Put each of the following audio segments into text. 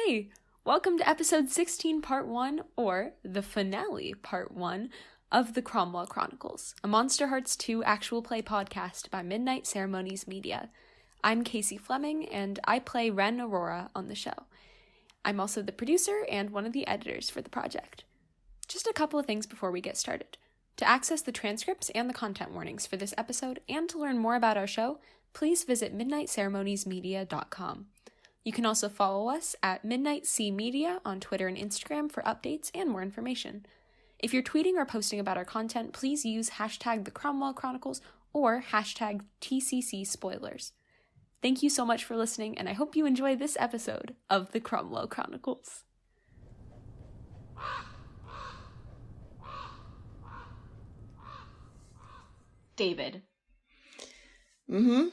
Hey! Welcome to episode 16, part 1, or the finale, part 1, of the Cromwell Chronicles, a Monster Hearts 2 actual play podcast by Midnight Ceremonies Media. I'm Casey Fleming, and I play Ren Aurora on the show. I'm also the producer and one of the editors for the project. Just a couple of things before we get started. To access the transcripts and the content warnings for this episode, and to learn more about our show, please visit midnightceremoniesmedia.com. You can also follow us at Midnight C Media on Twitter and Instagram for updates and more information. If you're tweeting or posting about our content, please use hashtag the Cromwell Chronicles or hashtag TCC Spoilers. Thank you so much for listening, and I hope you enjoy this episode of the Cromwell Chronicles. David. Mm-hmm.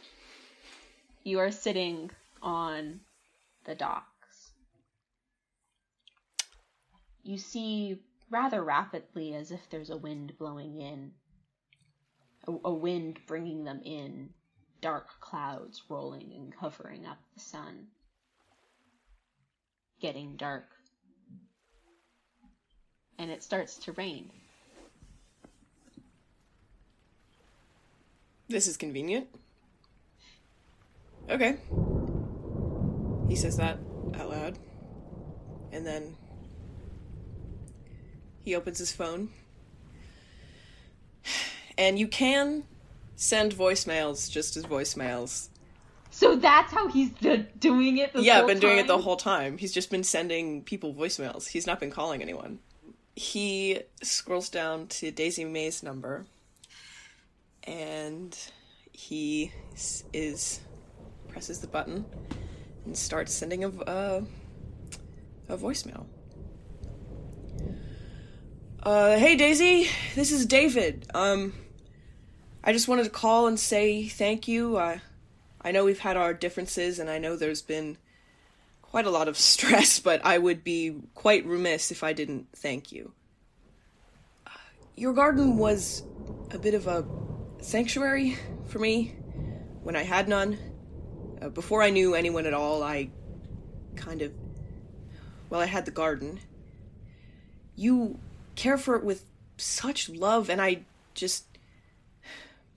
You are sitting on the docks. You see rather rapidly, as if there's a wind blowing in, a wind bringing them in, dark clouds rolling and covering up the sun. Getting dark. And it starts to rain. This is convenient. Okay. He says that out loud. And then he opens his phone. And you can send voicemails just as voicemails. So that's how he's doing it Yeah, I've been doing it the whole time. He's just been sending people voicemails. He's not been calling anyone. He scrolls down to Daisy May's number. And he presses the button and starts sending a voicemail. Hey Daisy, this is David. I just wanted to call and say thank you. I know we've had our differences, and I know there's been quite a lot of stress, but I would be quite remiss if I didn't thank you. Your garden was a bit of a sanctuary for me when I had none. Before I knew anyone at all, I had the garden. You care for it with such love, and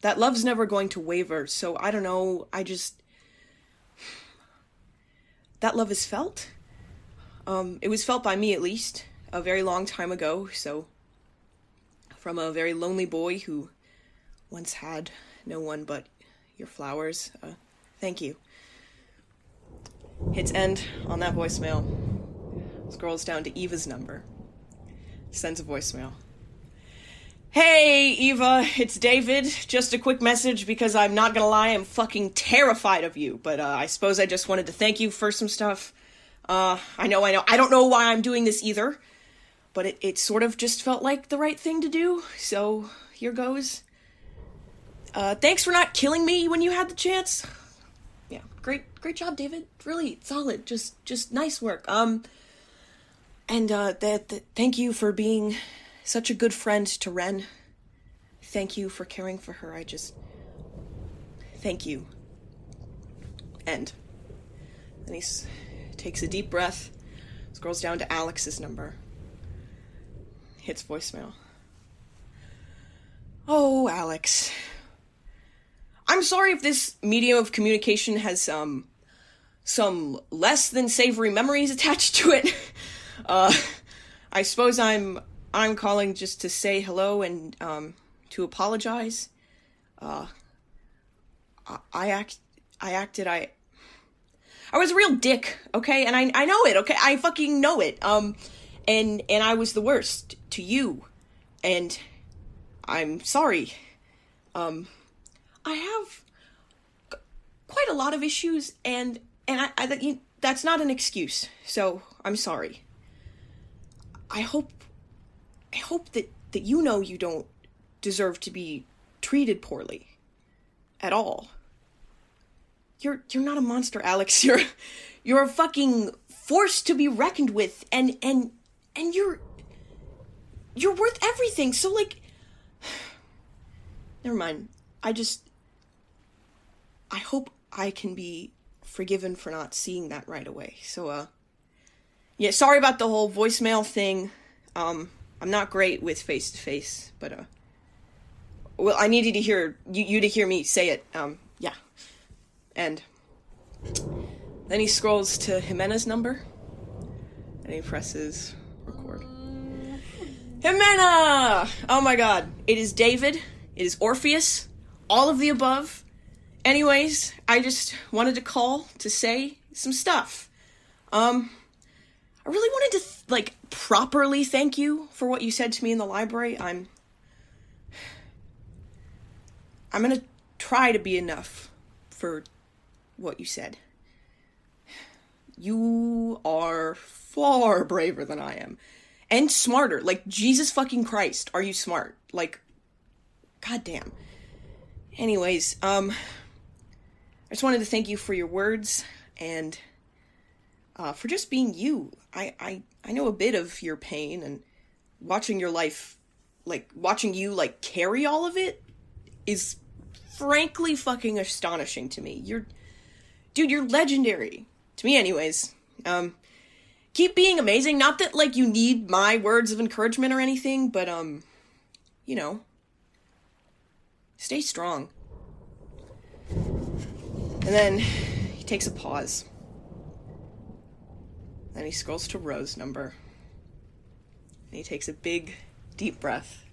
that love's never going to waver, so I don't know, that love is felt. It was felt by me, at least, a very long time ago, so from a very lonely boy who once had no one but your flowers. Thank you. Hits end on that voicemail. Scrolls down to Eva's number. Sends a voicemail. Hey, Eva, it's David. Just a quick message because I'm not gonna lie, I'm fucking terrified of you. But I suppose I just wanted to thank you for some stuff. I know. I don't know why I'm doing this either. But it sort of just felt like the right thing to do. So, here goes. Thanks for not killing me when you had the chance. Yeah, great job, David. Really solid. Just nice work. Thank you for being such a good friend to Ren. Thank you for caring for her. Thank you. End. Then he takes a deep breath, scrolls down to Alex's number, hits voicemail. Oh, Alex. I'm sorry if this medium of communication has some less than savory memories attached to it. I suppose I'm calling just to say hello and to apologize. I was a real dick, okay? And I know it, okay? I fucking know it. And I was the worst to you. And I'm sorry. I have quite a lot of issues, and that's not an excuse, so I'm sorry. I hope that you know you don't deserve to be treated poorly. At all. You're not a monster, Alex. You're a fucking force to be reckoned with, and you're worth everything, so like... Never mind. I hope I can be forgiven for not seeing that right away. So, Yeah, sorry about the whole voicemail thing. I'm not great with face-to-face, but, well, I needed to hear, you to hear me say it, yeah. And then he scrolls to Ximena's number, and he presses record. Ximena! Oh my god. It is David. It is Orpheus. All of the above. Anyways, I just wanted to call to say some stuff. I really wanted to, properly thank you for what you said to me in the library. I'm gonna try to be enough for what you said. You are far braver than I am. And smarter. Jesus fucking Christ, are you smart? Goddamn. Anyways, I just wanted to thank you for your words, and, for just being you. I know a bit of your pain, and watching your life, watching you, carry all of it is frankly fucking astonishing to me. You're legendary. To me, anyways. Keep being amazing. Not that, you need my words of encouragement or anything, but, stay strong. And then he takes a pause. Then he scrolls to Rose's number. And he takes a big, deep breath.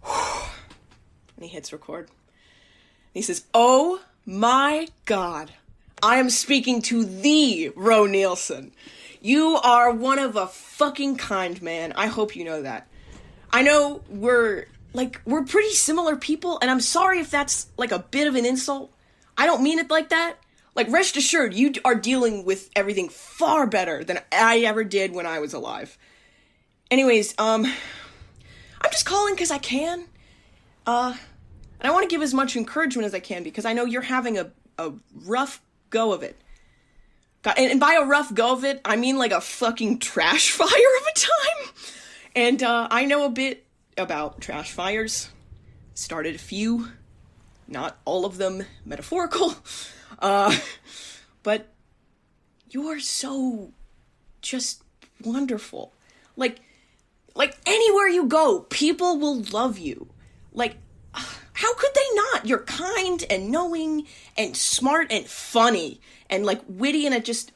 And he hits record. And he says, "Oh my God. I am speaking to the Ro Nielsen. You are one of a fucking kind, man. I hope you know that. I know we're pretty similar people, and I'm sorry if that's, a bit of an insult. I don't mean it like that. Rest assured, you are dealing with everything far better than I ever did when I was alive. Anyways, I'm just calling because I can. And I want to give as much encouragement as I can, because I know you're having a rough go of it. And by a rough go of it, I mean a fucking trash fire of a time. And I know a bit about trash fires. Started a few. Not all of them metaphorical. But you are so just wonderful. Anywhere you go, people will love you. How could they not? You're kind and knowing and smart and funny and witty, and it just...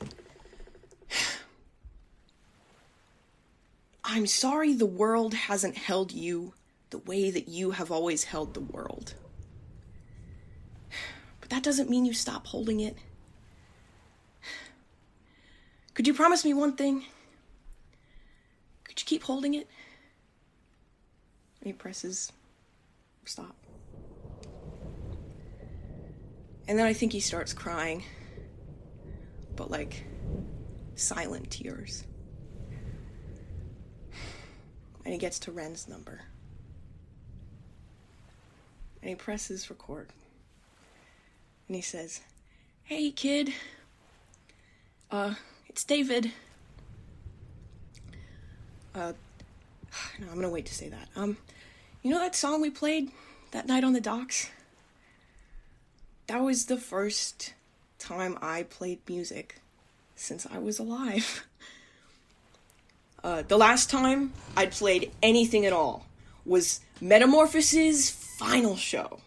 I'm sorry the world hasn't held you the way that you have always held the world. But that doesn't mean you stop holding it. Could you promise me one thing? Could you keep holding it? And he presses stop. And then I think he starts crying. But silent tears. And he gets to Ren's number. And he presses record. And he says, "Hey, kid. It's David. No, I'm gonna wait to say that. You know that song we played that night on the docks? That was the first time I played music since I was alive. The last time I'd played anything at all was Metamorphosis' final show.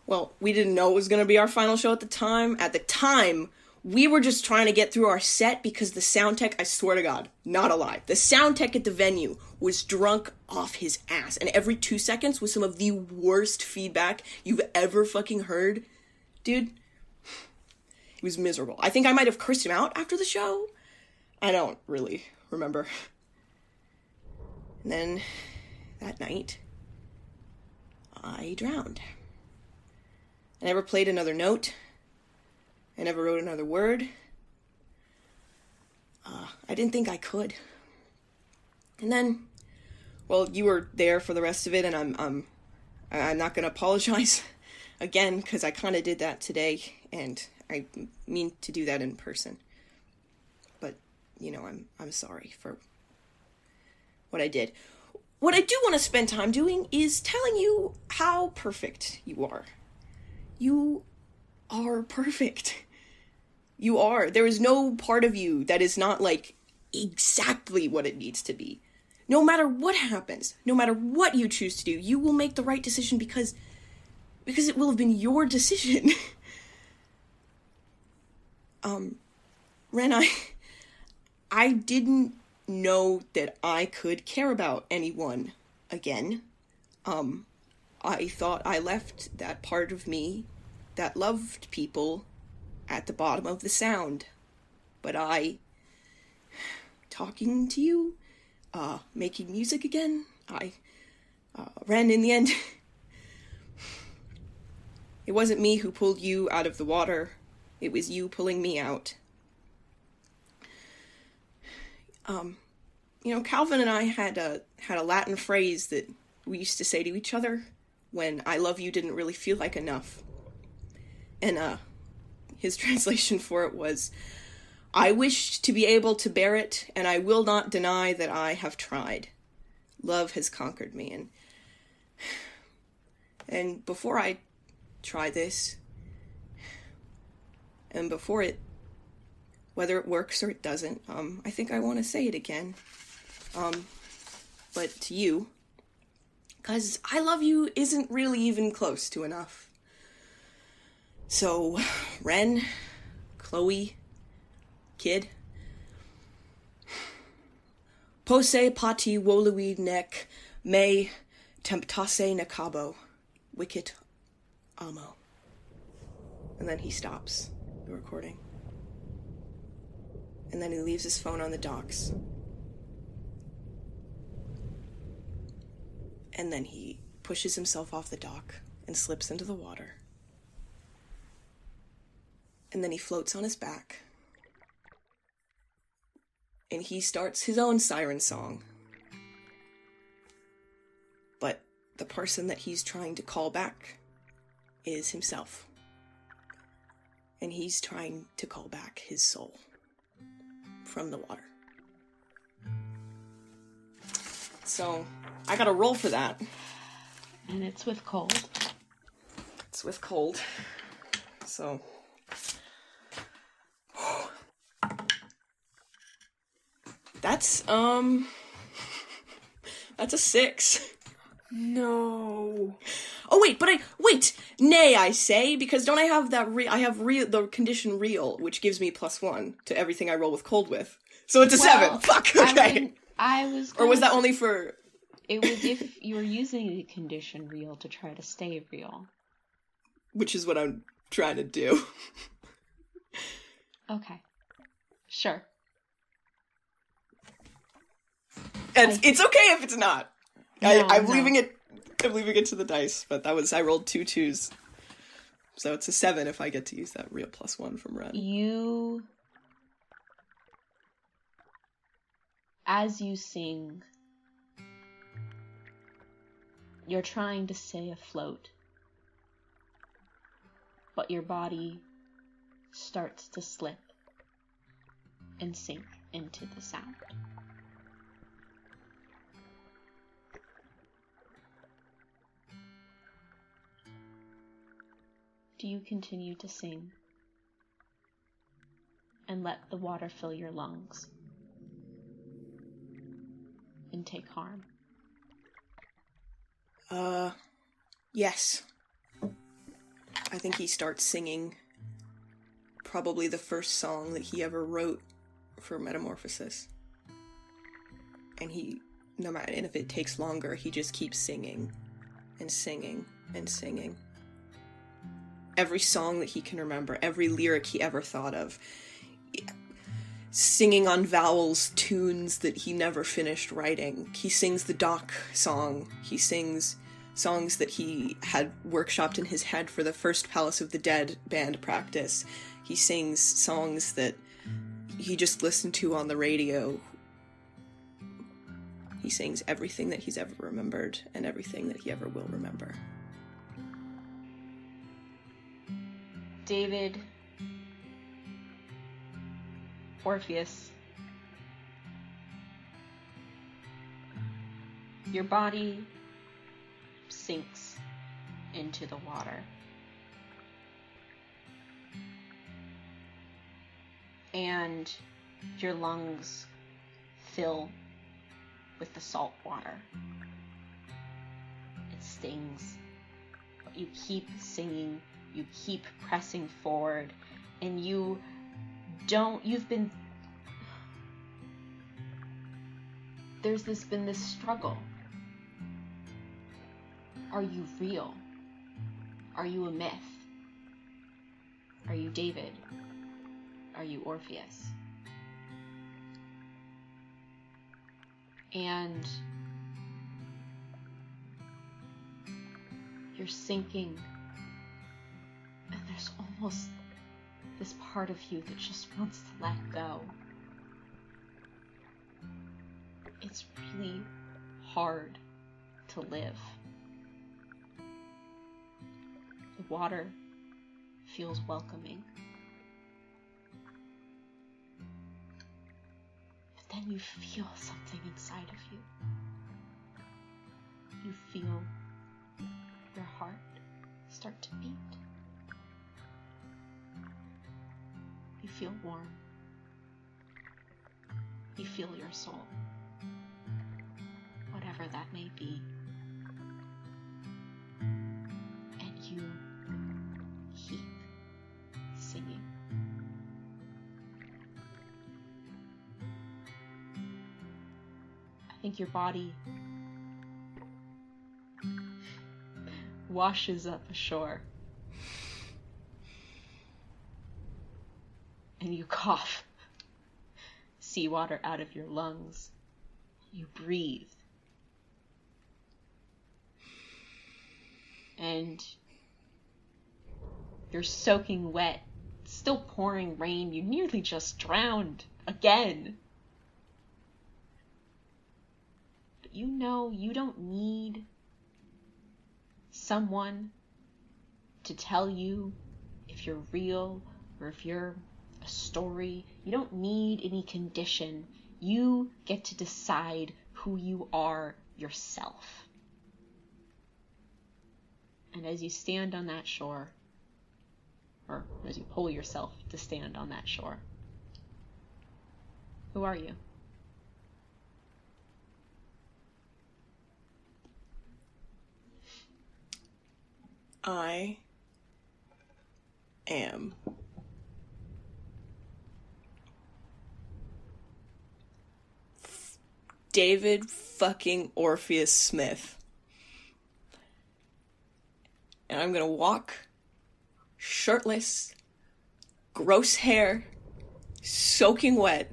Well, we didn't know it was going to be our final show at the time. At the time, we were just trying to get through our set because the sound tech, I swear to God, not a lie, the sound tech at the venue was drunk off his ass. And every 2 seconds was some of the worst feedback you've ever fucking heard. Dude, it was miserable. I think I might have cursed him out after the show. I don't really remember. And then that night, I drowned. I never played another note. I never wrote another word. I didn't think I could. And then, well, you were there for the rest of it, and I'm not gonna apologize again, because I kind of did that today, and I mean to do that in person. But, you know, I'm sorry for what I did. What I do want to spend time doing is telling you how perfect you are. You are perfect. You are. There is no part of you that is not, like, exactly what it needs to be. No matter what happens, no matter what you choose to do, you will make the right decision because it will have been your decision. Ren, I didn't know that I could care about anyone again. I thought I left that part of me that loved people at the bottom of the sound. But talking to you, making music again, Ren, in the end, it wasn't me who pulled you out of the water. It was you pulling me out. Calvin and I had a Latin phrase that we used to say to each other when I love you didn't really feel like enough. And, his translation for it was, I wish to be able to bear it, and I will not deny that I have tried. Love has conquered me, and before I try this, and before whether it works or it doesn't, I think I want to say it again. But to you, because I love you isn't really even close to enough. So, Ren, Chloe, kid, Pose pati wolui nek me temptase nakabo, wicked amo. And then he stops the recording. And then he leaves his phone on the docks. And then he pushes himself off the dock and slips into the water. And then he floats on his back. And he starts his own siren song. But the person that he's trying to call back is himself. And he's trying to call back his soul from the water. So, I gotta roll for that. And it's with cold. It's with cold. So... That's a 6. No. Oh, wait, nay, I say, because don't I have that the condition real, which gives me +1 to everything I roll with cold with. So it's a 7. Fuck, okay. Or was that only for... It was if you were using the condition real to try to stay real. Which is what I'm trying to do. Okay. Sure. It's okay if it's not. No, I'm leaving it to the dice, but I rolled 2 2s. So it's a 7 if I get to use that real +1 from Ren. As you sing, you're trying to stay afloat, but your body starts to slip and sink into the sound. Do you continue to sing and let the water fill your lungs and take harm? Yes. I think he starts singing probably the first song that he ever wrote for Metamorphosis. And and if it takes longer, he just keeps singing and singing and singing. Every song that he can remember, every lyric he ever thought of, singing on vowels tunes that he never finished writing. He sings the Doc song. He sings songs that he had workshopped in his head for the first Palace of the Dead band practice. He sings songs that he just listened to on the radio. He sings everything that he's ever remembered and everything that he ever will remember. David, Orpheus, your body sinks into the water. and your lungs fill with the salt water. It stings, but you keep singing, you keep pressing forward, and there's been this struggle. Are you real? Are you a myth? Are you David? Are you Orpheus? And you're sinking, and there's almost this part of you that just wants to let go. It's really hard to live. The water feels welcoming. But then you feel something inside of you. You feel your heart start to beat. You feel warm. You feel your soul. Whatever that may be. And you keep singing. I think your body washes up ashore. And you cough seawater out of your lungs. You breathe. And you're soaking wet. It's still pouring rain. You nearly just drowned again. But you know you don't need someone to tell you if you're real or if you're a story. You don't need any condition. You get to decide who you are yourself. And as you stand on that shore, or as you pull yourself to stand on that shore, who are you? I am David fucking Orpheus Smith. And I'm gonna walk shirtless, gross hair, soaking wet,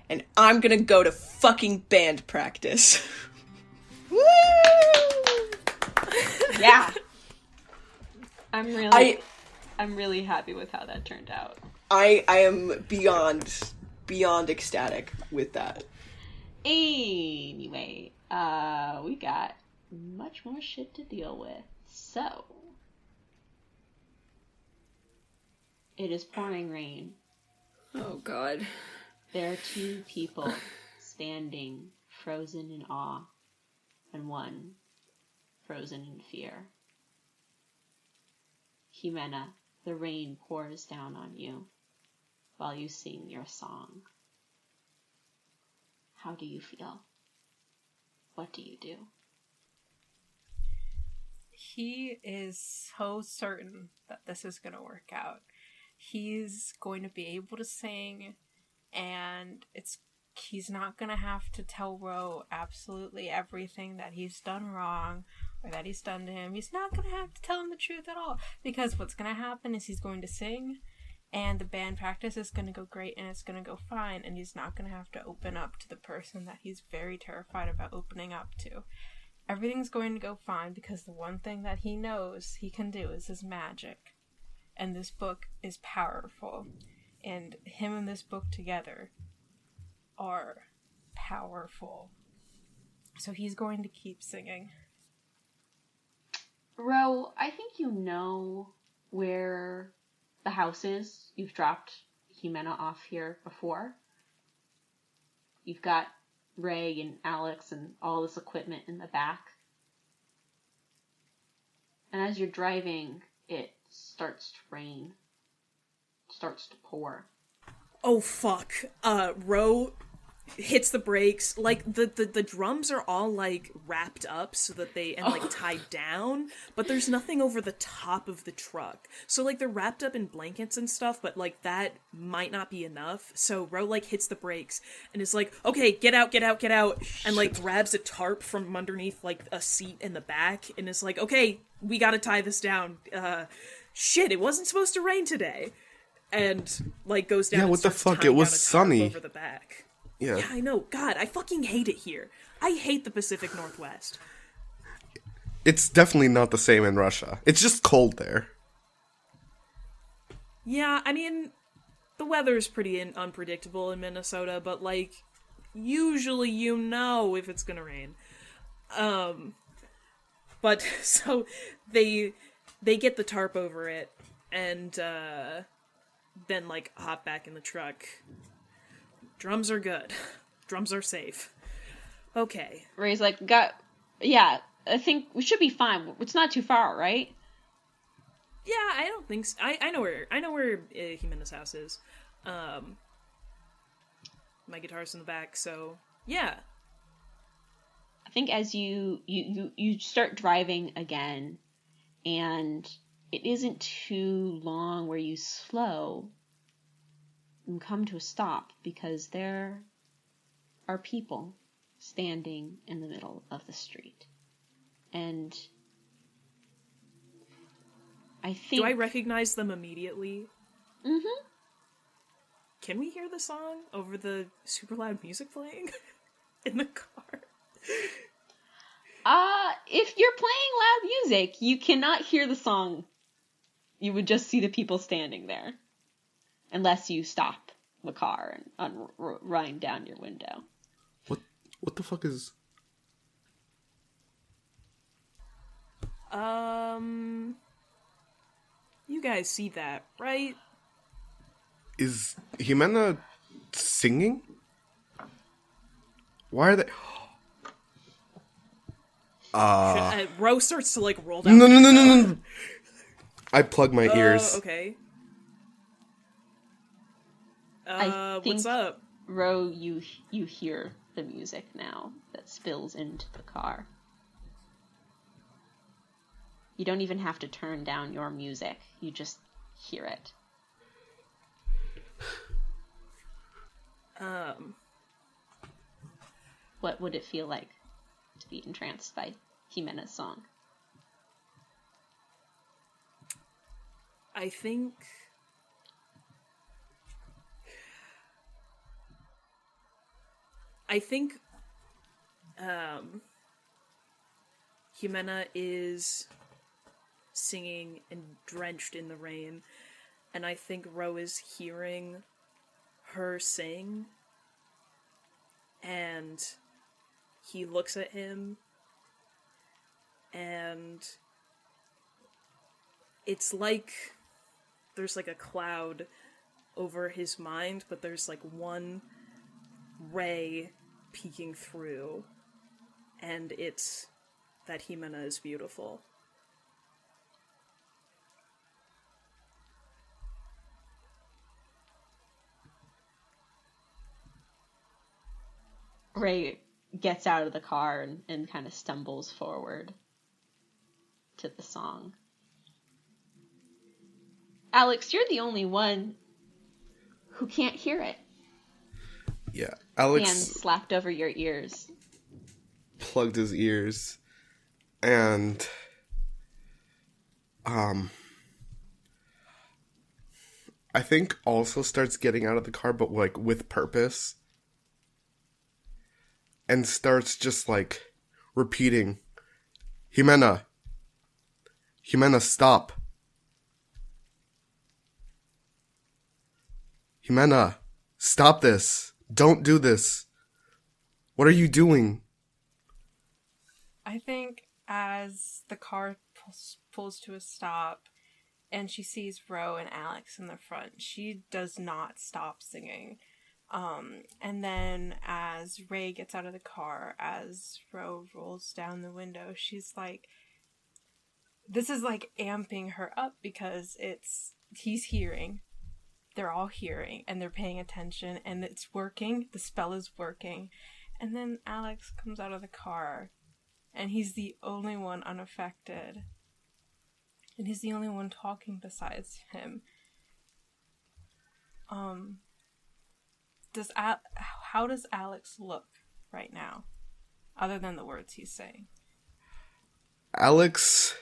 and I'm gonna go to fucking band practice. Woo! Yeah. I'm really happy with how that turned out. I am beyond ecstatic with that. Anyway, we got much more shit to deal with. So, it is pouring rain. Oh, God. There are two people standing, frozen in awe, and one frozen in fear. Ximena, the rain pours down on you while you sing your song. How do you feel? What do you do? He is so certain that this is going to work out. He's going to be able to sing, and he's not going to have to tell Ro absolutely everything that he's done wrong or that he's done to him. He's not going to have to tell him the truth at all, because what's going to happen is he's going to sing, and the band practice is going to go great, and it's going to go fine, and he's not going to have to open up to the person that he's very terrified about opening up to. Everything's going to go fine, because the one thing that he knows he can do is his magic. And this book is powerful. And him and this book together are powerful. So he's going to keep singing. Ro, I think you know where the house is. You've dropped Ximena off here before. You've got Ray and Alex and all this equipment in the back. And as you're driving, it starts to rain. It starts to pour. Oh fuck. Ro hits the brakes. Like the drums are all like wrapped up so that they and like tied down, but there's nothing over the top of the truck. So like they're wrapped up in blankets and stuff, but like that might not be enough. So Ro like hits the brakes and is like, "Okay, get out," and like grabs a tarp from underneath like a seat in the back and is like, "Okay, we got to tie this down. Shit, it wasn't supposed to rain today." And like goes down. Yeah, and what the starts fuck? tying It was down a tarp sunny. over the back. Yeah. Yeah, I know. God, I fucking hate it here. I hate the Pacific Northwest. It's definitely not the same in Russia. It's just cold there. Yeah, I mean, the weather's pretty unpredictable in Minnesota, but like, usually you know if it's gonna rain. But so they get the tarp over it, and then like hop back in the truck. Drums are good. Drums are safe. Okay. Ray's like, I think we should be fine. It's not too far, right? Yeah, I don't think so. I know where Ximena's house is. My guitar's in the back, so yeah. I think as you start driving again, and it isn't too long where you slow and come to a stop because there are people standing in the middle of the street. And I think... Do I recognize them immediately? Mm-hmm. Can we hear the song over the super loud music playing in the car? If you're playing loud music, you cannot hear the song. You would just see the people standing there. Unless you stop the car and run down your window. What the fuck is... You guys see that, right? Is Ximena singing? Why are they... Ro starts to like roll down. No. I plug my ears. Okay. I think, what's up? Ro, you hear the music now that spills into the car. You don't even have to turn down your music. You just hear it. What would it feel like to be entranced by Ximena's song? I think Ximena is singing and drenched in the rain, and I think Ro is hearing her sing, and he looks at him, and it's like there's like a cloud over his mind, but there's like one ray peeking through, and it's that Ximena is beautiful. Ray gets out of the car and kind of stumbles forward to the song. Alex, you're the only one who can't hear it. Yeah, Alex Hands slapped over your ears. plugged his ears and I think also starts getting out of the car, but like with purpose, and starts just like repeating, Ximena, stop. Ximena, stop this. Don't do this. What are you doing? I think as the car pulls to a stop and she sees Ro and Alex in the front, she does not stop singing. And then as Ray gets out of the car, as Ro rolls down the window, she's like, this is like amping her up because he's hearing they're all hearing and they're paying attention and it's working. The spell is working. And then Alex comes out of the car and he's the only one unaffected. And he's the only one talking besides him. How does Alex look right now? Other than the words he's saying. Alex...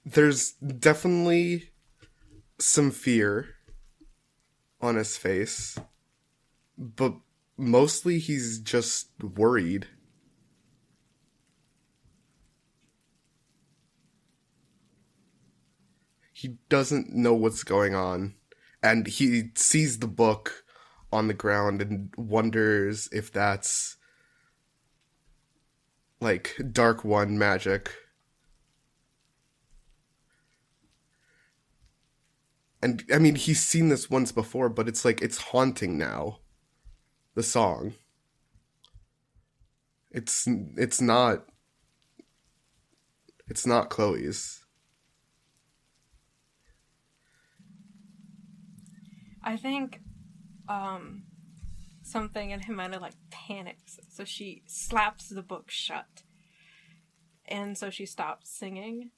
There's definitely some fear on his face, but mostly he's just worried. He doesn't know what's going on, and he sees the book on the ground and wonders if that's like Dark One magic. And, I mean, he's seen this once before, but it's like, it's haunting now. The song. It's not Chloe's. I think, something in Ximena, like, panics. So she slaps the book shut. And so she stops singing.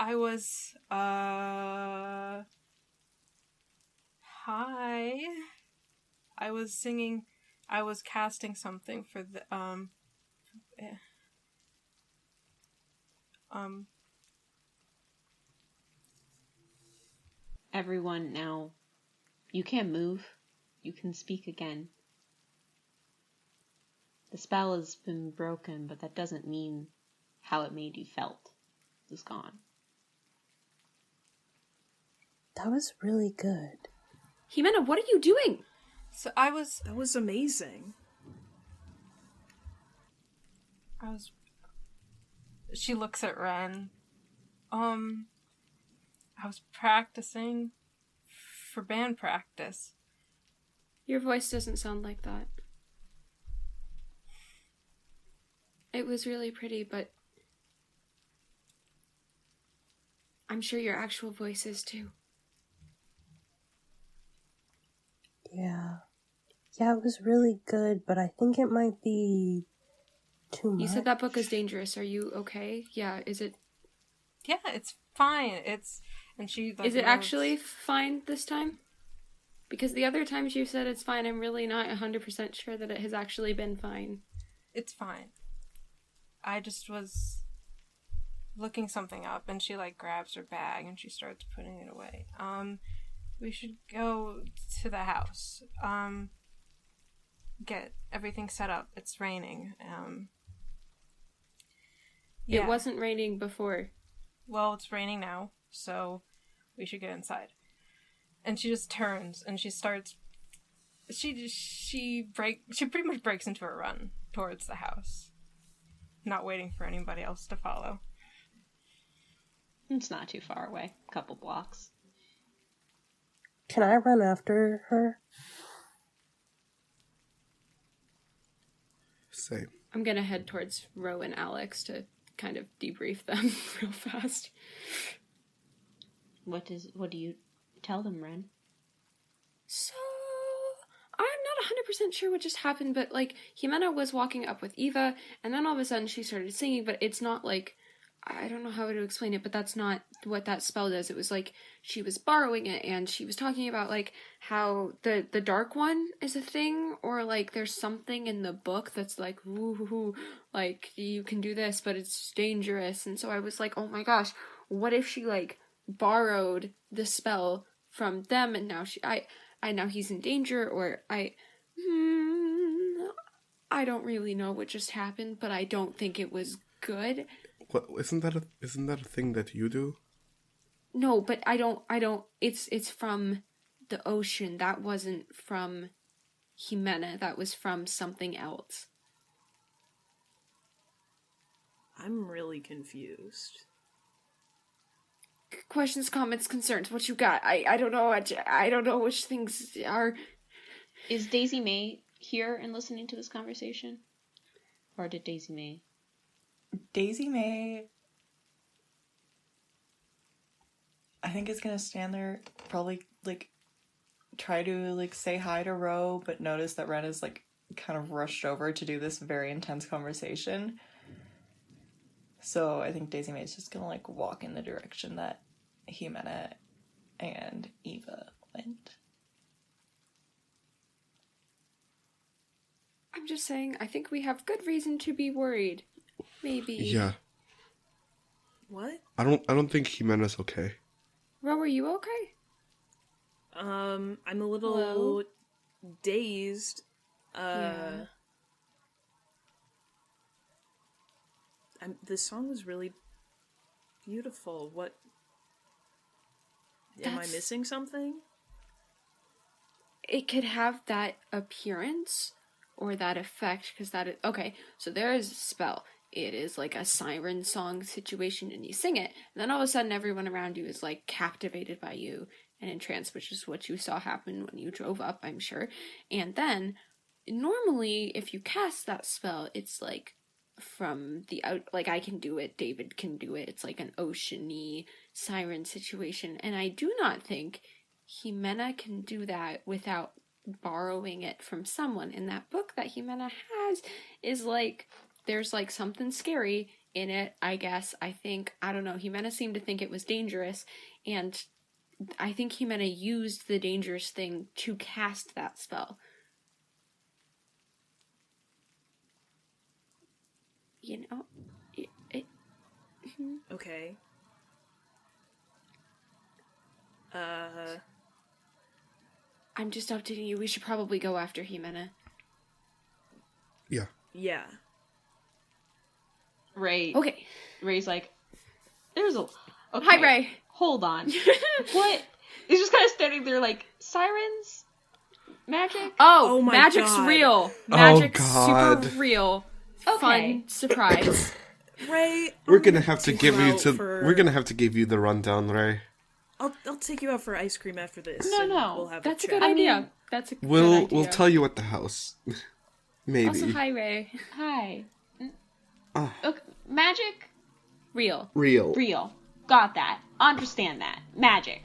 I was, hi. I was singing, I was casting something for the, Everyone now, you can't move. You can speak again. The spell has been broken, but that doesn't mean how it made you felt is gone. That was really good. Ximena, what are you doing? So That was amazing. She looks at Ren. I was practicing for band practice. Your voice doesn't sound like that. It was really pretty, but I'm sure your actual voice is too. Yeah. Yeah, it was really good, but I think it might be too much. You said that book is dangerous. Are you okay? Yeah, is it... Yeah, it's fine. And she... Like, is it actually fine this time? Because the other times you said it's fine, I'm really not 100% sure that it has actually been fine. It's fine. I just was looking something up, and she, like, grabs her bag, and she starts putting it away. We should go to the house. Get everything set up. It's raining. Yeah. It wasn't raining before. Well, it's raining now, so we should get inside. And she just turns and she starts. She pretty much breaks into a run towards the house, not waiting for anybody else to follow. It's not too far away. A couple blocks. Can I run after her? Same. I'm gonna head towards Ro and Alex to kind of debrief them real fast. What do you tell them, Ren? So, I'm not 100% sure what just happened, but, like, Ximena was walking up with Eva, and then all of a sudden she started singing, but it's not, like, I don't know how to explain it, but that's not what that spell does. It was, like, she was borrowing it, and she was talking about, like, how the Dark One is a thing, or, like, there's something in the book that's, like, woo-hoo-hoo, like, you can do this, but it's dangerous, and so I was like, oh my gosh, what if she, like, borrowed the spell from them, and now now he's in danger, or I don't really know what just happened, but I don't think it was good. What, isn't that a thing that you do? No, but I don't, it's from the ocean. That wasn't from Ximena. That was from something else. I'm really confused. Questions, comments, concerns, what you got? I don't know, I don't know which things are... Is Daisy May here and listening to this conversation? Or did Daisy May Daisy May, I think, is gonna stand there, probably, like, try to, like, say hi to Ro, but notice that Ren is, like, kind of rushed over to do this very intense conversation. So I think Daisy May is just gonna, like, walk in the direction that Ximena and Eva went. I'm just saying, I think we have good reason to be worried. Maybe. Yeah. What? I don't think Jimena's okay. Ro, are you okay? I'm a little Hello? dazed. Yeah. This song was really beautiful. What? Am I missing something? It could have that appearance or that effect, because that is... Okay, so there is a spell. It is like a siren song situation, and you sing it, and then all of a sudden everyone around you is, like, captivated by you and entranced, which is what you saw happen when you drove up, I'm sure. And then, normally, if you cast that spell, it's, like, from the out... Like, I can do it, David can do it. It's like an ocean-y siren situation, and I do not think Ximena can do that without borrowing it from someone. And that book that Ximena has is, like... There's, like, something scary in it, I guess. I don't know, Ximena seemed to think it was dangerous, and I think Ximena used the dangerous thing to cast that spell. You know? Okay. I'm just updating you. We should probably go after Ximena. Yeah. Yeah. Ray. Okay. Ray's like, there's a... Okay, Hi, Ray. hold on. What? He's just kind of standing there like, sirens? Magic? Oh my magic's God. real. Magic's God. super real. Okay. Fun surprise. Ray, We're gonna have to take give you out to. for- We're gonna have to give you the rundown, Ray. I'll take you out for ice cream after this. No, and no. We'll have That's a chat. good idea. That's a good We'll idea. tell you at the house. Maybe. Also, hi, Ray. Hi. Ah. Okay, magic? Real. Real. Real. Got that. Understand that. Magic.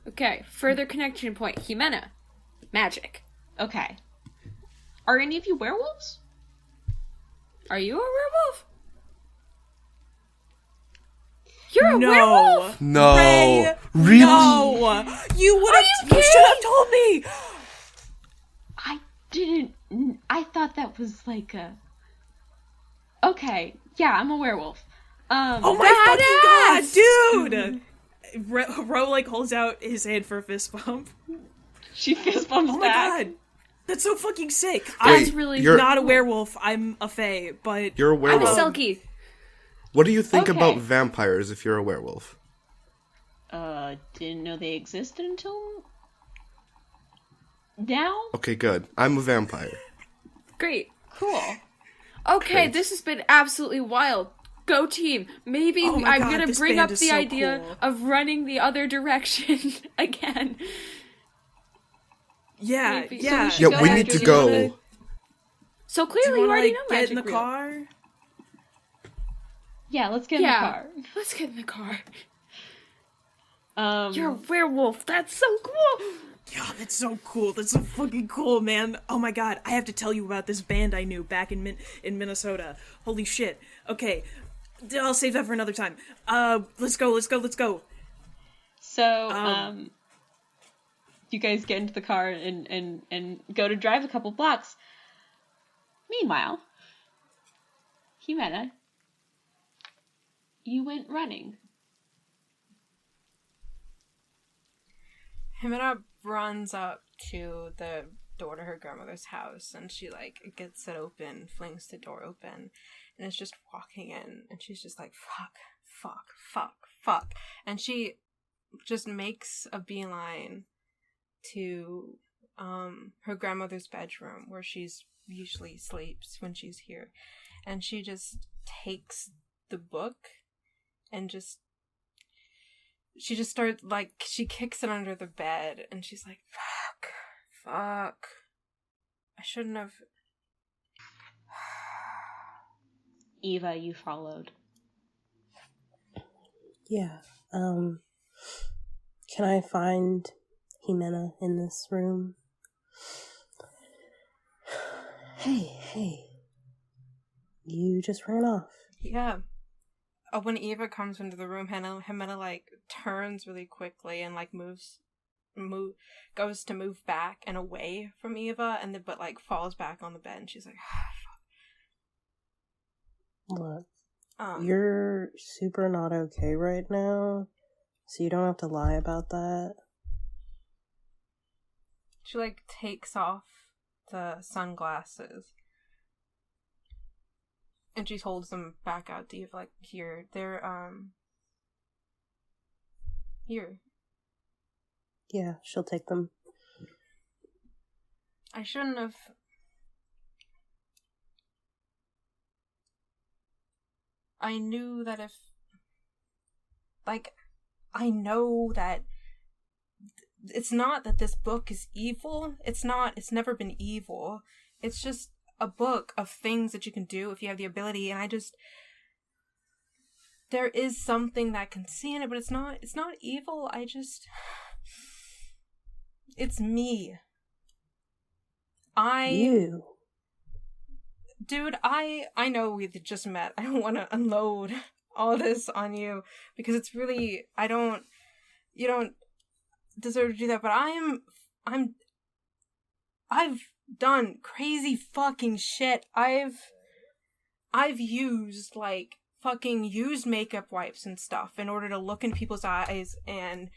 Okay, further connection point. Ximena. Magic. Okay. Are any of you werewolves? Are you a werewolf? You're a No. werewolf? No. Ray, Really? No. You should have told me. I didn't... I thought that was like a... Okay. Yeah, I'm a werewolf. Oh my fucking god, dude! Ro like holds out his hand for a fist bump. She fist bumps Oh my back. god, that's so fucking sick. That's I'm really you're- not a werewolf. I'm a fae, but You're a I'm a werewolf. Selkie. What do you think Okay. about vampires if you're a werewolf? Didn't know they existed until... now? Okay, good. I'm a vampire. Great. Cool. Okay, Great. this has been absolutely wild. Go team. Maybe Oh my I'm God, gonna this bring band up is the so idea cool. of running the other direction again. yeah, Maybe. yeah. So Yeah, go we after need to the go. other- So Do clearly you you want to already like know get magic in the real. car? Yeah, let's get in the car. Let's get in the car. Um, You're a werewolf. That's so cool. Yeah, that's so cool. That's so fucking cool, man. Oh my god, I have to tell you about this band I knew back in Minnesota. Holy shit. Okay, I'll save that for another time. Let's go. So, you guys get into the car and go to drive a couple blocks. Meanwhile, Ximena, you went running. Ximena runs up to the door to her grandmother's house, and she like gets it open, flings the door open, and is just walking in, and she's just like fuck, and she just makes a beeline to her grandmother's bedroom where she's usually sleeps when she's here, and she just takes the book and she just starts, like, she kicks it under the bed, and she's like, fuck, I shouldn't have, Eva, you followed. Yeah. Can I find Ximena in this room? Hey. You just ran off. Yeah. When Eva comes into the room, Ximena like turns really quickly and like goes to move back and away from Eva, and then but like falls back on the bed. And she's like, Look, you're super not okay right now, so you don't have to lie about that. She like takes off the sunglasses. And she holds them back out to Eve, like, here. They're, here. Yeah, she'll take them. I shouldn't have... I knew that if... Like, I know that... It's not that this book is evil. It's never been evil. It's just a book of things that you can do if you have the ability, and I just... There is something that can see in it, but it's not evil. I just... It's me. You. Dude, I know we just met. I don't want to unload all this on you, because it's really... You don't deserve to do that, but I've done crazy fucking shit. I've used, like, fucking used makeup wipes and stuff in order to look in people's eyes and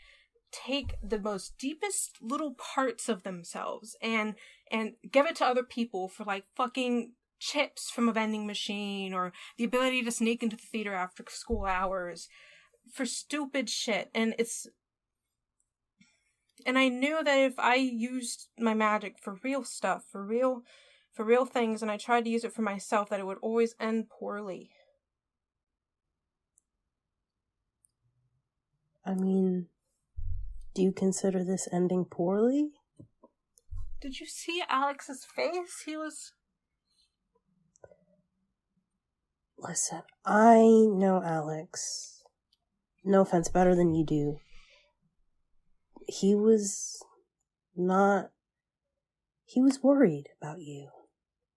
take the most deepest little parts of themselves and give it to other people for, like, fucking chips from a vending machine, or the ability to sneak into the theater after school hours for stupid shit. And I knew that if I used my magic for real stuff, for real things, and I tried to use it for myself, that it would always end poorly. I mean, do you consider this ending poorly? Did you see Alex's face? He was... Listen, I know Alex. No offense, better than you do. He was worried about you,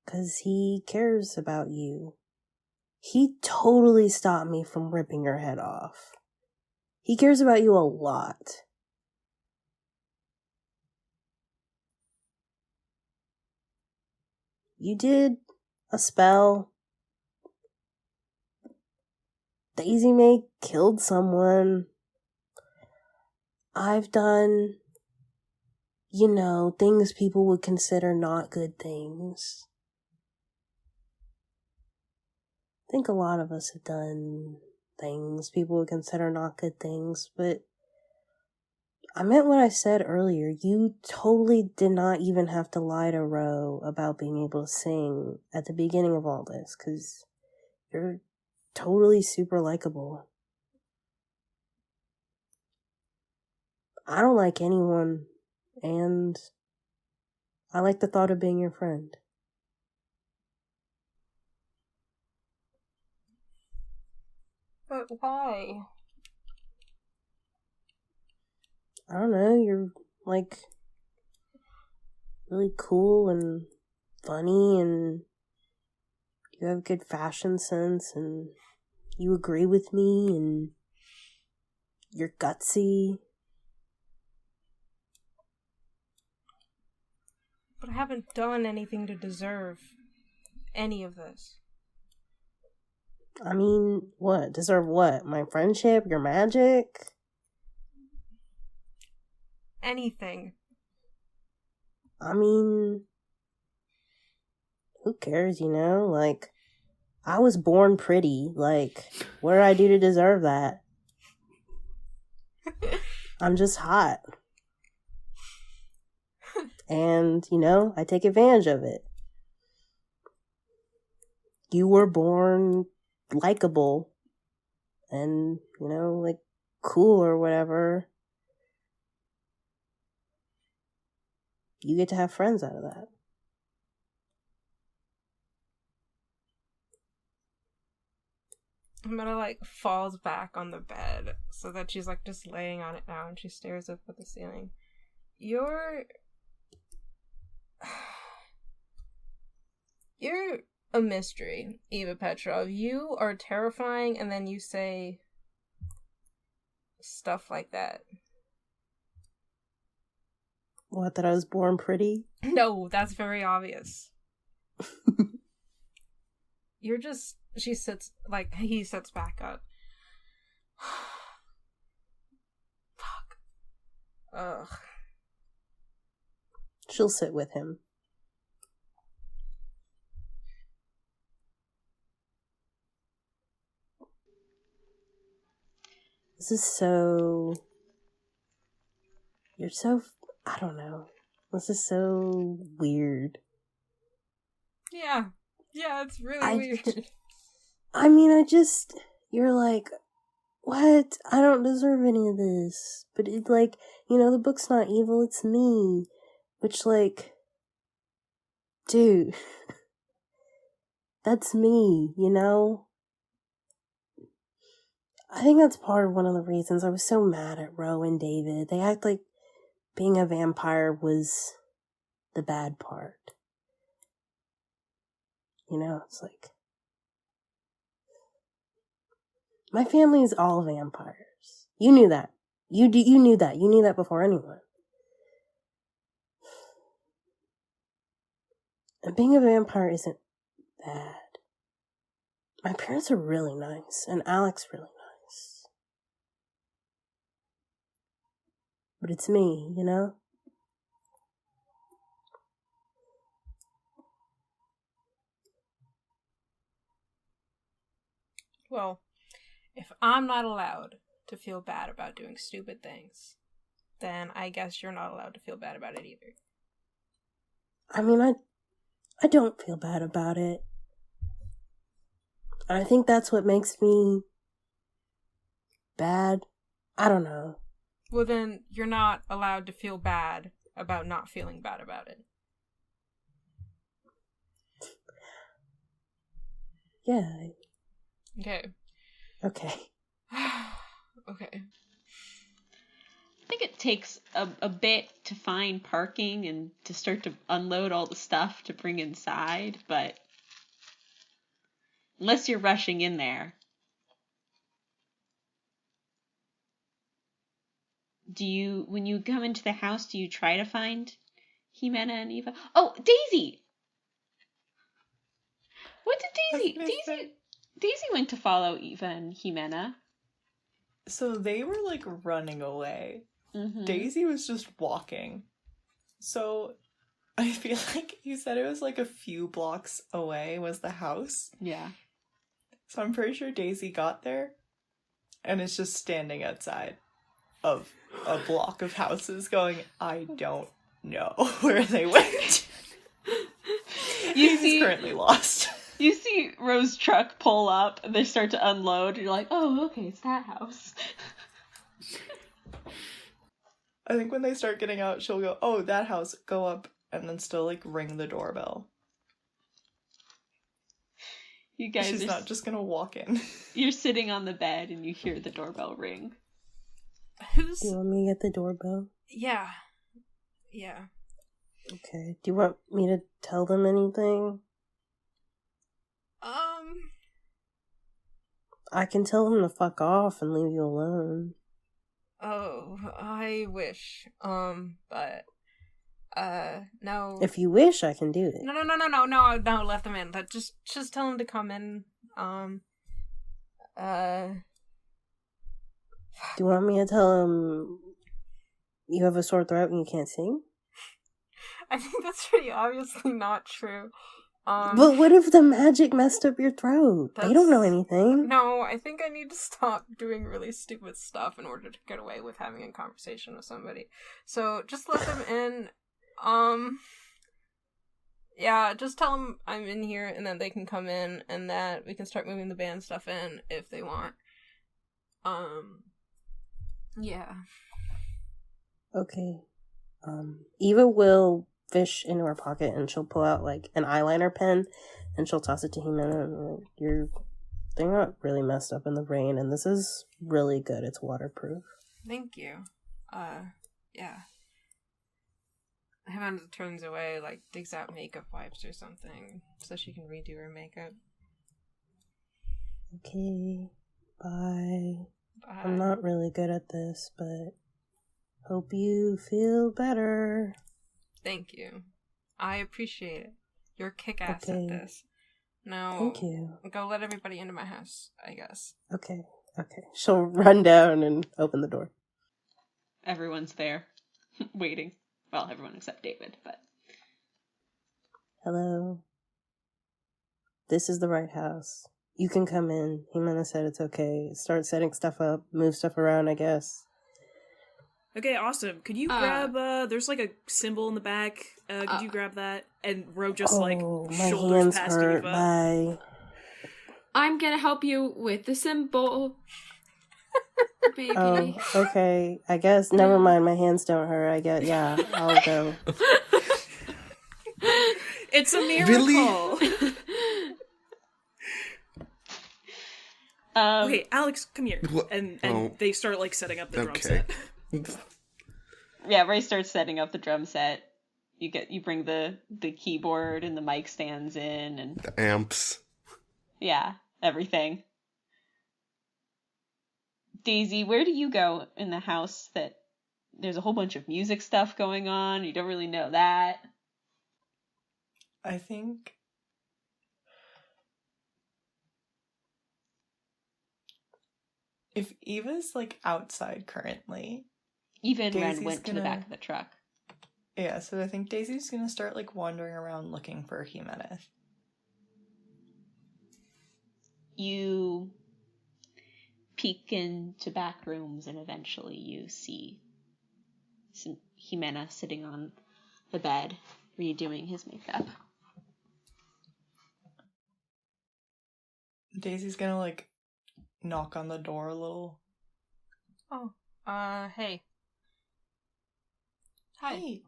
'cause he cares about you. He totally stopped me from ripping your head off. He cares about you a lot. You did a spell. Daisy May killed someone. I've done, things people would consider not good things. I think a lot of us have done things people would consider not good things, but I meant what I said earlier. You totally did not even have to lie to Ro about being able to sing at the beginning of all this, because you're totally super likable. I don't like anyone, and I like the thought of being your friend. But why? I don't know, you're, like, really cool and funny, and you have good fashion sense, and you agree with me, and you're gutsy. But I haven't done anything to deserve any of this. I mean, what? Deserve what? My friendship? Your magic? Anything. I mean, who cares, Like, I was born pretty. Like, what did I do to deserve that? I'm just hot. And, I take advantage of it. You were born likable and, like, cool or whatever. You get to have friends out of that. Ximena, like, falls back on the bed so that she's, like, just laying on it now, and she stares up at the ceiling. You're a mystery, Eva Petrov. You are terrifying, and then you say stuff like that. What, that I was born pretty? No, that's very obvious. You're just... he sits back up. Fuck. Ugh. She'll sit with him. This is so... You're so... I don't know. This is so weird. Yeah. Yeah, it's really weird. I mean, you're like, what? I don't deserve any of this. But it's like, the book's not evil, it's me. Which, like, dude, that's me, I think that's part of one of the reasons I was so mad at Ro and David. They act like being a vampire was the bad part. It's like, my family is all vampires. You knew that. You knew that. You knew that before anyone. And being a vampire isn't bad. My parents are really nice, and Alex really nice. But it's me, Well, if I'm not allowed to feel bad about doing stupid things, then I guess you're not allowed to feel bad about it either. I mean, I don't feel bad about it. I think that's what makes me bad. I don't know. Well, then you're not allowed to feel bad about not feeling bad about it. Yeah. Okay. Okay. Okay. I think it takes a bit to find parking and to start to unload all the stuff to bring inside, but unless you're rushing in there. When you come into the house, do you try to find Ximena and Eva? Oh, Daisy! What did Daisy? Daisy went to follow Eva and Ximena. So they were like running away. Mm-hmm. Daisy was just walking. So I feel like you said it was like a few blocks away was the house. Yeah. So I'm pretty sure Daisy got there and is just standing outside of a block of houses going, I don't know where they went. Daisy's currently lost. You see Rose's truck pull up and they start to unload and you're like, oh, okay, it's that house. I think when they start getting out, she'll go, oh, that house, go up, and then still, like, ring the doorbell. You guys She's not just gonna walk in. You're sitting on the bed and you hear the doorbell ring. Do you want me to get the doorbell? Yeah. Yeah. Okay. Do you want me to tell them anything? I can tell them to fuck off and leave you alone. Oh, I wish. But no. If you wish, I can do it. No, let them in. Just tell them to come in. Do you want me to tell them you have a sore throat and you can't sing? I think that's pretty obviously not true. But what if the magic messed up your throat? They don't know anything. No, I think I need to stop doing really stupid stuff in order to get away with having a conversation with somebody. So just let them in. Yeah, just tell them I'm in here and then they can come in and that we can start moving the band stuff in if they want. Yeah. Okay. Eva will fish into her pocket and she'll pull out like an eyeliner pen and she'll toss it to Ximena and like, you're They're not really messed up in the rain, and this is really good. It's waterproof. Thank you. Yeah. Ximena turns away, like, digs out makeup wipes or something, so she can redo her makeup. Okay, bye. Bye. I'm not really good at this, but hope you feel better. Thank you. I appreciate it. You're kick-ass Okay. at this. Now, Thank you. go let everybody into my house, I guess. Okay. She'll run down and open the door. Everyone's there, waiting. Well, everyone except David, but... Hello. This is the right house. You can come in. Ximena said it's okay. Start setting stuff up, move stuff around, I guess. Okay, awesome. Could you grab, there's like a symbol in the back. Could you grab that? And Ro just, my shoulders hands past hurt. Eva. Bye. I'm gonna help you with the symbol. Baby. Oh, okay. I guess, never mind. My hands don't hurt. Yeah, I'll go. It's a miracle! Really? Okay, Alex, come here. What? And Oh. they start, setting up the drum Okay. set. Yeah, Ray starts setting up the drum set. You bring the keyboard and the mic stands in, and The amps. yeah, everything. Daisy, where do you go in the house that there's a whole bunch of music stuff going on? You don't really know that. I think if Eva's outside currently, Even Ren Daisy's went to the back of the truck. yeah, so I think Daisy's gonna start wandering around looking for Ximena. You peek into back rooms, and eventually you see Ximena sitting on the bed, redoing his makeup. Daisy's gonna knock on the door a little. Oh, hey. Hi. Hey,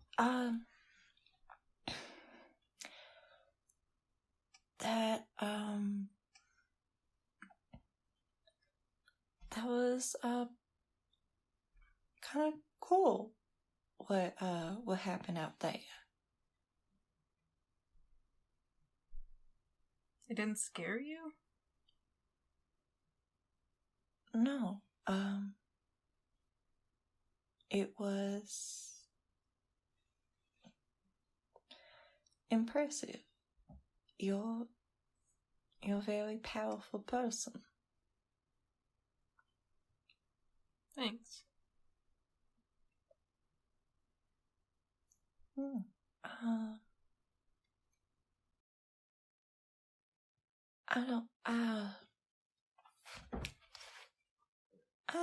that was kind of cool. What happened out there? It didn't scare you? No, it was impressive. You're a very powerful person. Thanks. I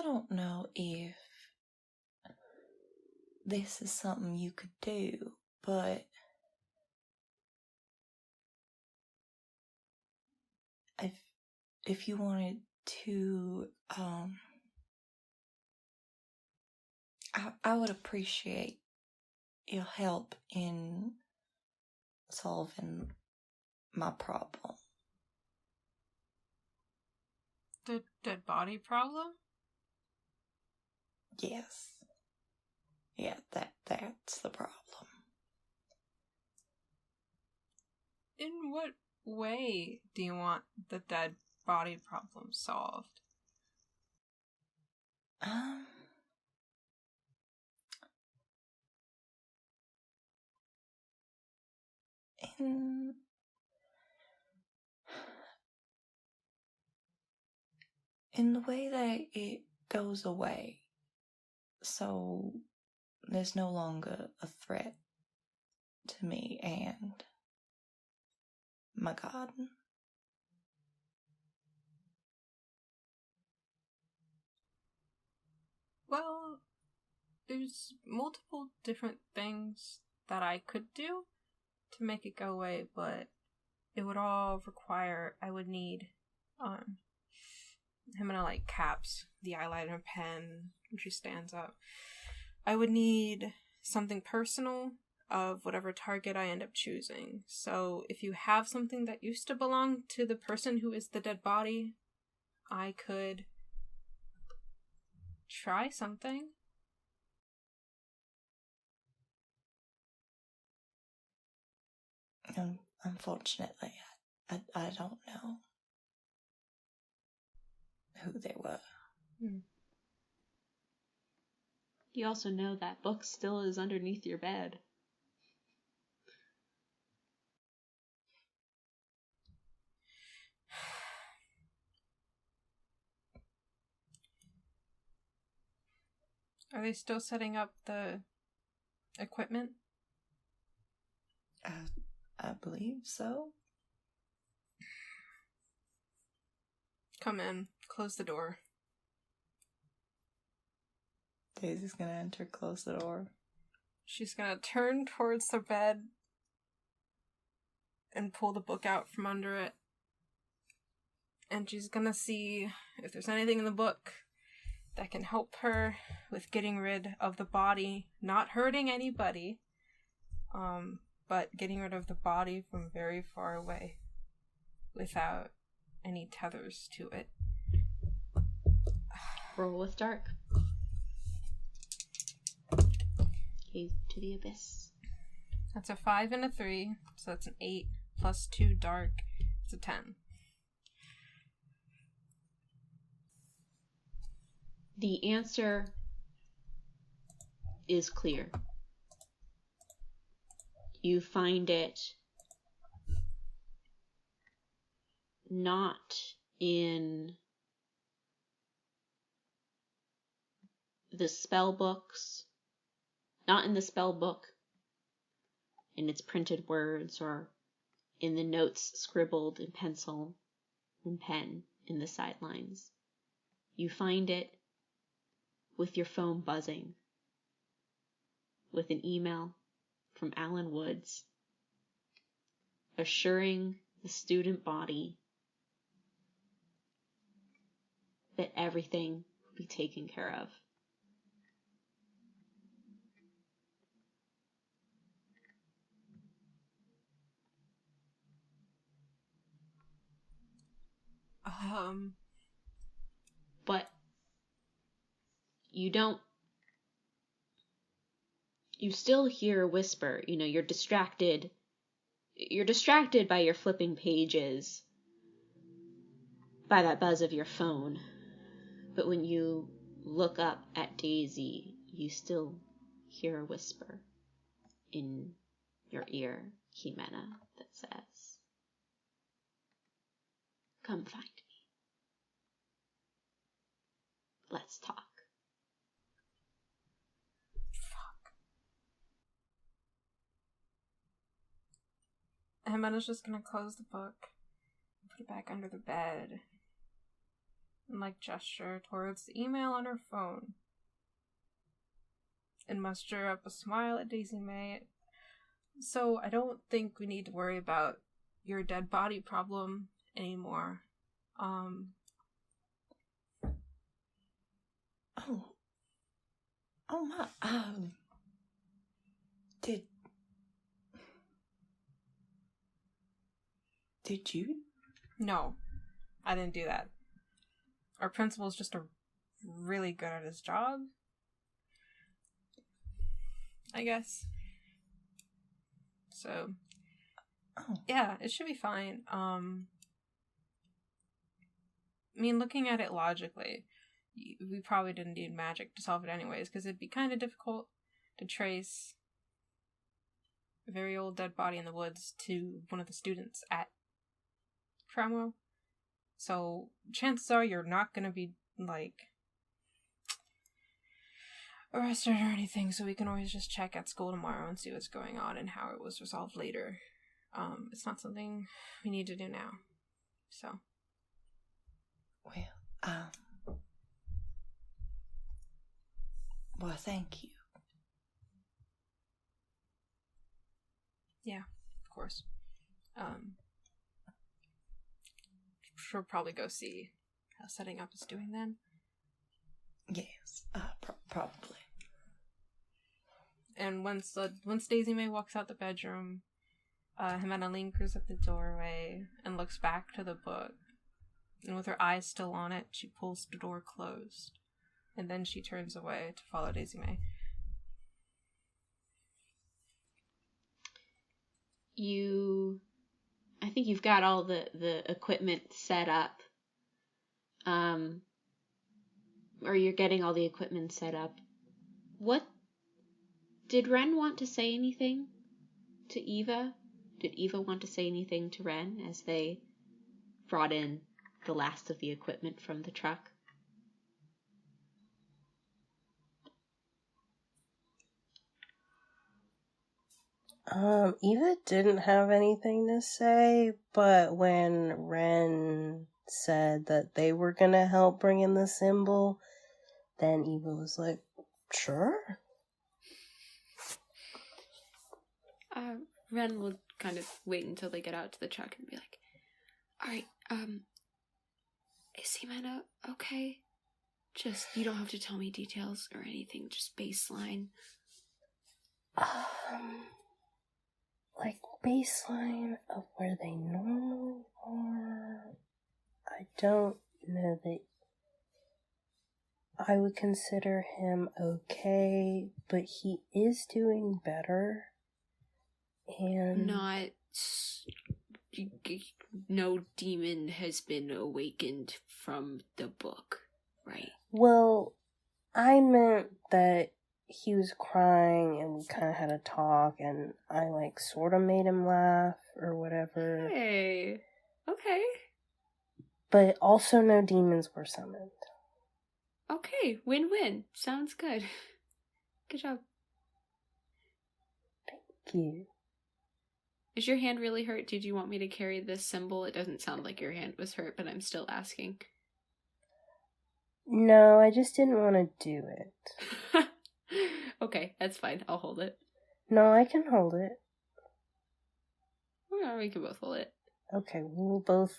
don't know if this is something you could do, but if you wanted to, I would appreciate your help in solving my problem. The dead body problem? Yes. Yeah, that's the problem. In what way do you want the dead body problem solved? In the way that it goes away, so there's no longer a threat to me and my garden. Well, there's multiple different things that I could do to make it go away, but it would all require, I would need, Ximena caps the eyeliner pen when she stands up. I would need something personal of whatever target I end up choosing. So if you have something that used to belong to the person who is the dead body, I could try something. Unfortunately, I don't know who they were. You also know that book still is underneath your bed. Are they still setting up the equipment? I believe so. Come in. Close the door. Daisy's gonna enter, close the door. She's gonna turn towards the bed and pull the book out from under it. And she's gonna see if there's anything in the book that can help her with getting rid of the body, not hurting anybody, but getting rid of the body from very far away without any tethers to it. Roll with dark. Gaze to the abyss. That's a 5 and a 3, so that's an 8 plus 2 dark. It's a 10. The answer is clear. You find it not in the spell books, not in the spell book, in its printed words, or in the notes scribbled in pencil and pen in the sidelines. You find it with your phone buzzing, with an email from Alan Woods assuring the student body that everything will be taken care of. But you still hear a whisper. You're distracted by your flipping pages, by that buzz of your phone. But when you look up at Daisy, you still hear a whisper in your ear, Ximena, that says, "Come find me. Let's talk." Ximena's just gonna close the book, put it back under the bed, and gesture towards the email on her phone, and muster up a smile at Daisy May. So I don't think we need to worry about your dead body problem anymore. Did you? No, I didn't do that. Our principal's just really good at his job, I guess. So, yeah, it should be fine. Looking at it logically, we probably didn't need magic to solve it anyways, because it'd be kind of difficult to trace a very old dead body in the woods to one of the students at Cromwell. So chances are you're not going to be arrested or anything, so we can always just check at school tomorrow and see what's going on and how it was resolved later. It's not something we need to do now. So. Well, thank you. Yeah, of course. She'll probably go see how setting up is doing then. Yes, probably. And once Daisy May walks out the bedroom, Ximena lingers at the doorway and looks back to the book. And with her eyes still on it, she pulls the door closed. And then she turns away to follow Daisy May. I think you've got all the equipment set up. Or you're getting all the equipment set up. What? Did Ren want to say anything to Eva? Did Eva want to say anything to Ren as they brought in the last of the equipment from the truck? Eva didn't have anything to say, but when Ren said that they were gonna help bring in the symbol, then Eva was like, sure. Ren will kind of wait until they get out to the truck and be like, alright, is Ximena okay? Just, you don't have to tell me details or anything, just baseline. Like baseline of where they normally are. I don't know that I would consider him okay, but he is doing better. And no demon has been awakened from the book, right? Well, I meant that he was crying and we kind of had a talk and I like sort of made him laugh or whatever. Hey, okay. But also no demons were summoned. Okay, win-win. Sounds good. Good job. Thank you. Is your hand really hurt? Did you want me to carry this symbol? It doesn't sound like your hand was hurt, but I'm still asking. No, I just didn't want to do it. Okay, that's fine. I'll hold it. No, I can hold it. Well, we can both hold it. Okay, we'll both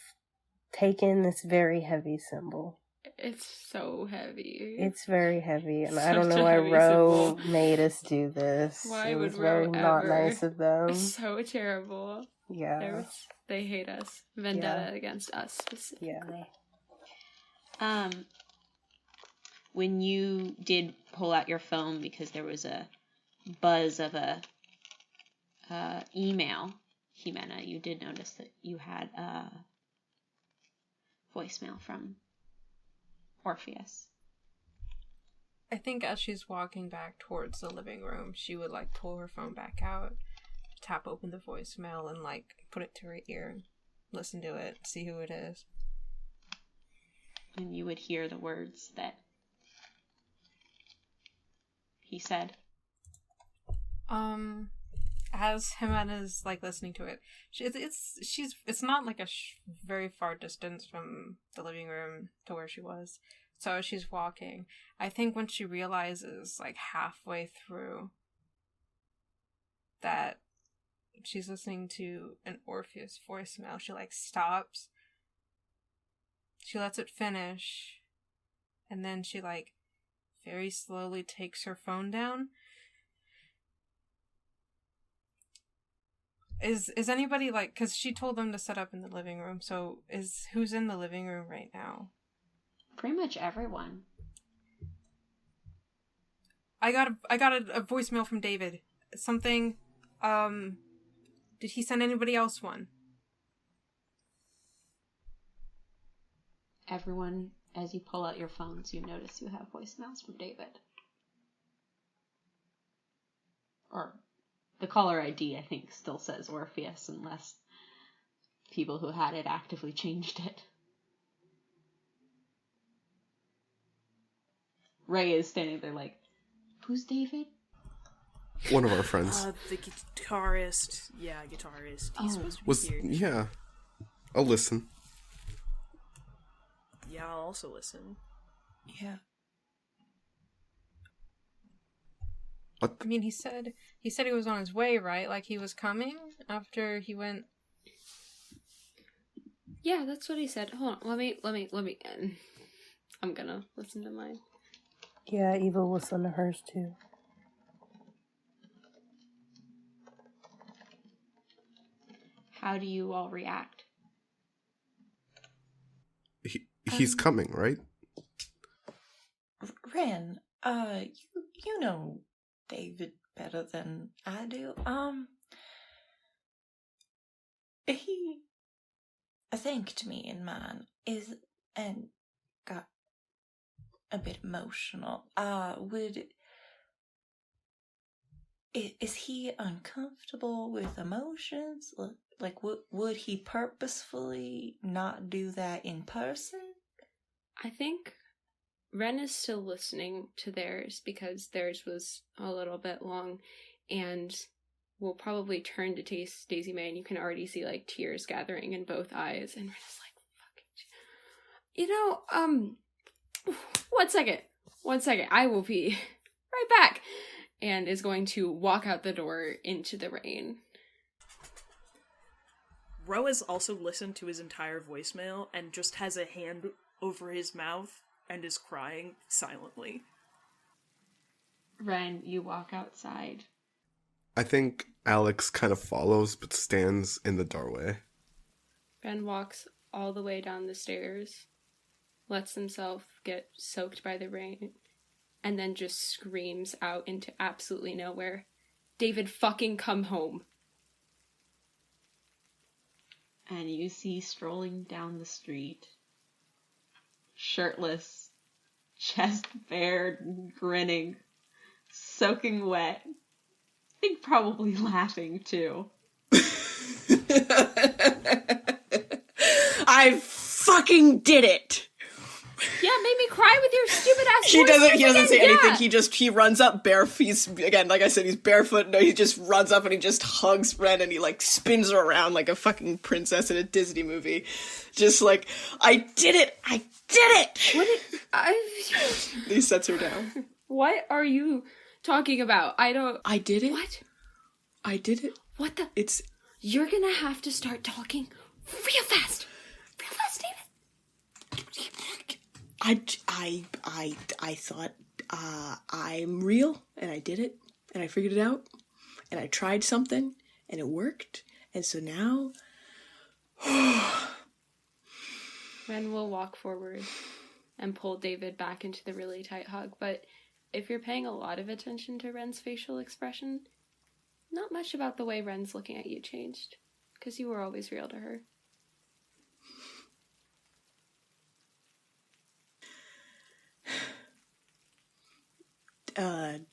take in this very heavy symbol. It's so heavy. It's very heavy, and I Such don't know a why heavy Ro symbol. made us do this. Why it would was very Ro not ever? nice of them. So terrible. Yeah. They hate us. Vendetta against us specifically. Yeah. When you did pull out your phone because there was a buzz of a email, Ximena, you did notice that you had a voicemail from Orpheus. I think as she's walking back towards the living room, she would like pull her phone back out, tap open the voicemail, and like put it to her ear and listen to it, see who it is. And you would hear the words that he said. As Ximena's like listening to it, it's not like a very far distance from the living room to where she was. So as she's walking, I think when she realizes like halfway through that she's listening to an Orpheus voicemail, she like stops. She lets it finish, and then she like very slowly takes her phone down. Is anybody like, because she told them to set up in the living room, so who's in the living room right now? Pretty much everyone. I got a voicemail from David. Something, did he send anybody else one? Everyone, as you pull out your phones, you notice you have voicemails from David. Or the caller ID, I think, still says Orpheus, unless people who had it actively changed it. Ray is standing there like, who's David? One of our friends. The guitarist. Yeah, guitarist. He's supposed to be here. Yeah. I'll listen. Yeah, I'll also listen. Yeah. What? I mean, he said he was on his way, right? Like he was coming after he went. Yeah, that's what he said. Hold on, let me. I'm gonna listen to mine. Yeah, Eva will listen to hers too. How do you all react? he's coming, right? Ren, you know David better than I do. He thanked me in mine and got a bit emotional. Is he uncomfortable with emotions? Like, would he purposefully not do that in person? I think Ren is still listening to theirs because theirs was a little bit long, and will probably turn to Daisy May, and you can already see like tears gathering in both eyes, and Ren is like, fucking, 1 second, I will be right back, and is going to walk out the door into the rain. Ro has also listened to his entire voicemail and just has a hand over his mouth and is crying silently. Ren, you walk outside. I think Alex kind of follows, but stands in the doorway. Ren walks all the way down the stairs, lets himself get soaked by the rain, and then just screams out into absolutely nowhere, "David, fucking come home!" And you see strolling down the street, shirtless, chest bared, grinning, soaking wet. I think probably laughing too. I fucking did it! Yeah, made me cry with your stupid ass He doesn't say anything. Yeah. He runs up barefoot. He's, again, like I said, he's barefoot. No, he just runs up and he just hugs Ren and he like spins her around like a fucking princess in a Disney movie. Just like, I did it! I did it! He sets her down. What are you talking about? I did it. What? I did it. What the? It's... You're gonna have to start talking real fast. Real fast, David. I thought, I'm real, and I did it, and I figured it out, and I tried something, and it worked, and so now... Ren will walk forward and pull David back into the really tight hug, but if you're paying a lot of attention to Ren's facial expression, not much about the way Ren's looking at you changed, because you were always real to her.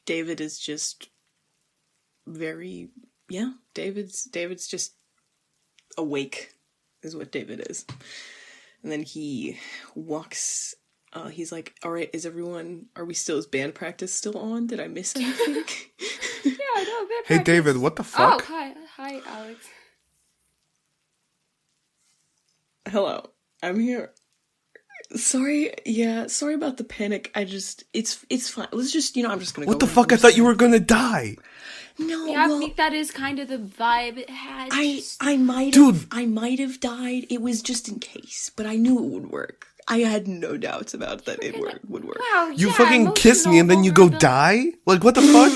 David is just very, David's just awake, is what David is. And then he walks, he's like, all right, is band practice still on? Did I miss anything? Yeah, no, band Hey, practice. David, what the fuck? Oh, hi, Alex. Hello, I'm here. Sorry about the panic. It's fine. Let's just, I'm just gonna go. What the fuck? I thought you were gonna die. No, Yeah, well, I think that is kind of the vibe it had. I might have died. It was just in case, but I knew it would work. I had no doubts about that it would work. Wow, You yeah, fucking kiss me and then you go die? Like, what the fuck?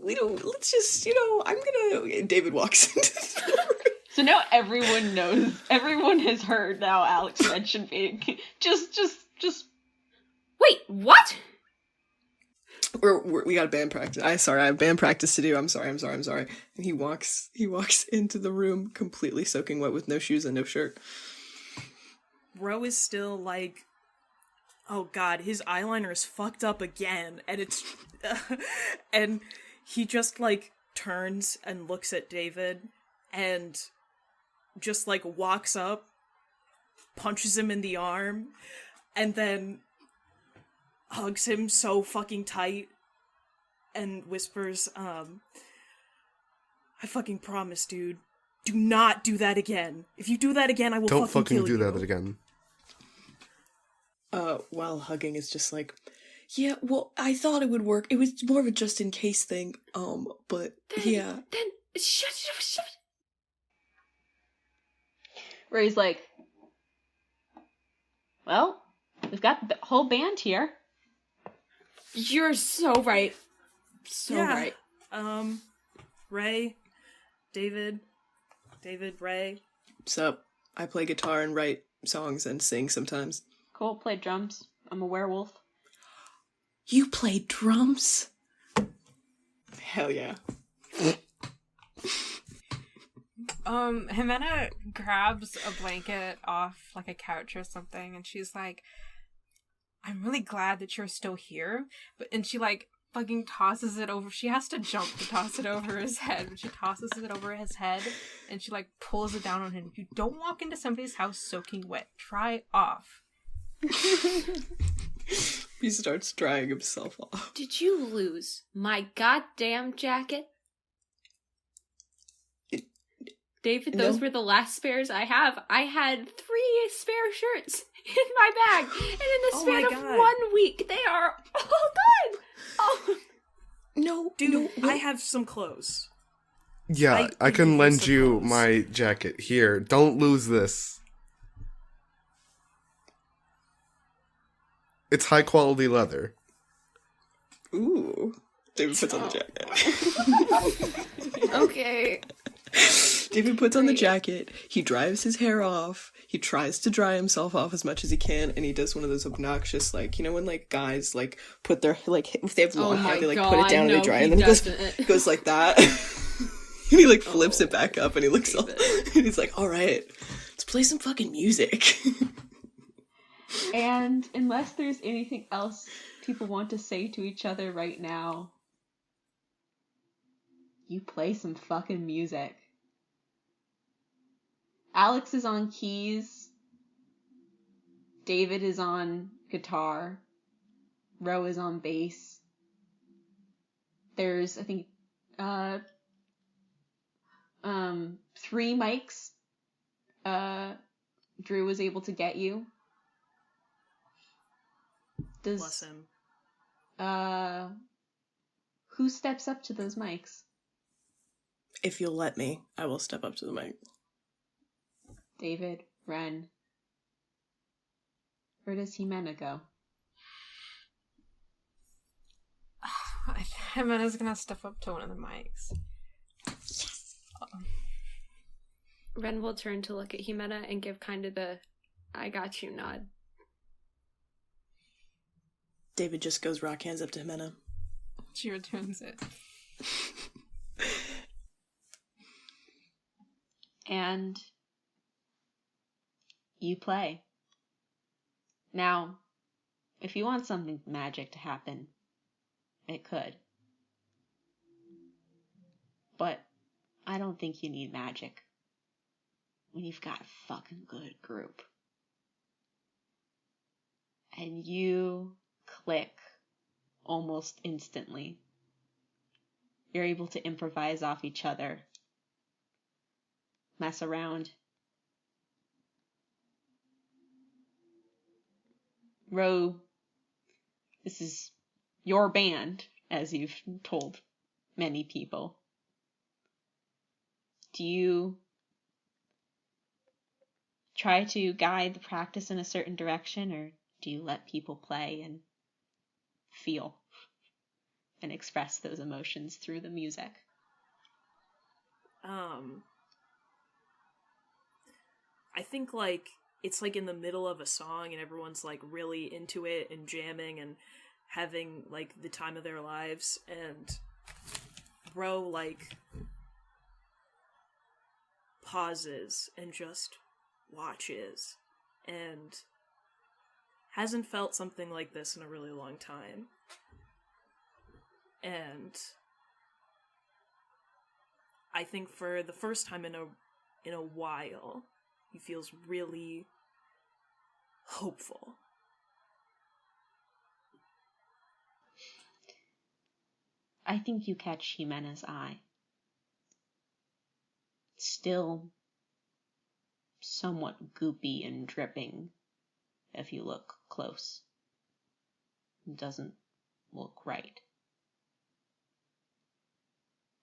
We don't, let's just, David walks into the room. So now everyone knows. Everyone has heard now Alex mention being just. Wait, what? We got band practice. I have band practice to do. I'm sorry. And he walks into the room completely soaking wet with no shoes and no shirt. Ro is still like, oh god, his eyeliner is fucked up again, and it's, and he just like turns and looks at David, and just like walks up, punches him in the arm, and then hugs him so fucking tight and whispers, I fucking promise, dude, do not do that again. If you do that again, I will Don't fucking fucking kill do you. that again. While hugging is just like, yeah, well, I thought it would work. It was more of a just in case thing. But yeah. Then shut. Ray's like, well, we've got the whole band here. You're so right. So right. Ray, David, Ray. Sup? I play guitar and write songs and sing sometimes. Cool, play drums. I'm a werewolf. You play drums? Hell yeah. Ximena grabs a blanket off, like, a couch or something, and she's like, I'm really glad that you're still here, and she, like, fucking tosses it over. She has to jump to toss it over his head, but she tosses it over his head, and she, like, pulls it down on him. You don't walk into somebody's house soaking wet. Try off. He starts drying himself off. Did you lose my goddamn jacket? David, those were the last spares I have. I had 3 spare shirts in my bag, and in the span of 1 week, they are all gone. Oh. No, Dude, no. I have some clothes. Yeah, I can lend you my jacket. Here, don't lose this. It's high quality leather. Ooh. David puts on the jacket. Okay. David puts on the jacket, he dries his hair off, he tries to dry himself off as much as he can, and he does one of those obnoxious, like, you know when, like, guys, like, put their, like, if they have long hair, they, like, put it down and they dry, and then he goes like that. And he, like, flips it back up, and he looks all, and he's like, alright, let's play some fucking music. And unless there's anything else people want to say to each other right now, you play some fucking music. Alex is on keys. David is on guitar. Ro is on bass. There's, I think, 3 mics Drew was able to get you. Bless him. Who steps up to those mics? If you'll let me, I will step up to the mic. David, Ren. Where does Ximena go? Ximena's gonna step up to one of the mics. Ren will turn to look at Ximena and give kind of the I got you nod. David just goes rock hands up to Ximena. She returns it. And you play. Now, if you want something magic to happen, it could. But I don't think you need magic when you've got a fucking good group. And you click almost instantly. You're able to improvise off each other, mess around. Ro, this is your band, as you've told many people. Do you try to guide the practice in a certain direction, or do you let people play and feel and express those emotions through the music? I think, like, it's, like, in the middle of a song and everyone's, like, really into it and jamming and having, like, the time of their lives, and Ro, like, pauses and just watches and hasn't felt something like this in a really long time. And I think for the first time in a while, he feels really hopeful. I think you catch Ximena's eye. Still somewhat goopy and dripping if you look close. It doesn't look right.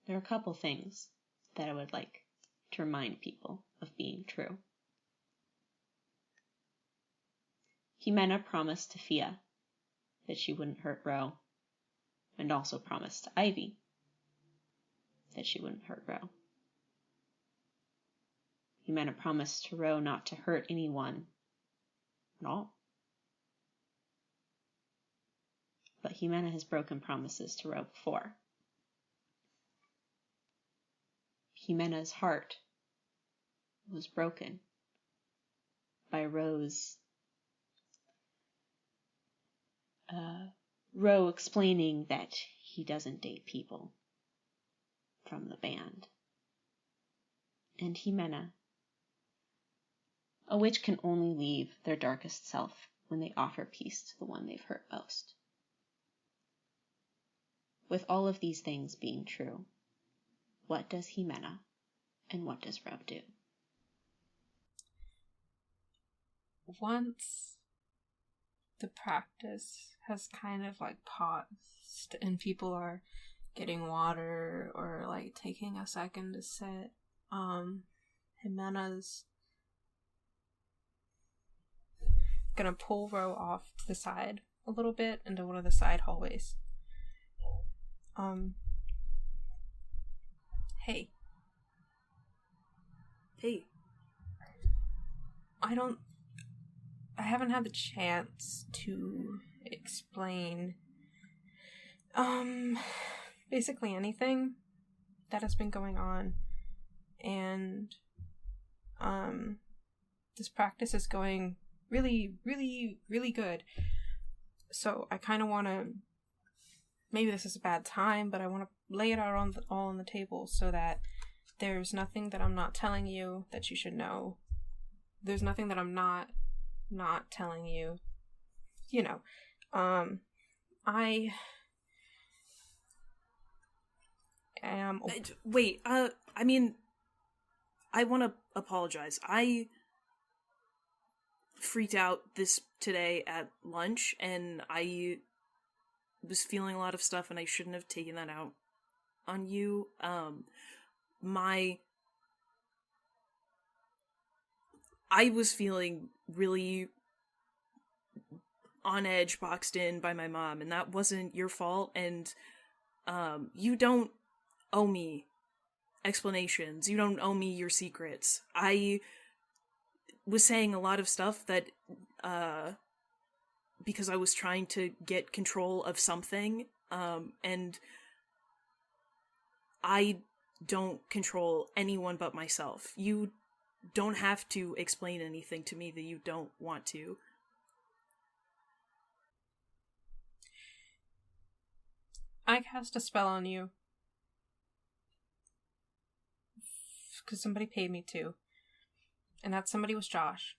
There are a couple things that I would like to remind people of being true. Ximena promised to Fia that she wouldn't hurt Ro, and also promised to Ivy that she wouldn't hurt Ro. Ximena promised to Ro not to hurt anyone No. But Ximena has broken promises to Ro before. Ximena's heart was broken by Ro explaining that he doesn't date people from the band. And Ximena, a witch can only leave their darkest self when they offer peace to the one they've hurt most. With all of these things being true, what does Ximena and what does Ro do? Once the practice has kind of like paused and people are getting water or like taking a second to sit, Ximena's gonna pull Ro off to the side a little bit into one of the side hallways. Hey. I haven't had the chance to explain basically anything that has been going on, and this practice is going really, really, really good. So I kind of want to, maybe this is a bad time, but I want to lay it out all on the table so that there's nothing that I'm not telling you that you should know. There's nothing that I'm not telling you. You know, I am... Wait, I mean, I want to apologize. I freaked out today at lunch, and I was feeling a lot of stuff, and I shouldn't have taken that out on you. I was feeling really on edge, boxed in by my mom, and that wasn't your fault, and you don't owe me explanations. You don't owe me your secrets. I was saying a lot of stuff that, because I was trying to get control of something, and I don't control anyone but myself. You don't have to explain anything to me that you don't want to. I cast a spell on you because somebody paid me to, and that somebody was Josh.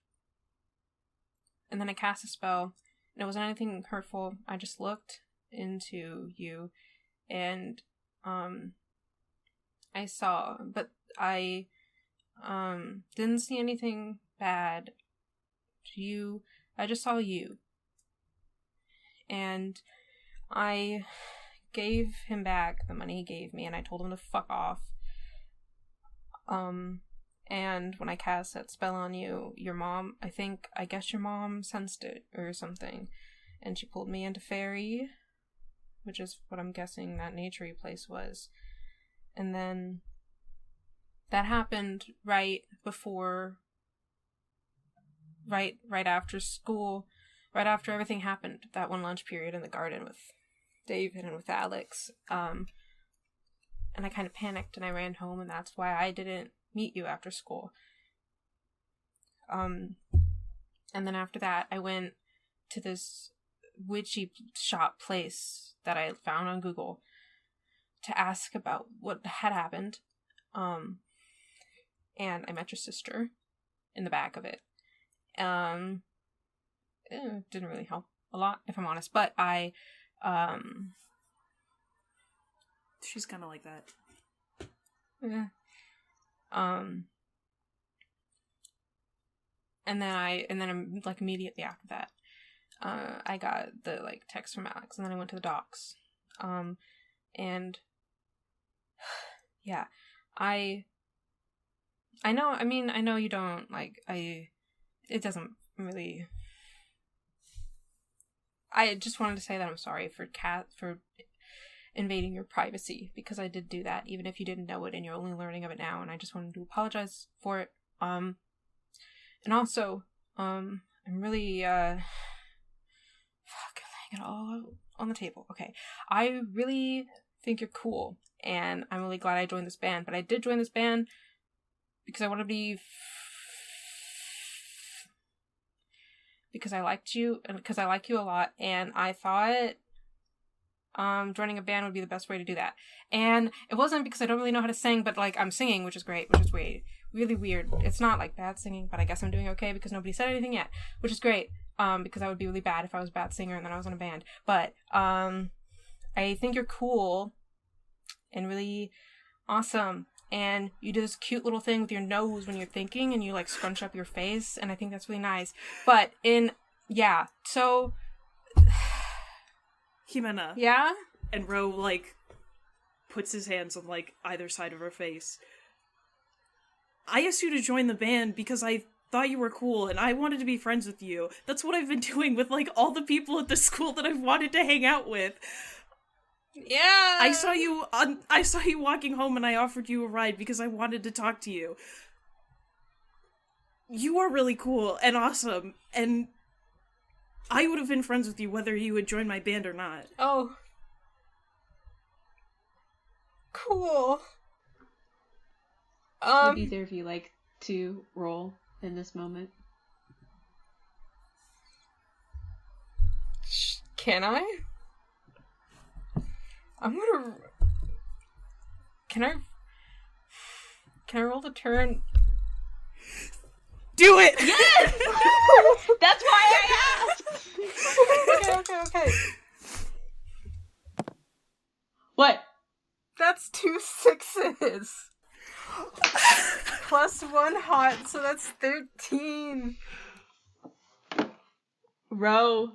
And then I cast a spell, and it wasn't anything hurtful. I just looked into you, and I saw, but I didn't see anything bad to you. I just saw you, and I gave him back the money he gave me, and I told him to fuck off. And when I cast that spell on you, your mom, I guess your mom sensed it or something, and she pulled me into Fairy, which is what I'm guessing that naturey place was. And then that happened right after school, right after everything happened, that one lunch period in the garden with David and with Alex. And I kind of panicked and I ran home, and that's why I didn't meet you after school. And then after that, I went to this witchy shop place that I found on Google to ask about what had happened. And I met your sister in the back of it. It didn't really help a lot, if I'm honest, but she's kind of like that. Yeah. And then like immediately after that, I got the like text from Alex, and then I went to the docks. And yeah, I know you don't like, it doesn't really, I just wanted to say that I'm sorry for invading your privacy, because I did do that, even if you didn't know it and you're only learning of it now, and I just wanted to apologize for it. And also, I'm I'm really, fuck, laying it all on the table. Okay. I really think you're cool, and I'm really glad I joined this band, but I did join this band because I want to be, because I liked you, and because I like you a lot, and I thought, joining a band would be the best way to do that. And it wasn't because I don't really know how to sing, but, like, I'm singing, which is great, which is weird. Really weird. It's not, like, bad singing, but I guess I'm doing okay because nobody said anything yet, which is great, because I would be really bad if I was a bad singer and then I was in a band. But, I think you're cool and really awesome, and you do this cute little thing with your nose when you're thinking, and you, like, scrunch up your face, and I think that's really nice. But so... Ximena. Yeah? And Ro, like, puts his hands on, like, either side of her face. I asked you to join the band because I thought you were cool, and I wanted to be friends with you. That's what I've been doing with, like, all the people at the school that I've wanted to hang out with. Yeah! I saw you walking home, and I offered you a ride because I wanted to talk to you. You are really cool and awesome, and I would have been friends with you whether you had joined my band or not. Oh. Cool. Would either of you like to roll in this moment? Can I? I'm gonna... Can I roll the turn? Do it! Yes! That's why I asked! Okay. What? That's 2 6s. Plus 1 hot, so that's 13. Ro.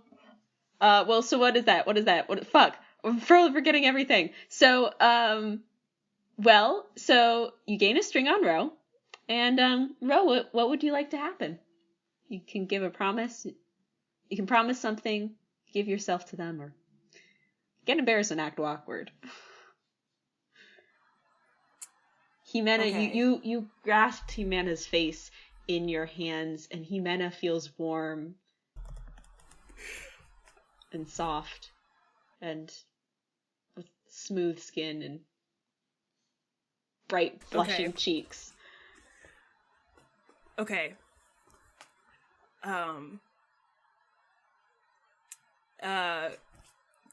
Well, so what is that? Fuck. I'm forgetting everything. So, so you gain a string on Ro. And, Ro, what would you like to happen? You can give a promise. You can promise something, give yourself to them, or get embarrassed and act awkward. Ximena, Okay. you grasped Ximena's face in your hands, and Ximena feels warm and soft and with smooth skin and bright blushing cheeks. Okay.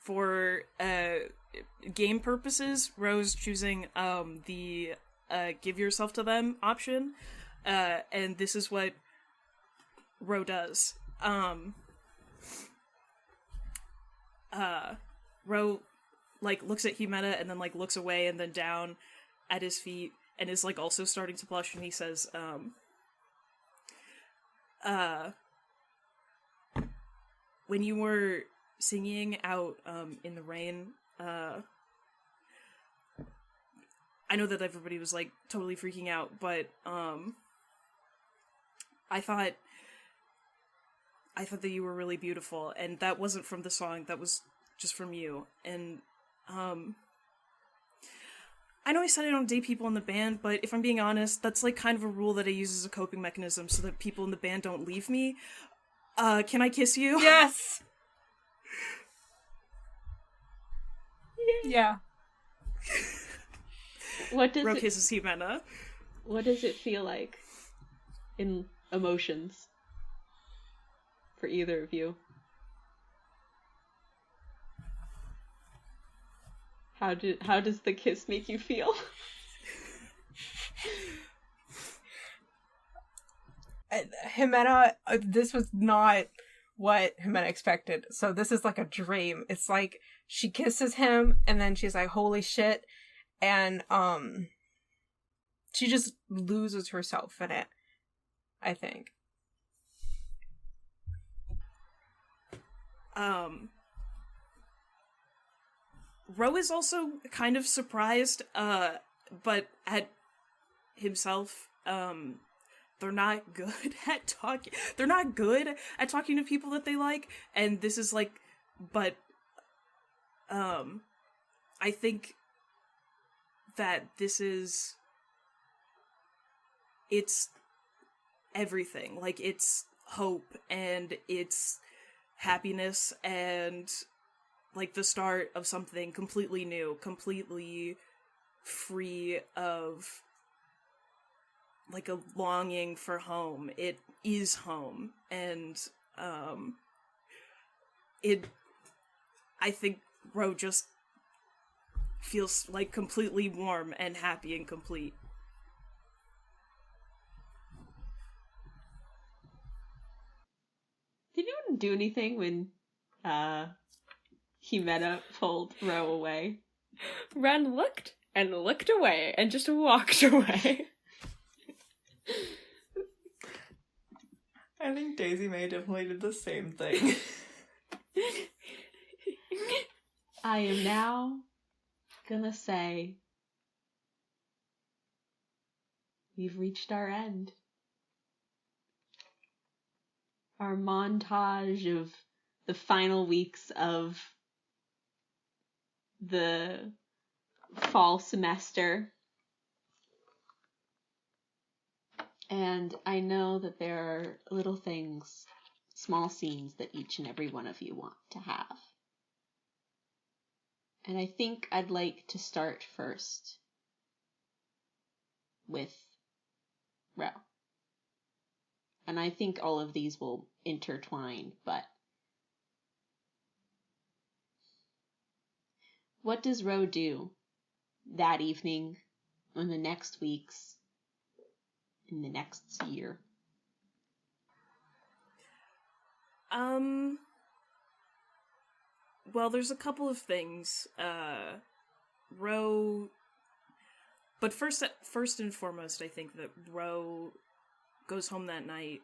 For game purposes, Rose choosing the give yourself to them option, and this is what Ro does. Ro like looks at Ximena and then like looks away and then down at his feet and is like also starting to blush, and he says, when you were singing out in the rain, I know that everybody was like totally freaking out, but I thought that you were really beautiful, and that wasn't from the song, that was just from you. And I know I said I don't date people in the band, but if I'm being honest, that's like kind of a rule that I use as a coping mechanism so that people in the band don't leave me. Can I kiss you? Yes! Yeah. What does Ro kisses Ximena. What does it feel like in emotions for either of you? How does the kiss make you feel? Ximena, this was not what Ximena expected. So this is like a dream. It's like she kisses him and then she's like, holy shit. And she just loses herself in it, I think. Ro is also kind of surprised, but at himself. They're not good at talking. They're not good at talking to people that they like, and this is like, but I think that it's everything. Like, it's hope, and it's happiness, and like the start of something completely new, completely free of like a longing for home. It is home, and I think Ro just feels like completely warm and happy and complete. Did anyone do anything when Ximena pulled Ro away? Ren looked and looked away and just walked away. I think Daisy May definitely did the same thing. I am now gonna say we've reached our end. Our montage of the final weeks of the fall semester. And I know that there are little things, small scenes that each and every one of you want to have. And I think I'd like to start first with Ro. And I think all of these will intertwine, but what does Ro do that evening, in the next weeks, in the next year? Well, there's a couple of things. Ro... But first and foremost, I think that Ro goes home that night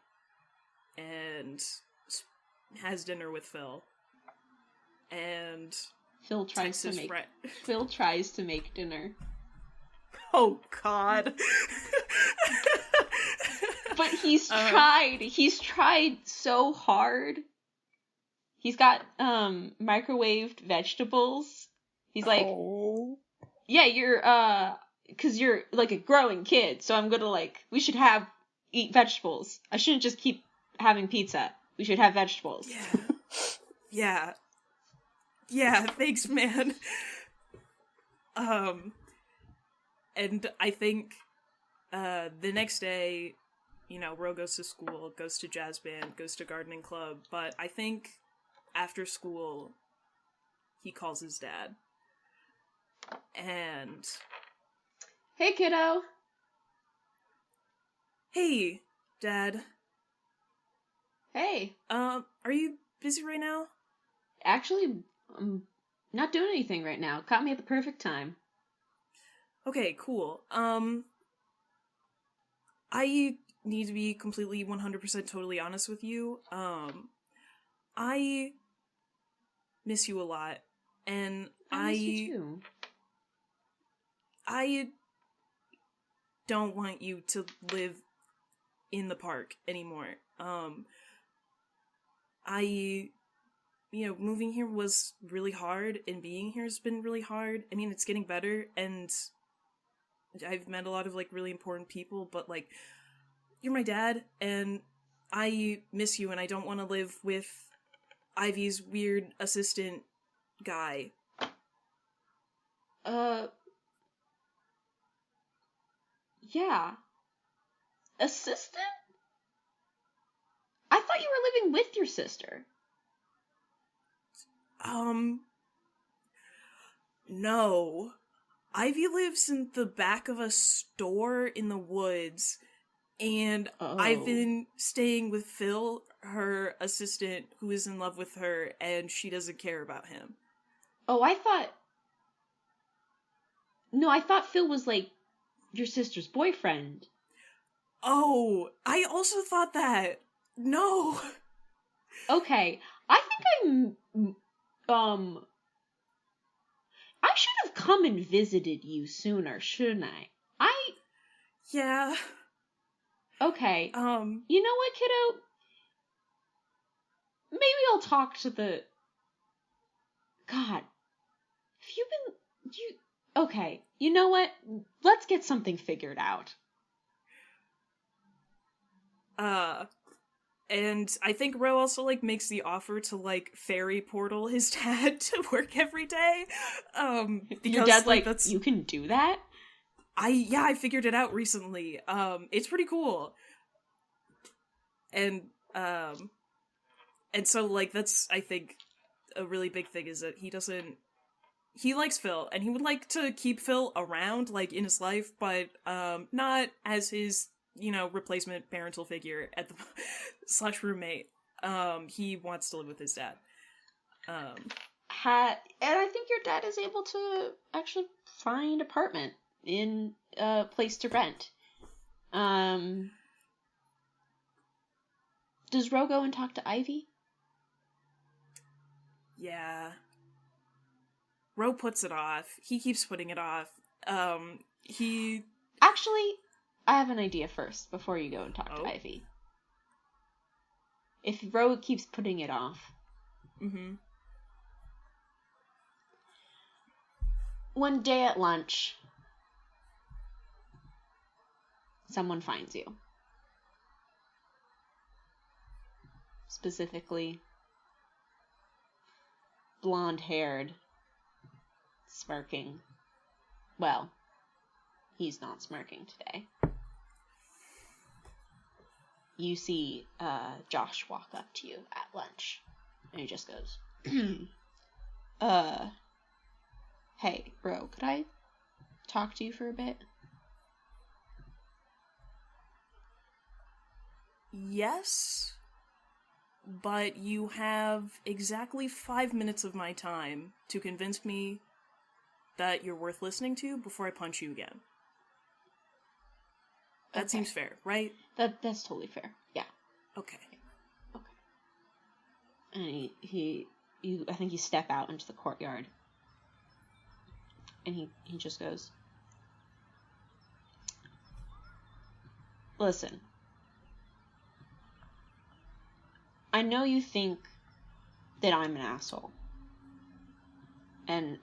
and has dinner with Phil. And Phil tries to make dinner. Oh, God. But he's tried so hard. He's got microwaved vegetables. He's like, yeah, you're cuz you're like a growing kid, so I'm going to we should eat vegetables. I shouldn't just keep having pizza. We should have vegetables. Yeah. Yeah, thanks, man. And I think the next day, Ro goes to school, goes to jazz band, goes to gardening club, but I think after school, he calls his dad. And... Hey, kiddo! Hey, Dad. Hey. Are you busy right now? Actually, I'm not doing anything right now. Caught me at the perfect time. Okay, cool. I need to be completely 100% totally honest with you. I miss you a lot, and I miss you too. I don't want you to live in the park anymore. Moving here was really hard, and being here has been really hard. I mean, it's getting better, and I've met a lot of, really important people, but, you're my dad, and I miss you, and I don't want to live with Ivy's weird assistant guy. Yeah. Assistant? I thought you were living with your sister. No. Ivy lives in the back of a store in the woods, and I've been staying with Phil, her assistant, who is in love with her, and she doesn't care about him. Oh, I thought Phil was, your sister's boyfriend. Oh, I also thought that. No. Okay, I think I should have come and visited you sooner, shouldn't I? Yeah. Okay. You know what, kiddo? Maybe I'll talk to the... God. Okay, you know what? Let's get something figured out. And I think Ro also, like, makes the offer to, like, fairy portal his dad to work every day. Because, Your dad's like, that's... you can do that? I figured it out recently. It's pretty cool. And so, like, that's, I think, a really big thing is that he likes Phil, and he would like to keep Phil around, like, in his life, but, not as his, replacement parental figure at the / roommate. He wants to live with his dad. And I think your dad is able to actually find apartment in a place to rent. Does Ro go and talk to Ivy? Yeah. Ro puts it off. He keeps putting it off. Actually, I have an idea first, before you go and talk to Ivy. If Ro keeps putting it off... Mm-hmm. One day at lunch, someone finds you. Specifically, blonde-haired, smirking. Well, he's not smirking today. You see Josh walk up to you at lunch, and he just goes, hey, bro, could I talk to you for a bit? Yes, but you have exactly 5 minutes of my time to convince me that you're worth listening to before I punch you again. That seems fair, right? That's totally fair. Yeah. Okay. And I think you step out into the courtyard. And he just goes, listen, I know you think that I'm an asshole. And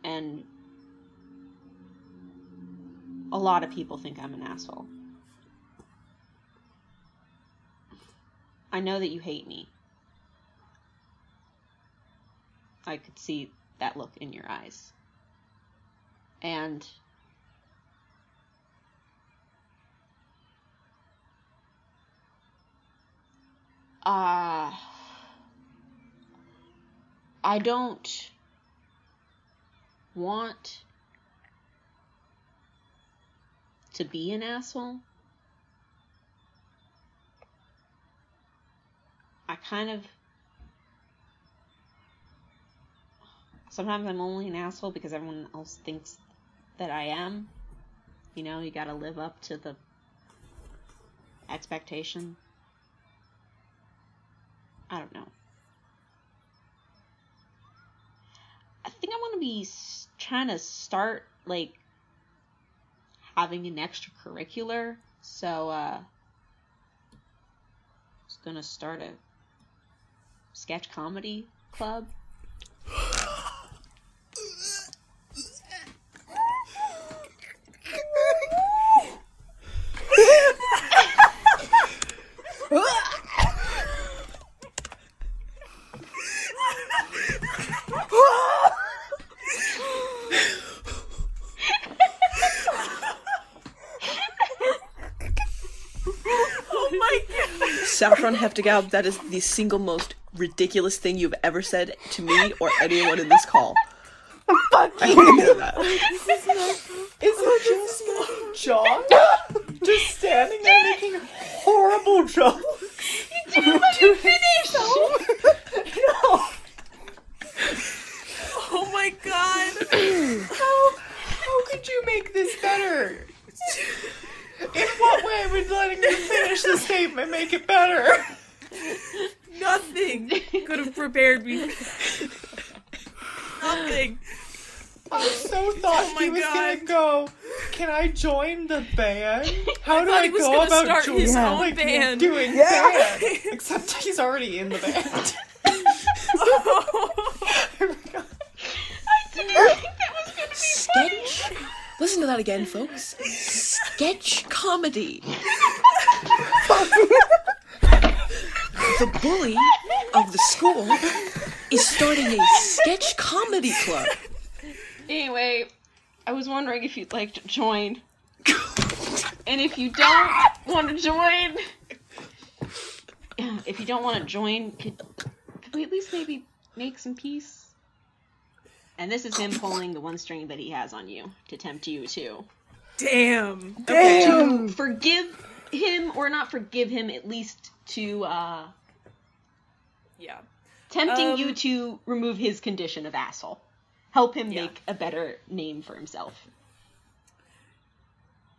a lot of people think I'm an asshole. I know that you hate me. I could see that look in your eyes. And I don't want to be an asshole. Sometimes I'm only an asshole because everyone else thinks that I am. You gotta live up to the expectation. I don't know. I think I want to be trying to start, like, having an extracurricular. So, I was gonna start a sketch comedy club. Saffron Heftigab, that is the single most ridiculous thing you've ever said to me or anyone in this call. I hate that. Is it just John? Just standing there making horrible jokes? You didn't let me finish! No! Oh my god! How could you make this better? In what way would letting you finish the statement make it better? Nothing could have prepared me. Nothing. I so thought he was gonna go, can I join the band? How do I go about joining his own band? Doing band? Except he's already in the band. I didn't think that was gonna be Sketch? Listen to that again, folks. Sketch comedy. the bully of the school is starting a sketch comedy club. Anyway, I was wondering if you'd like to join. And if you don't want to join... If you don't want to join, could we at least maybe make some peace? And this is him pulling the one string that he has on you to tempt you to... Damn. To forgive him, or not forgive him, at least to, Yeah. tempting you to remove his condition of asshole. Help him Yeah. make a better name for himself.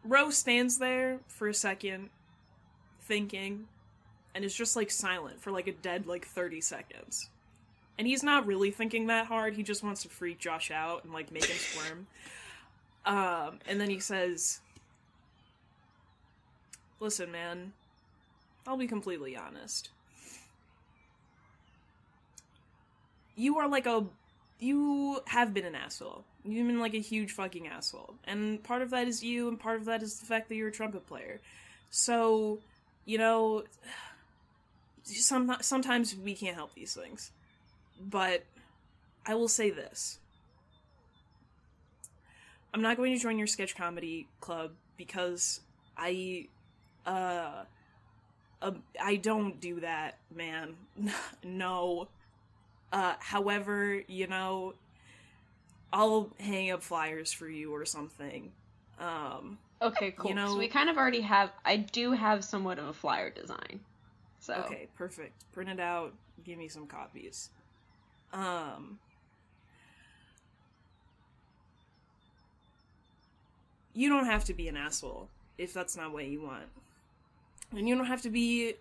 Ro stands there for a second, thinking, and is just, like, silent for, like, a dead, 30 seconds. And he's not really thinking that hard, he just wants to freak Josh out and, make him squirm. And then he says, listen, man, I'll be completely honest. You are you have been an asshole. You've been a huge fucking asshole. And part of that is you, and part of that is the fact that you're a trumpet player. So, sometimes we can't help these things. But I will say this. I'm not going to join your sketch comedy club because I don't do that, man. No. However, I'll hang up flyers for you or something. Okay, cool. You know- So we kind of already have... I do have somewhat of a flyer design. So... Okay, perfect. Print it out, give me some copies. You don't have to be an asshole if that's not what you want. And you don't have to be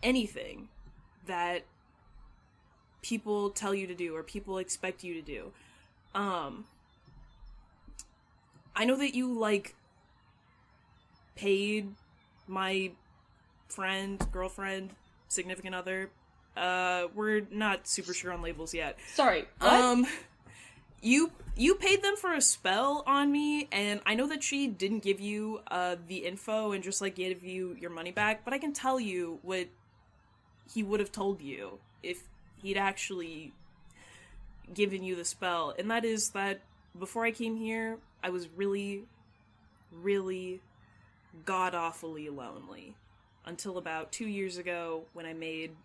anything that people tell you to do or people expect you to do. I know that you, paid my friend, girlfriend, significant other. We're not super sure on labels yet. Sorry, what? You paid them for a spell on me, and I know that she didn't give you, the info and just, give you your money back, but I can tell you what he would have told you if he'd actually given you the spell, and that is that before I came here, I was really, really god-awfully lonely. Until about 2 years ago, when I made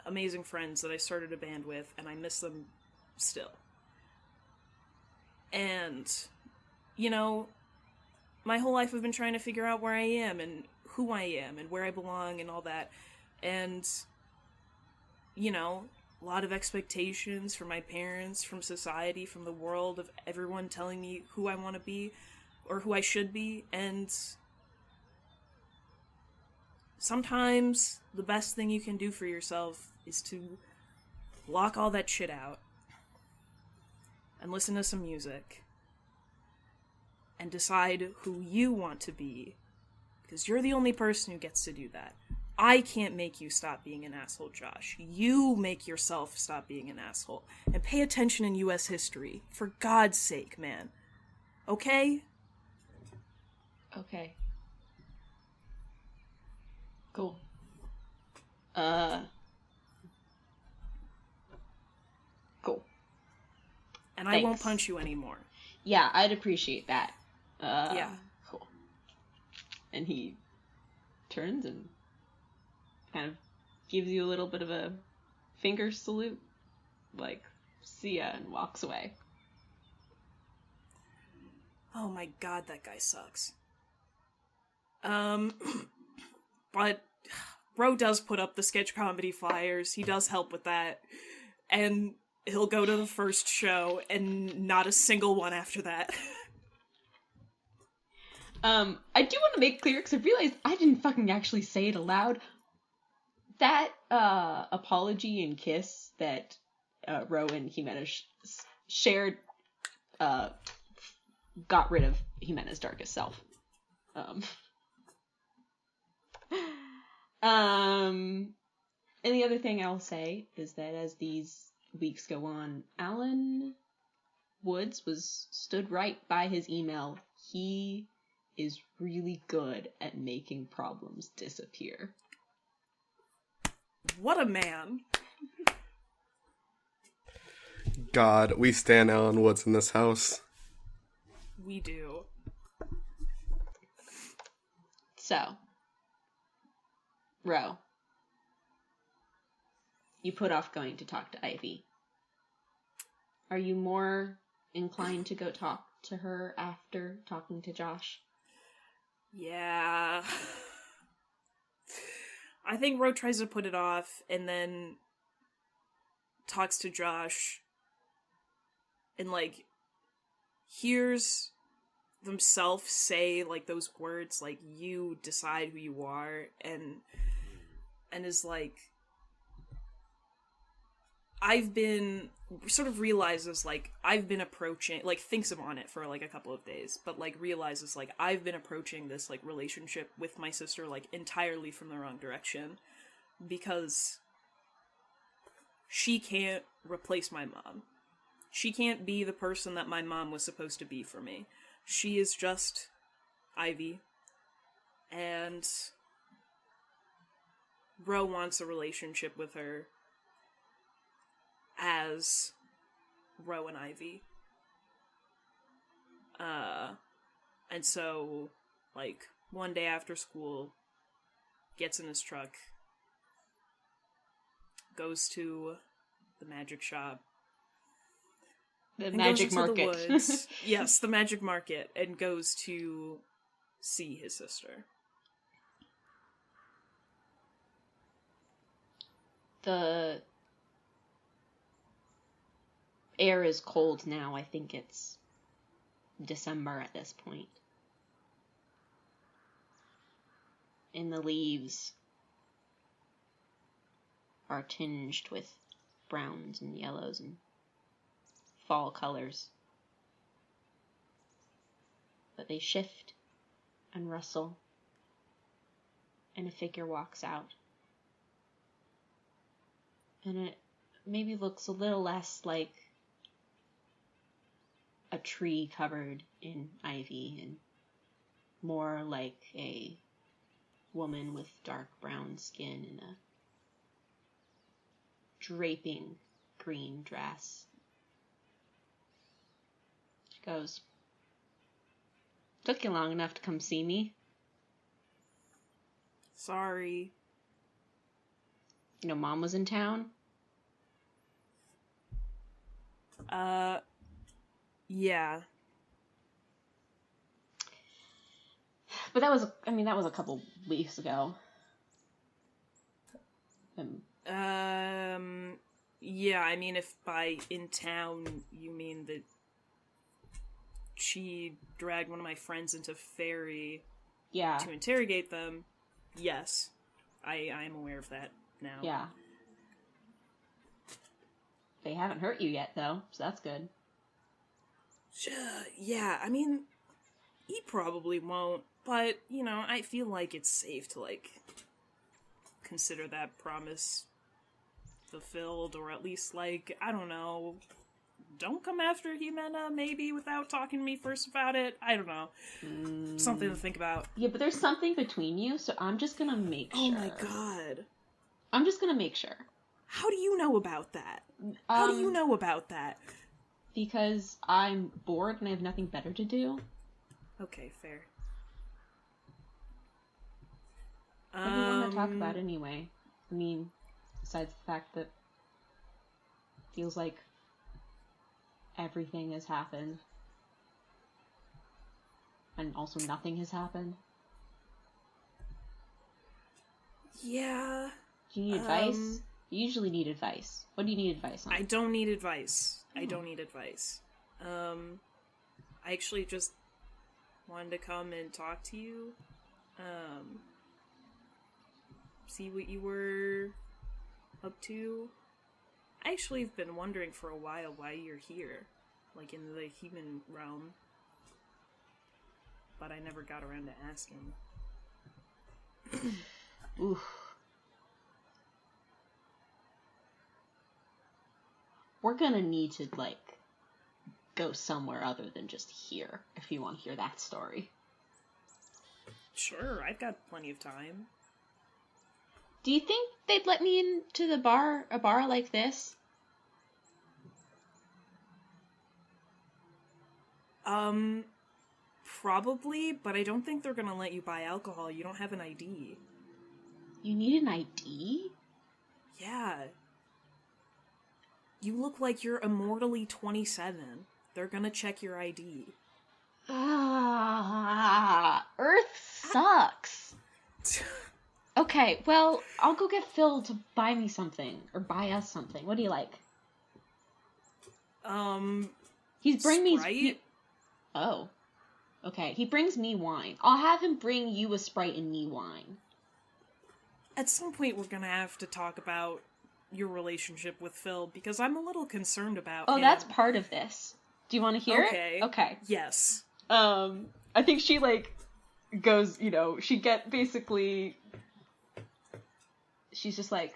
amazing friends that I started a band with, and I miss them still. And, my whole life I've been trying to figure out where I am, and who I am, and where I belong, and all that. And, a lot of expectations from my parents, from society, from the world, of everyone telling me who I want to be, or who I should be, and sometimes the best thing you can do for yourself is to block all that shit out and listen to some music and decide who you want to be, because you're the only person who gets to do that. I can't make you stop being an asshole, Josh. You make yourself stop being an asshole. And pay attention in U.S. history. For God's sake, man. Okay? Okay. Cool. Cool. And I won't Thanks. punch you anymore. Yeah, I'd appreciate that. Yeah. Cool. And he turns and kind of gives you a little bit of a finger salute, see ya, and walks away. Oh my god, that guy sucks. But Ro does put up the sketch comedy flyers. He does help with that. And he'll go to the first show and not a single one after that. I do want to make clear, because I realized I didn't fucking actually say it aloud. That, apology and kiss that, Ro and Ximena shared, got rid of Ximena's darkest self. And the other thing I'll say is that as these weeks go on, Alan Woods stood right by his email. He is really good at making problems disappear. What a man. God, we stand Alan Woods in this house. We do. So, Ro, you put off going to talk to Ivy. Are you more inclined to go talk to her after talking to Josh? Yeah. I think Ro tries to put it off and then talks to Josh and, like, hears themselves say, like, those words, like, you decide who you are, and is like, sort of realizes, like, I've been approaching, like, thinks on it for, like, a couple of days, but, like, realizes, like, I've been approaching this, like, relationship with my sister, like, entirely from the wrong direction, because she can't replace my mom. She can't be the person that my mom was supposed to be for me. She is just Ivy. And Ro wants a relationship with her as Ro and Ivy. And so, like, one day after school, gets in his truck, goes to the magic shop, The magic market. The woods. Yes, the magic market, and goes to see his sister. The air is cold now. I think it's December at this point. And the leaves are tinged with browns and yellows and fall colors. But they shift and rustle, and a figure walks out. And it maybe looks a little less like a tree covered in ivy and more like a woman with dark brown skin and a draping green dress. She goes, "Took you long enough to come see me." Sorry. You know, Mom was in town? Yeah. But that was a couple weeks ago. Yeah, I mean, if by in town you mean that she dragged one of my friends into Ferry Yeah. to interrogate them, yes. I'm aware of that now. Yeah. They haven't hurt you yet, though, so that's good. Yeah, I mean, he probably won't, but, you know, I feel like it's safe to, like, consider that promise fulfilled, or at least, like, I don't know, don't come after Ximena, maybe, without talking to me first about it. I don't know. Something to think about. Yeah, but there's something between you, so I'm just gonna make sure. Oh my god. I'm just gonna make sure. How do you know about that? How do you know about that? Because I'm bored and I have nothing better to do. Okay, fair. What do you want to talk about anyway? I mean, besides the fact that it feels like everything has happened. And also nothing has happened. Yeah. Do you need advice? You usually need advice. What do you need advice on? I don't need advice. I don't need advice. I actually just wanted to come and talk to you. See what you were up to. I actually have been wondering for a while why you're here, like in the human realm. But I never got around to asking. Oof. We're gonna need to, like, go somewhere other than just here, if you want to hear that story. Sure, I've got plenty of time. Do you think they'd let me into a bar like this? Probably, but I don't think they're gonna let you buy alcohol. You don't have an ID. You need an ID? Yeah. You look like you're immortally 27. They're gonna check your ID. Earth sucks. Okay, well, I'll go get Phil to buy me something, or buy us something. What do you like? He's bring Sprite? me... Oh. Okay, he brings me wine. I'll have him bring you a Sprite and me wine. At some point, we're gonna have to talk about your relationship with Phil, because I'm a little concerned about him. That's part of this. Do you want to hear it? Okay. Yes. I think she, goes, she basically... She's just like,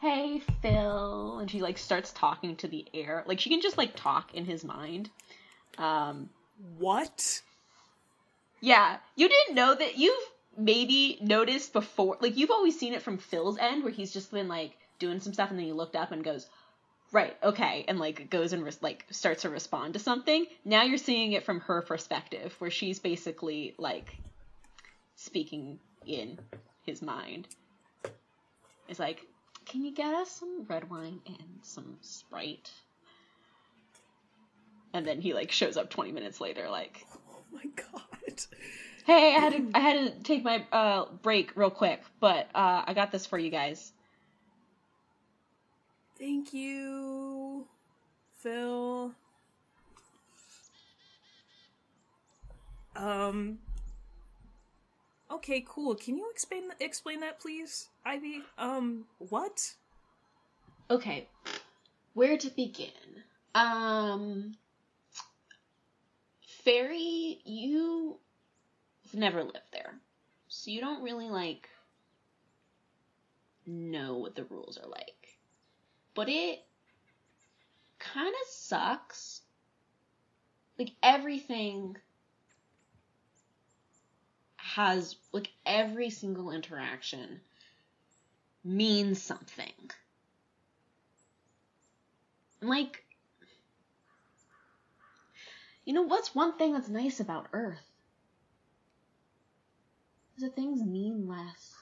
hey, Phil, and she, starts talking to the air. She can just, talk in his mind. What? Yeah, you didn't know that. You've maybe noticed before, you've always seen it from Phil's end, where he's just been, doing some stuff, and then he looked up and goes, right, okay, and, goes and, starts to respond to something. Now you're seeing it from her perspective, where she's basically, speaking in his mind. It's like, can you get us some red wine and some Sprite? And then he, shows up 20 minutes later, Oh my god. hey, I had to take my, break real quick, but, I got this for you guys. Thank you, Phil. Okay, cool. Can you explain that, please, Ivy? What? Okay, where to begin? Fairy, you've never lived there, so you don't really, know what the rules are like. But it kind of sucks. Everything has, every single interaction means something. What's one thing that's nice about Earth? Is that things mean less.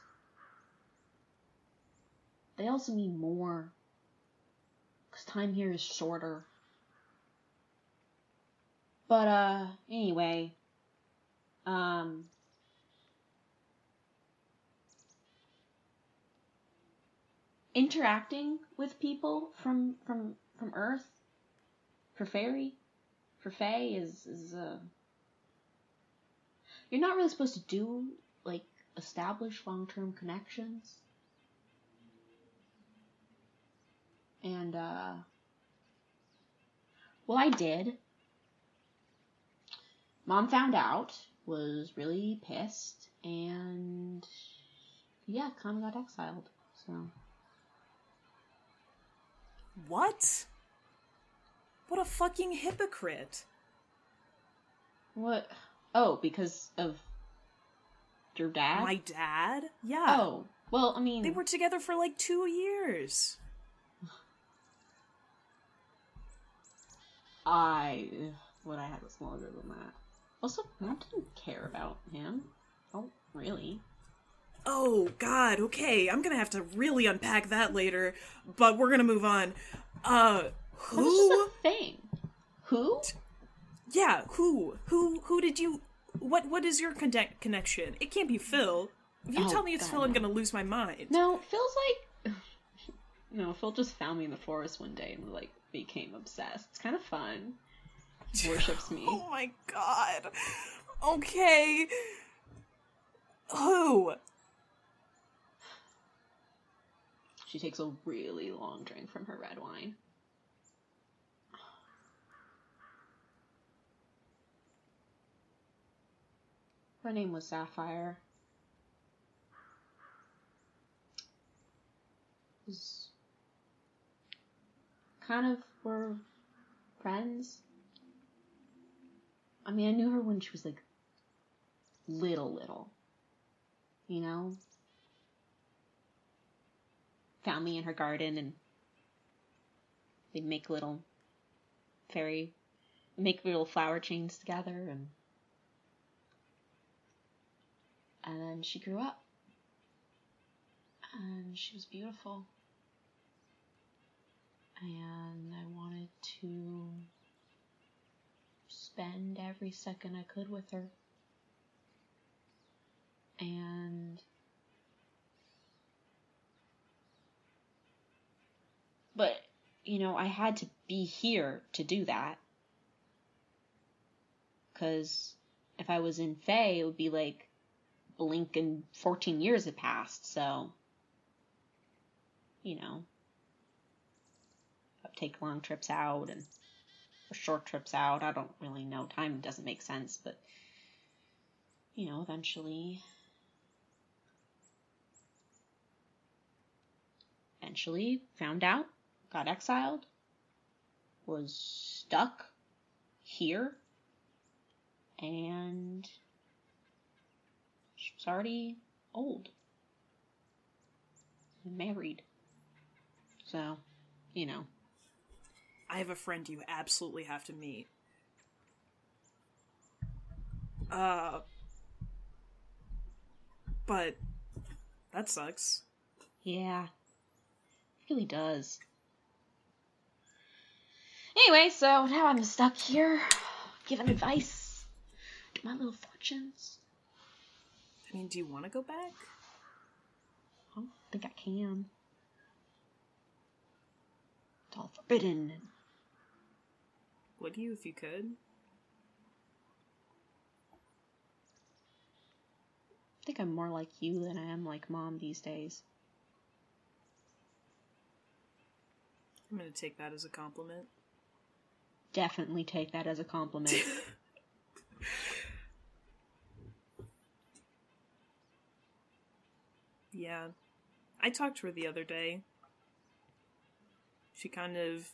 They also mean more. Because time here is shorter. But, anyway. Interacting with people from Earth, for Fae is you're not really supposed to do, establish long-term connections. And, well, I did. Mom found out, was really pissed, and, yeah, kind of got exiled, so. What? What a fucking hypocrite. What? Oh, because of your dad? My dad? Yeah. Oh, well, I mean... They were together for 2 years. What I had was longer than that. Also, Mom didn't care about him. Oh, really? Oh, God, okay. I'm gonna have to really unpack that later, but we're gonna move on. Who? That's just a thing. Who? Yeah, who? Who did you... What is your connection? It can't be Phil. If you tell me it's Phil, I'm gonna lose my mind. No, Phil's No, Phil just found me in the forest one day and, became obsessed. It's kind of fun. He worships me. Oh my god. Okay. Who? She takes a really long drink from her red wine. Her name was Sapphire. Kind of were friends. I mean, I knew her when she was little, you know? found me in her garden, and they make little flower chains together, and then she grew up, and she was beautiful, and I wanted to spend every second I could with her. But, I had to be here to do that. Because if I was in Fae, it would be like, blink and 14 years had passed, so, I'd take long trips out, or short trips out. I don't really know. Time doesn't make sense, but, eventually found out, got exiled, was stuck here, and she was already old and married. So, I have a friend you absolutely have to meet. But that sucks. Yeah. It really does. Anyway, so now I'm stuck here, giving advice to my little fortunes. I mean, do you want to go back? I don't think I can. It's all forbidden. Would you if you could? I think I'm more like you than I am like Mom these days. I'm gonna take that as a compliment. Definitely take that as a compliment. Yeah. I talked to her the other day. She kind of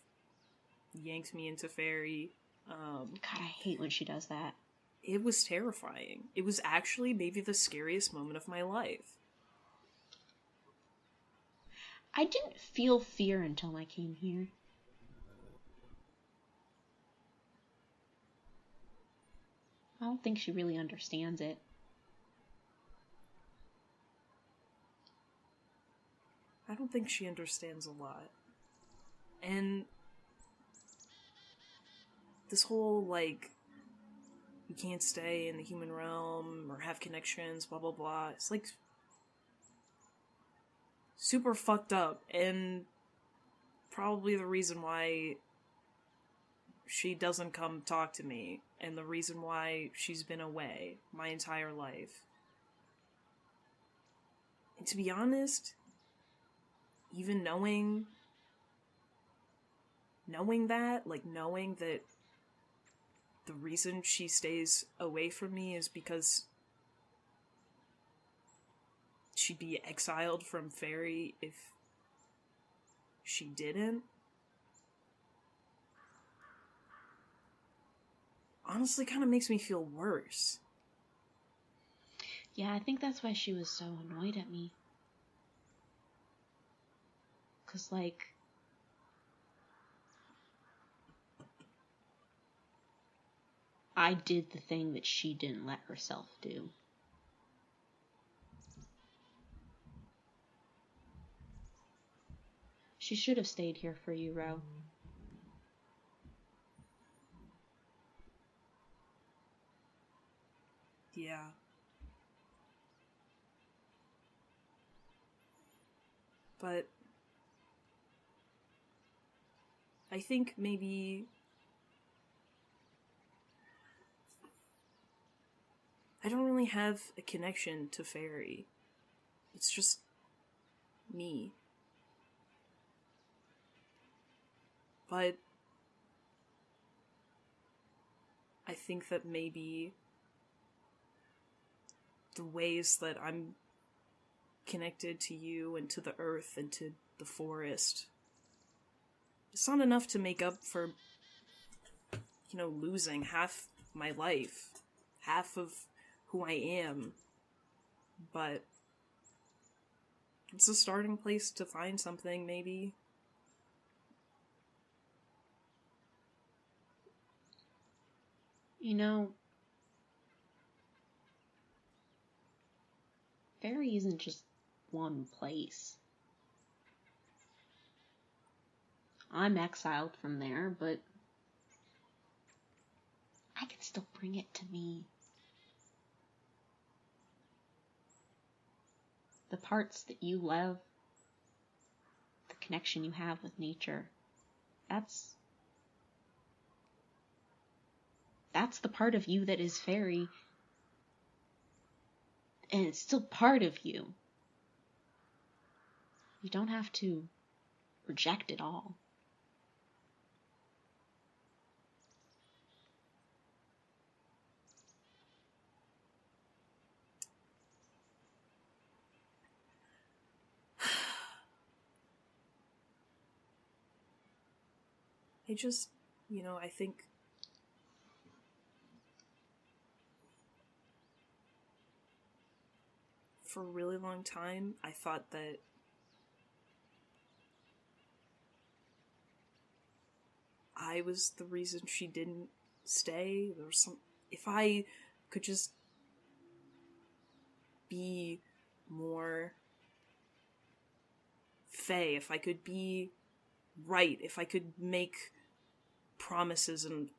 yanked me into fairy. God, I hate when she does that. It was terrifying. It was actually maybe the scariest moment of my life. I didn't feel fear until I came here. I don't think she really understands it. I don't think she understands a lot. And this whole, you can't stay in the human realm or have connections, blah, blah, blah. It's, super fucked up. And probably the reason why she doesn't come talk to me. And the reason why she's been away my entire life. And to be honest, even knowing that the reason she stays away from me is because she'd be exiled from Fairy if she didn't. Honestly, kind of makes me feel worse. Yeah, I think that's why she was so annoyed at me. 'Cause, I did the thing that she didn't let herself do. She should have stayed here for you, Ro. Yeah. But I think maybe I don't really have a connection to Fairy. It's just me. But I think that maybe the ways that I'm connected to you and to the earth and to the forest, it's not enough to make up for, losing half my life, half of who I am. But it's a starting place to find something, maybe. You know, fairy isn't just one place. I'm exiled from there, but I can still bring it to me. The parts that you love, the connection you have with nature, that's the part of you that is fairy, and it's still part of you. You don't have to reject it all. I just, I think for a really long time, I thought that I was the reason she didn't stay. There was if I could just be more Fae, if I could be right, if I could make promises and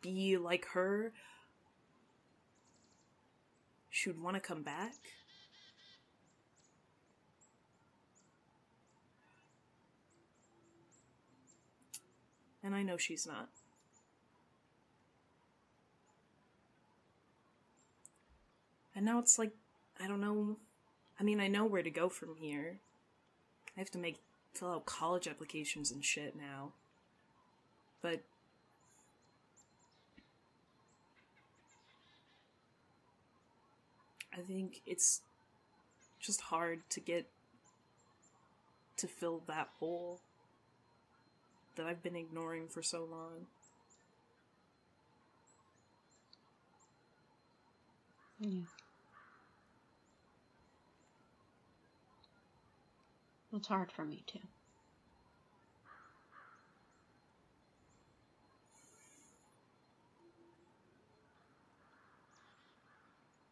be like her, she would want to come back. And I know she's not. And now it's like, I don't know. I mean, I know where to go from here. I have to fill out college applications and shit now. But I think it's just hard to fill that hole that I've been ignoring for so long. Yeah. It's hard for me too.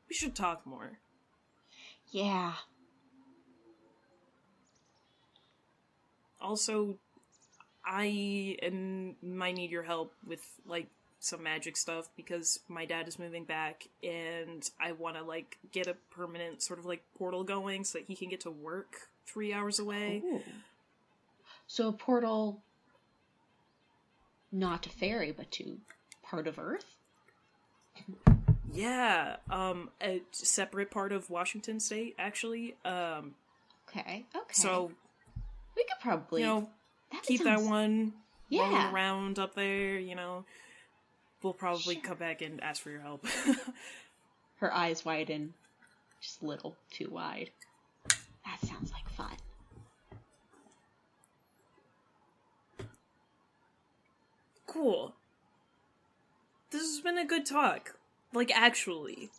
We should talk more. Yeah. Also, I might need your help with, some magic stuff, because my dad is moving back, and I want to, get a permanent sort of, portal going so that he can get to work 3 hours away. Ooh. So a portal, not to fairy, but to part of Earth? Yeah, a separate part of Washington State, actually. Okay. So we could probably, keep that one rolling Yeah. around up there, We'll probably come back and ask for your help. Her eyes widen, just a little too wide. That sounds like fun. Cool. This has been a good talk. Actually.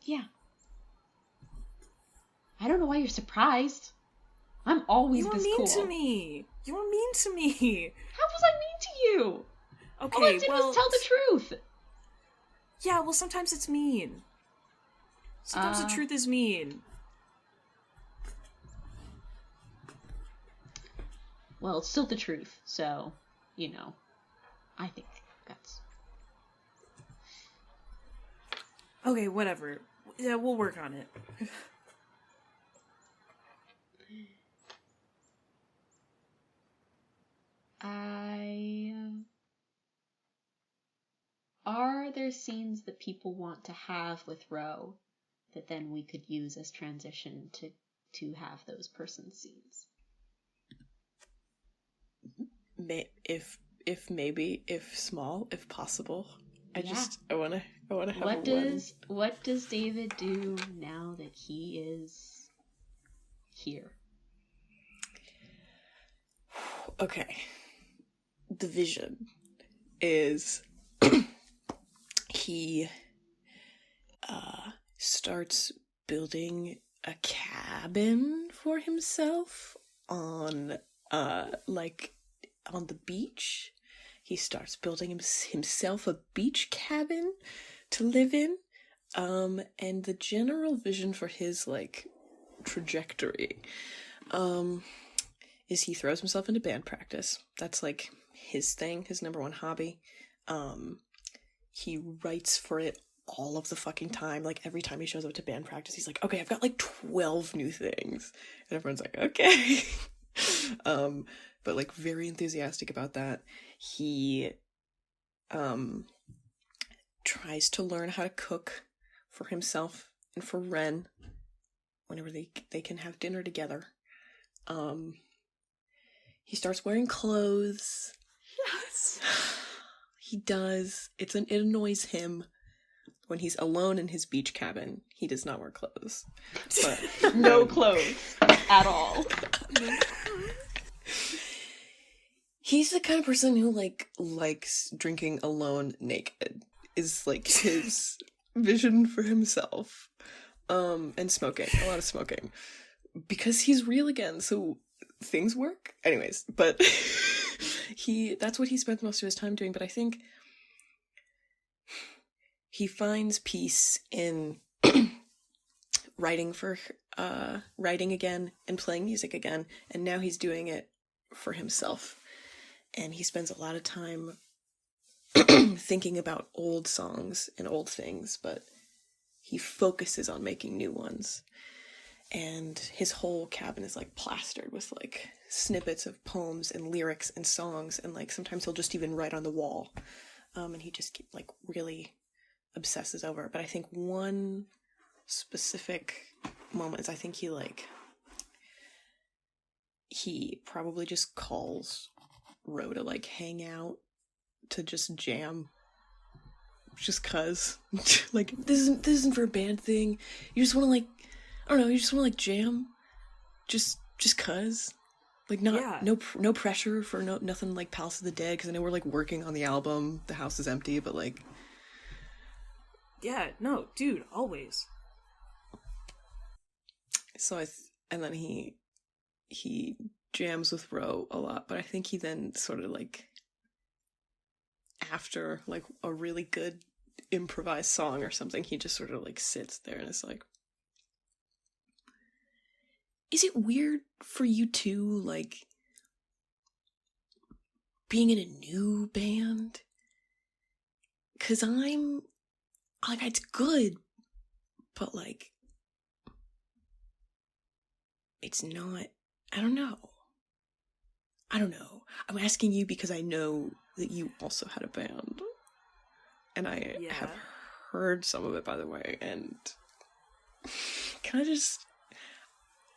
Yeah. I don't know why you're surprised. I'm always You were this mean cool. to me. You were mean to me. How was I mean to you? Okay, All I did was tell the truth. Yeah, well, sometimes it's mean. Sometimes the truth is mean. Well, it's still the truth, so, I think that's... Okay, whatever. Yeah, we'll work on it. Are there scenes that people want to have with Ro that then we could use as transition to have those person scenes? If small, if possible. I want to have What does David do now that he is here? Okay. The vision. is he starts building a cabin for himself on on the beach. He starts building himself a beach cabin to live in. And the general vision for his, like, trajectory, is he throws himself into band practice. That's, like, his thing, his number one hobby. He writes for it all of the fucking time. Like, every time he shows up to band practice, he's like, okay, I've got, like, 12 new things. And everyone's like, okay. But, like, very enthusiastic about that. He, tries to learn how to cook for himself and for Ren whenever they can have dinner together. He starts wearing clothes. Yes. He does. It annoys him when he's alone in his beach cabin. He does not wear clothes. But No clothes at all. he's the kind of person who, like, likes drinking alone naked. Is, like, his vision for himself. And smoking. A lot of smoking. Because he's real again, so things work. Anyways, but that's what he spends most of his time doing, but I think he finds peace in writing again and playing music again, and now he's doing it for himself. And he spends a lot of time thinking about old songs and old things, but he focuses on making new ones. And his whole cabin is, like, plastered with, like, snippets of poems and lyrics and songs, and, like, sometimes he'll just even write on the wall. And he just, like, really obsesses over it. But I think one specific moment is, I think he probably just calls Ro to, like, hang out, to just jam. Just cuz. Like, this isn't for a band thing. You just wanna, like, I don't know, you just wanna, like, jam. Just cuz. Like, no pressure for nothing like Palace of the Dead, because I know we're, like, working on the album, the house is empty, but, like... Yeah, no, dude, always. So and then he jams with Ro a lot, but I think he then sort of, like, after, like, a really good improvised song or something, he just sort of, like, sits there and is like, is it weird for you two, like, being in a new band? 'Cause I'm, like, it's good, but, like, it's not, I don't know. I'm asking you because I know that you also had a band. And I have heard some of it, by the way, and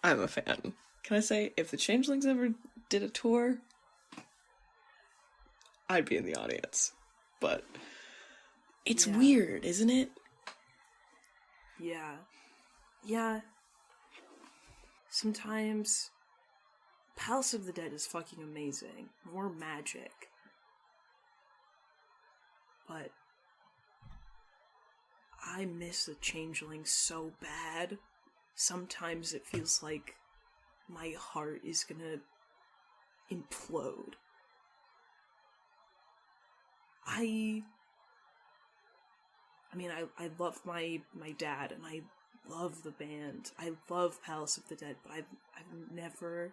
I'm a fan. Can I say, if the Changelings ever did a tour, I'd be in the audience. But it's weird, isn't it? Yeah. Yeah. Sometimes Palace of the Dead is fucking amazing. More magic. But I miss the Changelings so bad. Sometimes it feels like my heart is gonna implode. I mean, I love my dad, and I love the band. I love Palace of the Dead, but I've never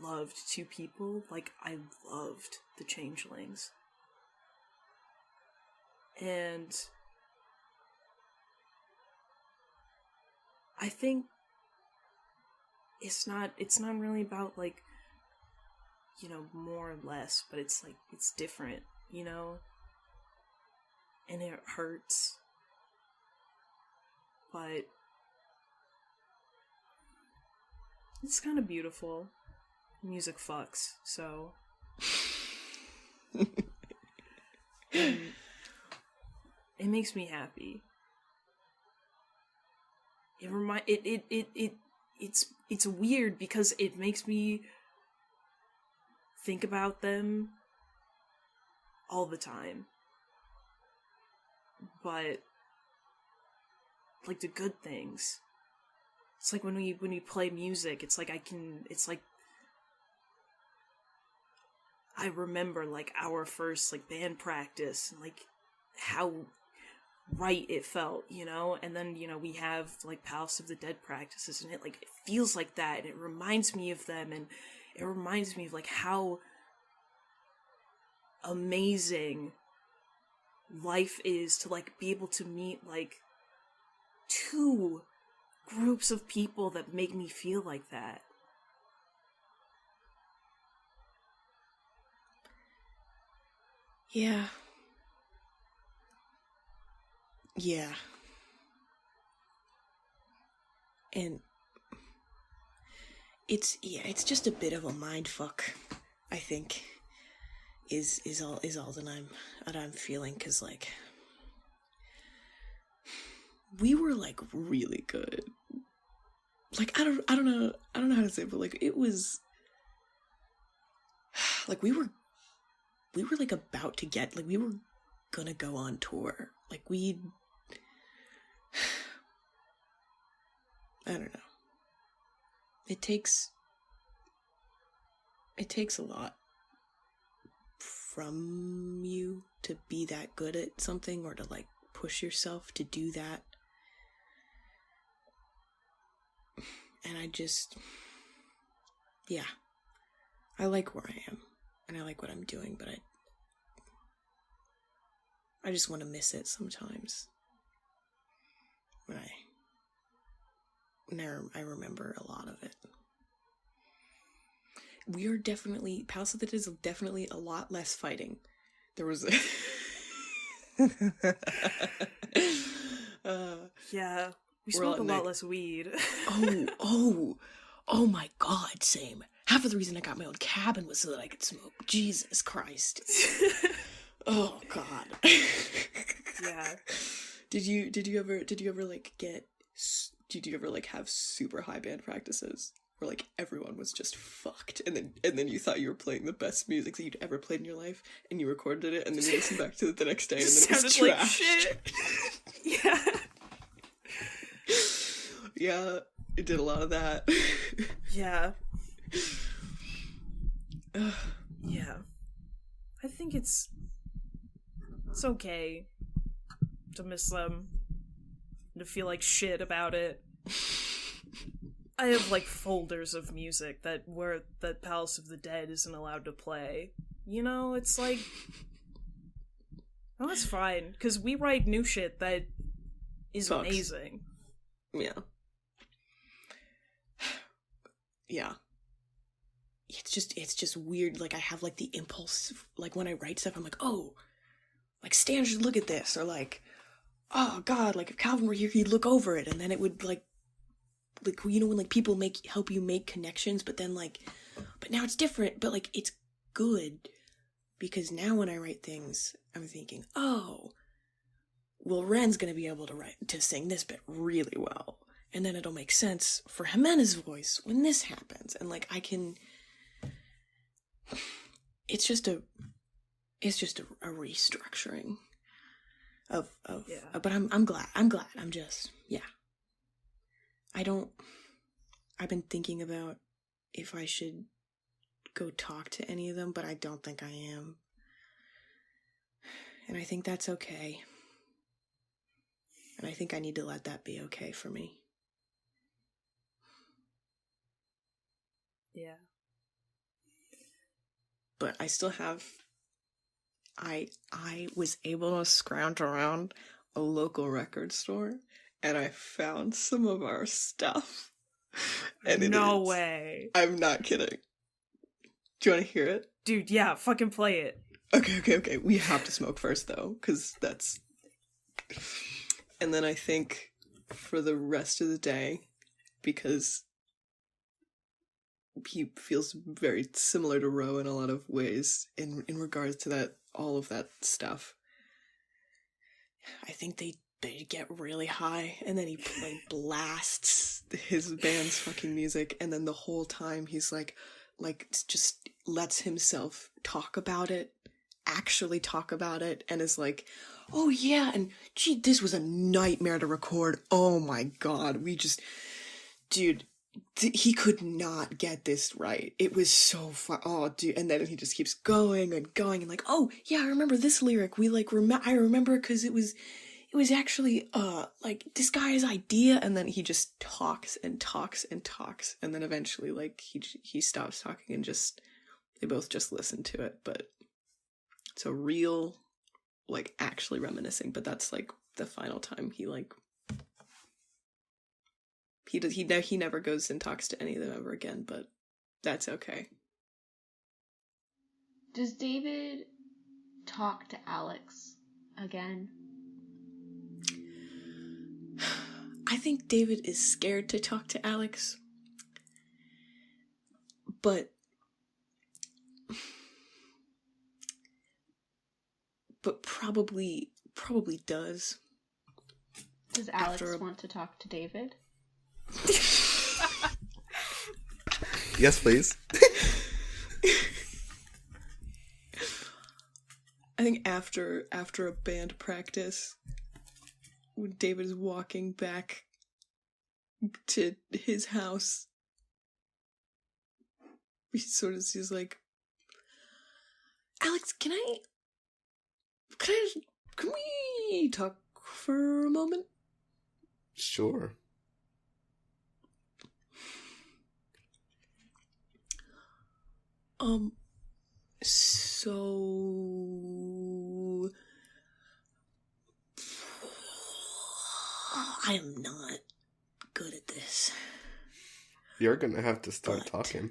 loved two people like I loved the Changelings. And I think it's not really about, like, you know, more or less, but it's like, it's different, you know? And it hurts. But it's kind of beautiful. Music fucks, so. And it makes me happy. It's weird because it makes me think about them all the time. But, like, the good things. It's like when we play music, it's like I remember, like, our first, like, band practice, and, like, how right it felt, you know? And then, you know, we have, like, Palace of the Dead practices, and it feels like that, and it reminds me of them, and it reminds me of, like, how amazing life is to, like, be able to meet, like, two groups of people that make me feel like that. Yeah. Yeah. And it's just a bit of a mind fuck, I think. Is all that I'm feeling, cuz like we were like really good. Like I don't know how to say it, but like it was like we were like about to get, like we were gonna go on tour. Like I don't know. It takes a lot from you to be that good at something, or to like push yourself to do that. And I like where I am, and I like what I'm doing, but I just want to miss it sometimes. When I remember a lot of it. We are definitely, Palace of the Dead is definitely a lot less fighting. There was Yeah, we smoke a lot less weed. oh my god, same. Half of the reason I got my own cabin was so that I could smoke. Jesus Christ. Oh god. Yeah. Did you ever like have super high band practices where like everyone was just fucked, and then you thought you were playing the best music that you'd ever played in your life, and you recorded it, and then you listened back to it the next day, and then it was trash. Like shit. Yeah. Yeah, it did a lot of that. Yeah. Yeah. I think it's okay to miss them, to feel like shit about it. I have like folders of music that Palace of the Dead isn't allowed to play. You know, it's like, well, that's fine, because we write new shit that is Sucks. Amazing. Yeah. Yeah. It's just weird. Like I have like the impulse, like when I write stuff, I'm like, oh, like Stan should look at this, or like, oh god, like if Calvin were here, he'd look over it, and then it would like you know when like people help you make connections, but then like, but now it's different, but like it's good, because now when I write things, I'm thinking, oh, well, Ren's gonna be able to sing this bit really well, and then it'll make sense for Ximena's voice when this happens, and like I can. It's just a restructuring of yeah. But I'm glad. I'm just, yeah. I've been thinking about if I should go talk to any of them, but I don't think I am. And I think that's okay. And I think I need to let that be okay for me. Yeah. But I still have, I was able to scrounge around a local record store, and I found some of our stuff. And no way. I'm not kidding. Do you want to hear it? Dude, yeah, fucking play it. Okay. We have to smoke first, though, because that's... And then I think for the rest of the day, because he feels very similar to Ro in a lot of ways in regards to that, all of that stuff. I think they get really high, and then he blasts his band's fucking music, and then the whole time he's like just lets himself talk about it actually talk about it and is like, oh yeah, and gee, this was a nightmare to record. Oh my god, dude, he could not get this right. It was so fun. Oh, dude, and then he just keeps going and going and like, oh yeah, I remember this lyric. I remember because it was actually like this guy's idea, and then he just talks and talks and talks, and then eventually like he stops talking and they both just listen to it. But it's a real like actually reminiscing, but that's like the final time he never goes and talks to any of them ever again, but that's okay. Does David talk to Alex again? I think David is scared to talk to Alex, but probably does. Does Alex want to talk to David? Yes, please. I think after a band practice, when David is walking back to his house, he's like, Alex, can we talk for a moment? Sure. So I am not good at this. You're gonna have to start talking.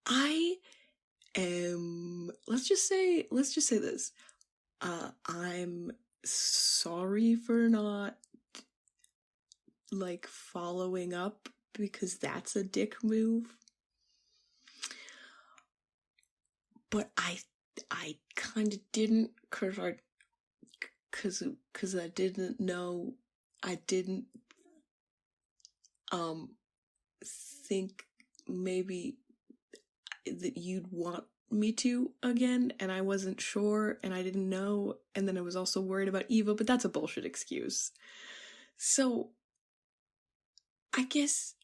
I am. Let's just say this. I'm sorry for not like following up, because that's a dick move. But I kind of didn't, cause I didn't know. I didn't think maybe that you'd want me to again, and I wasn't sure, and I didn't know, and then I was also worried about Eva, but that's a bullshit excuse. So I guess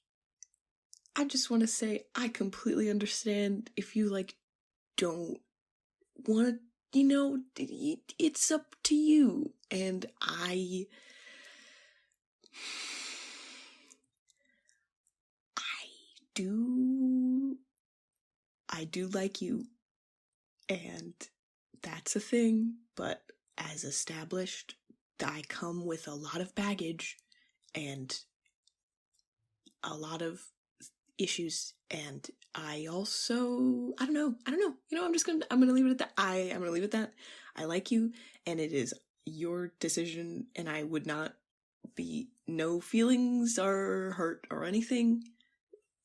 I just want to say I completely understand if you like don't want to, it's up to you, and I do like you, and that's a thing, but as established, I come with a lot of baggage and a lot of issues, and I also, I don't know, I'm gonna leave it at that. I'm gonna leave it at that. I like you, and it is your decision, and I would not be, no feelings or hurt or anything,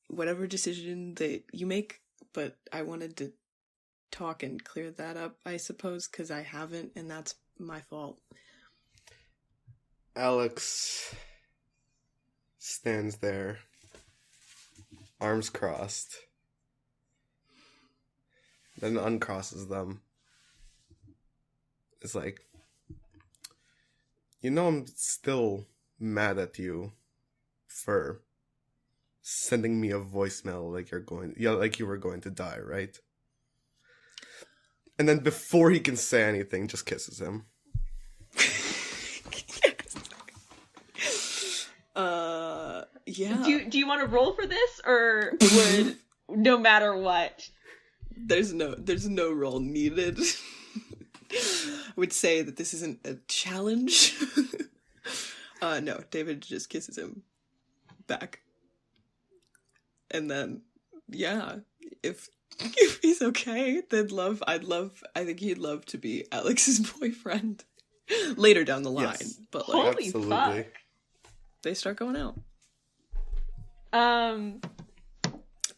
whatever decision that you make, but I wanted to talk and clear that up, I suppose, because I haven't, and that's my fault. Alex stands there, arms crossed, then uncrosses them. It's like, I'm still mad at you for sending me a voicemail like you were going to die, right? And then before he can say anything, just kisses him. Yeah. Do you want to roll for this, or would no matter what? There's no roll needed. I would say that this isn't a challenge. No, David just kisses him back. And then, yeah, if he's okay, then I think he'd love to be Alex's boyfriend later down the line. Yes. But Holy absolutely. fuck. They start going out. And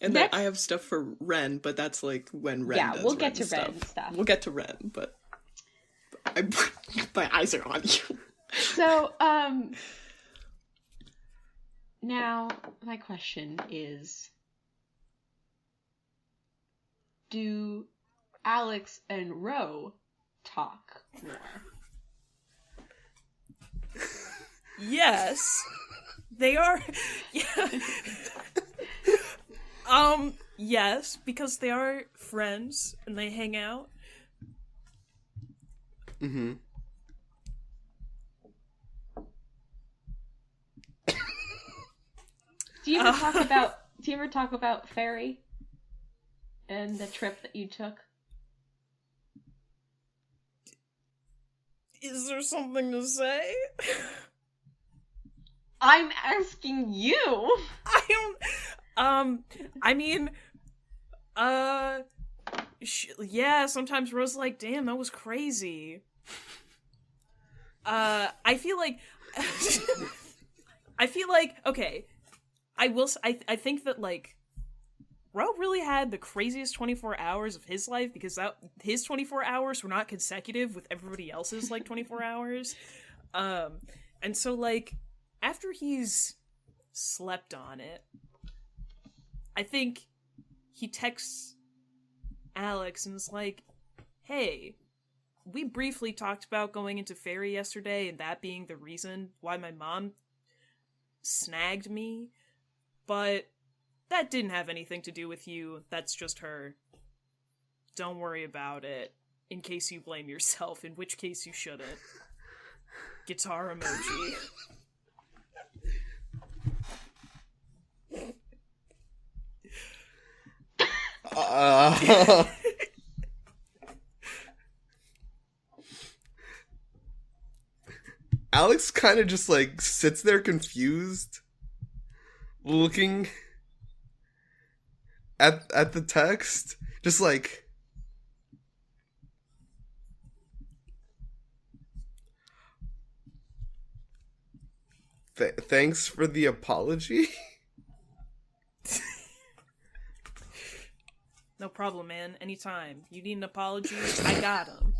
then I have stuff for Ren, but that's like when Ren does we'll get Ren to Ren stuff. We'll get to Ren, but my eyes are on you. So, now my question is, do Alex and Ro talk more? Yes. They are. Yeah. Yes, because they are friends and they hang out. Mm-hmm. Do you ever talk about Fairy and the trip that you took? Is there something to say? I'm asking you. I don't. I mean, yeah. Sometimes Ro's like, "Damn, that was crazy." I feel like, okay. I think that like, Ro really had the craziest 24 hours of his life because his 24 hours were not consecutive with everybody else's like 24 hours, and so like, after he's slept on it, I think he texts Alex and is like, hey, we briefly talked about going into Fairy yesterday and that being the reason why my mom snagged me, but that didn't have anything to do with you. That's just her. Don't worry about it, in case you blame yourself, in which case you shouldn't. Guitar emoji. Alex kind of just like sits there confused, looking at the text, just like, thanks for the apology. No problem, man. Anytime. You need an apology, I got him.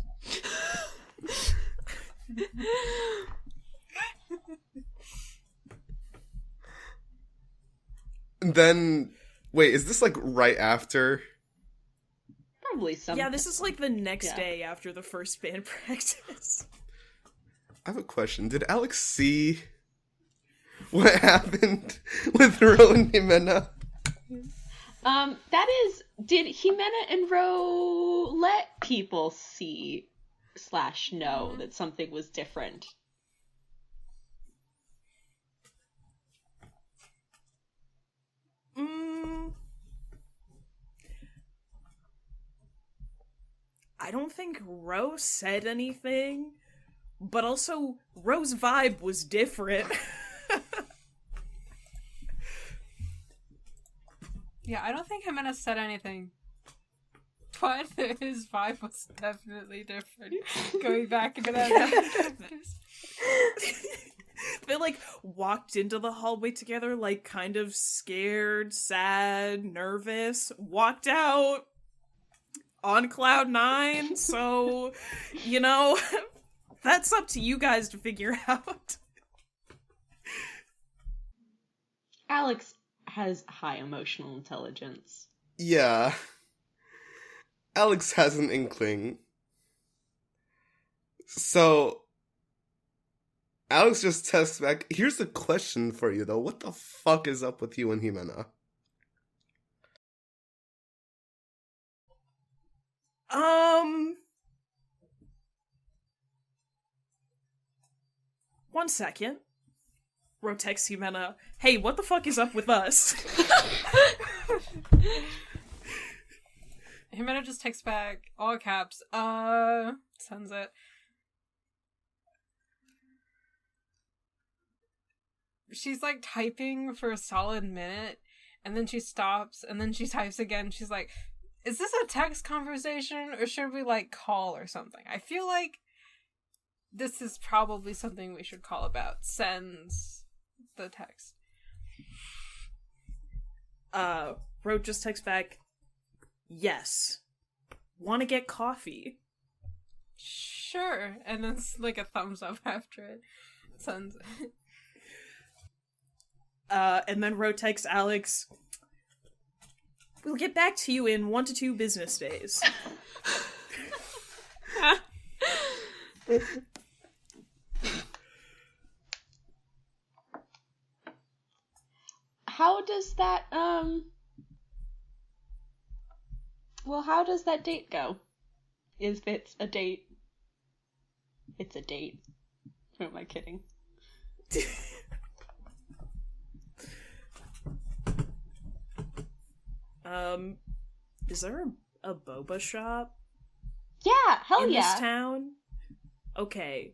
Then, wait, is this like right after? Probably some. Yeah, this is like the next day after the first band practice. I have a question. Did Alex see what happened with Ro and Ximena? Did Ximena and Ro let people see / know that something was different? I don't think Ro said anything, but also Ro's vibe was different. Yeah, I don't think Ximena said anything, but his vibe was definitely different. Going back into that. They like walked into the hallway together, like kind of scared, sad, nervous, walked out on cloud 9, so, you know, that's up to you guys to figure out. Alex has high emotional intelligence. Yeah. Alex has an inkling. So, Alex just texts back, here's a question for you, though. What the fuck is up with you and Ximena? One second. Ro texts Ximena, hey, what the fuck is up with us? Ximena just texts back, all caps, sends it. She's like typing for a solid minute, and then she stops, and then she types again. She's like, is this a text conversation, or should we like call or something? I feel like this is probably something we should call about. Sends the text. Ro just texts back, yes. Want to get coffee? Sure. And then it's like a thumbs up after it. Sends it. And then Ro texts Alex, We'll get back to you in 1 to 2 business days. How does that, well, how does that date go? If it's a date, it's a date. Who am I kidding? Is there a boba shop Yeah, hell in yeah. this town? Okay.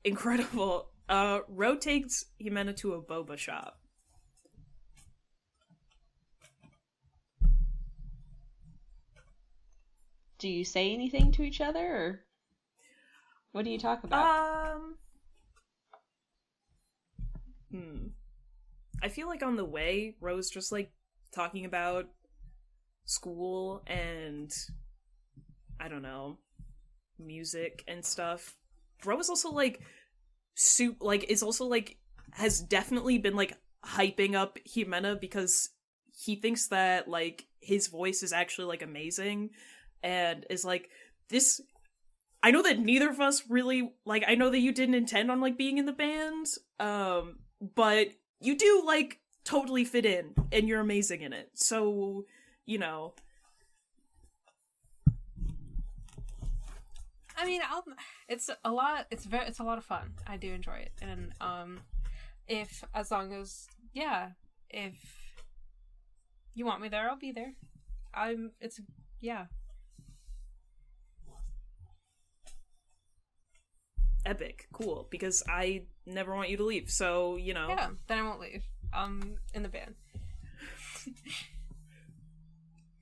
Incredible. Ro takes Ximena to a boba shop. Do you say anything to each other, or what do you talk about? I feel like on the way, Ro's just, like, talking about school and, I don't know, music and stuff. Ro is also, like, has definitely been, like, hyping up Ximena because he thinks that, like, his voice is actually, like, amazing, and is like, this... I know that neither of us really, like, I know that you didn't intend on, like, being in the band, but you do, like, totally fit in, and you're amazing in it, so, you know. I mean, it's a lot of fun. I do enjoy it. And, if you want me there, I'll be there. Epic. Cool. Because I never want you to leave, so, you know. Yeah, then I won't leave. In the band.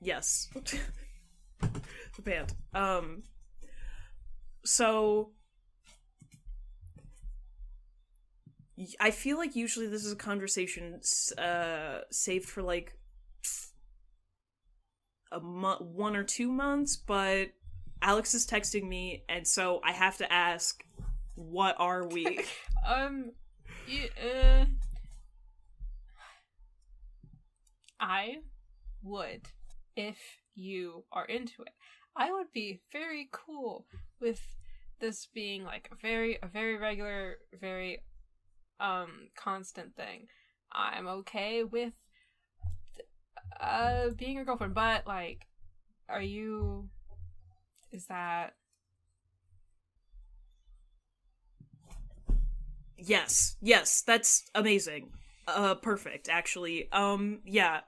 Yes. The band. So... I feel like usually this is a conversation saved for, like, 1 or 2 months, but Alex is texting me, and so I have to ask, what are we? I would, if you are into it, I would be very cool with this being, like, a very regular, very constant thing. I'm okay with being your girlfriend, but, like, is that... Yes, that's amazing. Perfect, actually. Yeah,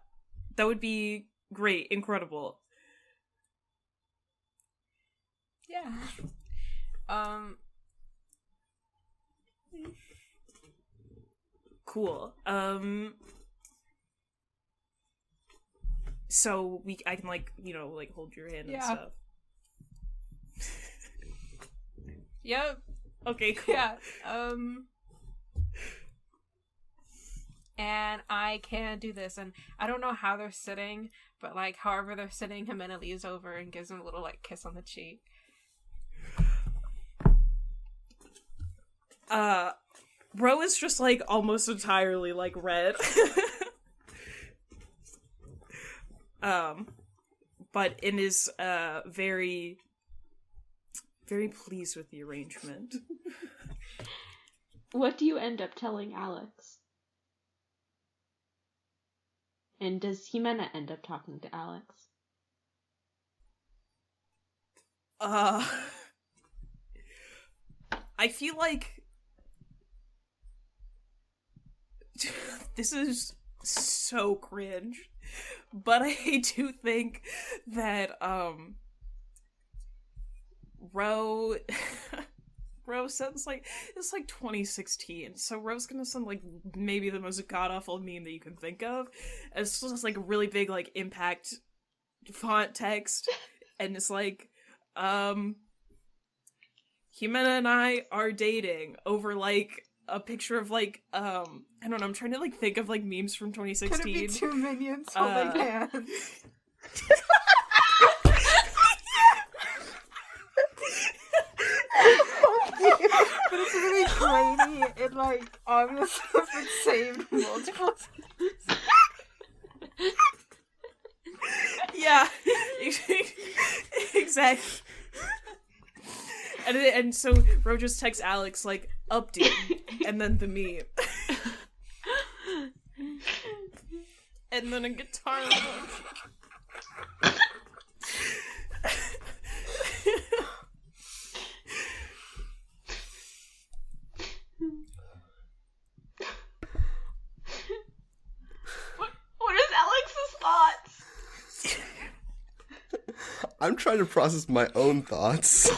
that would be great, incredible. Yeah. Cool. So I can, like, you know, like, hold your hand and stuff. Yep. Okay, cool. Yeah. And I can do this, and I don't know how they're sitting, but, like, however they're sitting, Ximena leaves over and gives him a little, like, kiss on the cheek. Ro is just, like, almost entirely, like, red. But it is, very, very pleased with the arrangement. What do you end up telling Alex? And does Ximena end up talking to Alex? I feel like this is so cringe, but I do think that, Ro sounds like, it's like 2016, so Ro's gonna sound like maybe the most god-awful meme that you can think of. It's just like a really big, like, impact font text, and it's like, Ximena and I are dating over, like, a picture of, like, I don't know, I'm trying to, like, think of, like, memes from 2016. Could it be 2 minions holding hands? But it's really grainy and, like, obviously it's been saved multiple times. Yeah, exactly. And so Ro just texts Alex like update, and then the meme, and then a guitar. What is Alex's thoughts? I'm trying to process my own thoughts.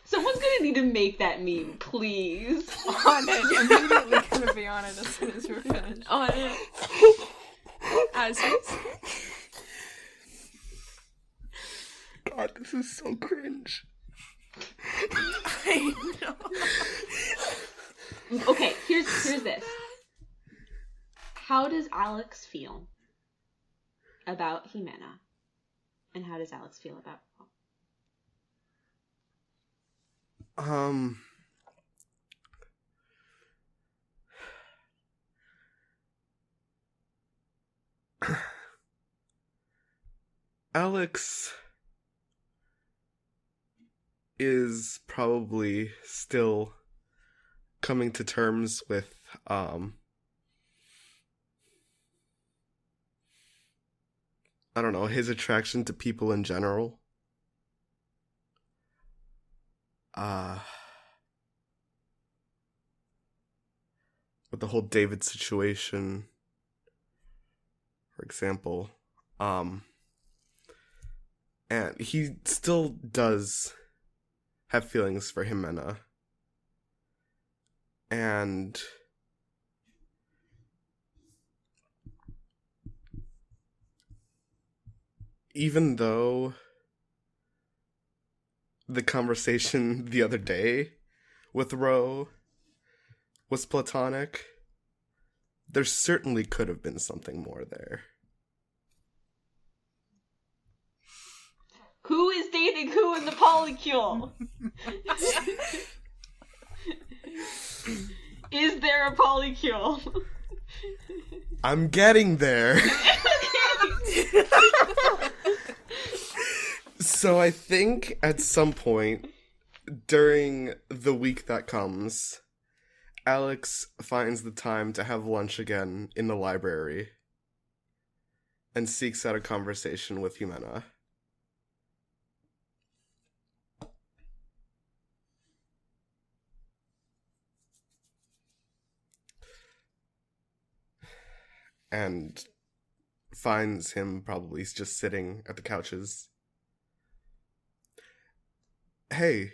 Someone's gonna need to make that meme, please. On it. Immediately gonna be on it as soon as we're finished. On it. As is. God, this is so cringe. I know. Okay, here's this. How does Alex feel about Ximena? And how does Alex feel about Alex is probably still coming to terms with I don't know, his attraction to people in general. With the whole David situation, for example. And he still does have feelings for Ximena. And even though the conversation the other day with Ro was platonic, there certainly could have been something more there. who is dating who in the polycule? Is there a polycule? I'm getting there. So I think at some point during the week that comes, Alex finds the time to have lunch again in the library and seeks out a conversation with Ximena. And finds him probably just sitting at the couches. Hey.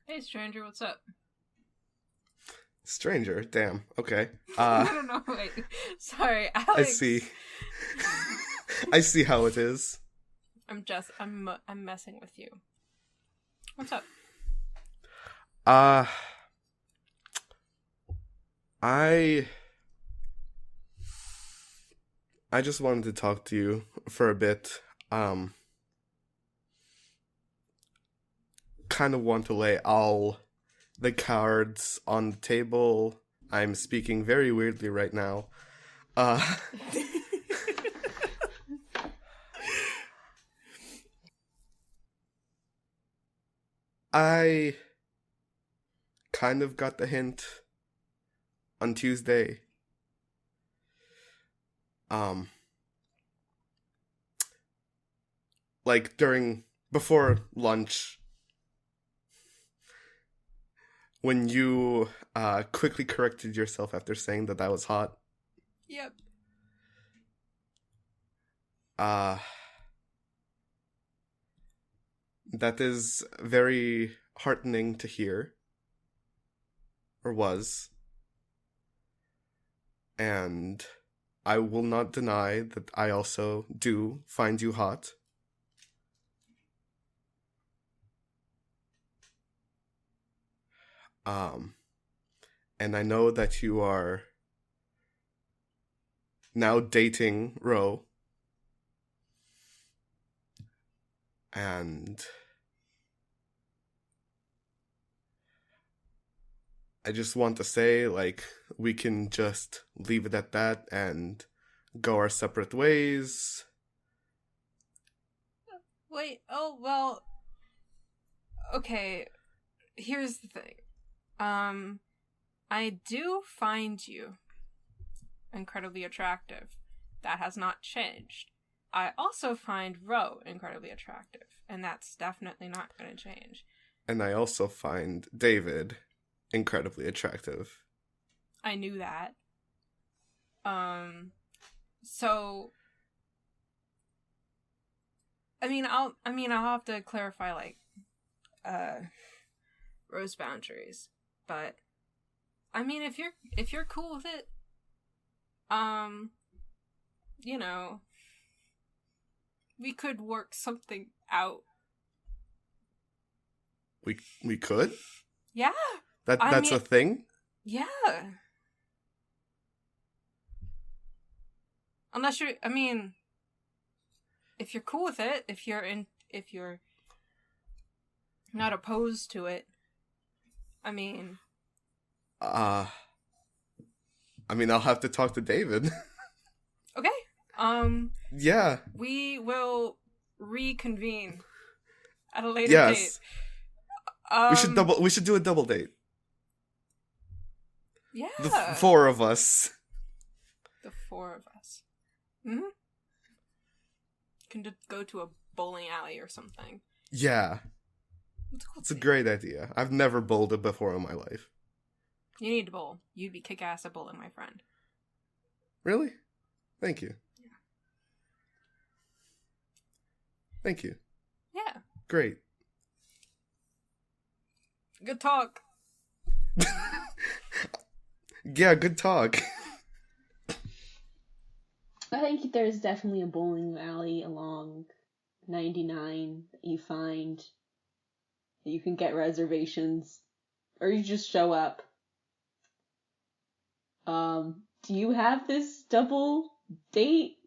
Hey, stranger, what's up? Stranger? Damn. Okay. I don't know. Wait. Sorry, Alex. I see. I see how it is. I'm messing with you. What's up? I just wanted to talk to you for a bit. Kind of want to lay all the cards on the table. I'm speaking very weirdly right now. I kind of got the hint on Tuesday. Like before lunch, when you quickly corrected yourself after saying that was hot. Yep. That is very heartening to hear. Or was. And I will not deny that I also do find you hot. And I know that you are now dating Ro. And I just want to say, like, we can just leave it at that and go our separate ways. Wait, oh, well... Okay, here's the thing. I do find you incredibly attractive. That has not changed. I also find Ro incredibly attractive, and that's definitely not going to change. And I also find David incredibly attractive. I knew that. So I'll have to clarify, like, Ro's boundaries, but I mean, if you're cool with it, you know, we could work something out. We could? Yeah. That's a thing? Yeah. Unless if you're cool with it, if you're not opposed to it, I'll have to talk to David. Okay. Yeah. We will reconvene at a later yes. date. We should do a double date. Yeah. The four of us. The four of us. Mm-hmm. Can just go to a bowling alley or something. Yeah. It's a great idea. I've never bowled before in my life. You need to bowl. You'd be kick-ass at bowling, my friend. Really? Thank you. Yeah. Thank you. Yeah. Great. Good talk. Yeah, good talk. I think there's definitely a bowling alley along 99 that you find that you can get reservations, or you just show up. Do you have this double date?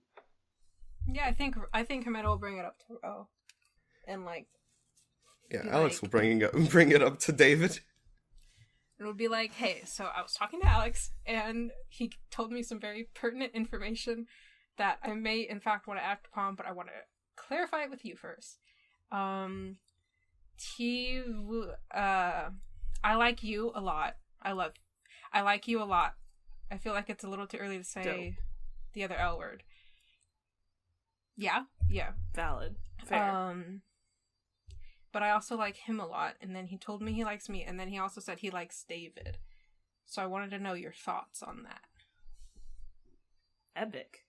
Yeah, I think Ximena will bring it up to Ro. And yeah, Alex will bring it up to David. It'll be like, hey, so I was talking to Alex, and he told me some very pertinent information that I may, in fact, want to act upon, but I want to clarify it with you first. I like you a lot. I like you a lot. I feel like it's a little too early to say the other L word. Yeah. Valid. Fair. But I also like him a lot, and then he told me he likes me, and then he also said he likes David. So I wanted to know your thoughts on that. Epic.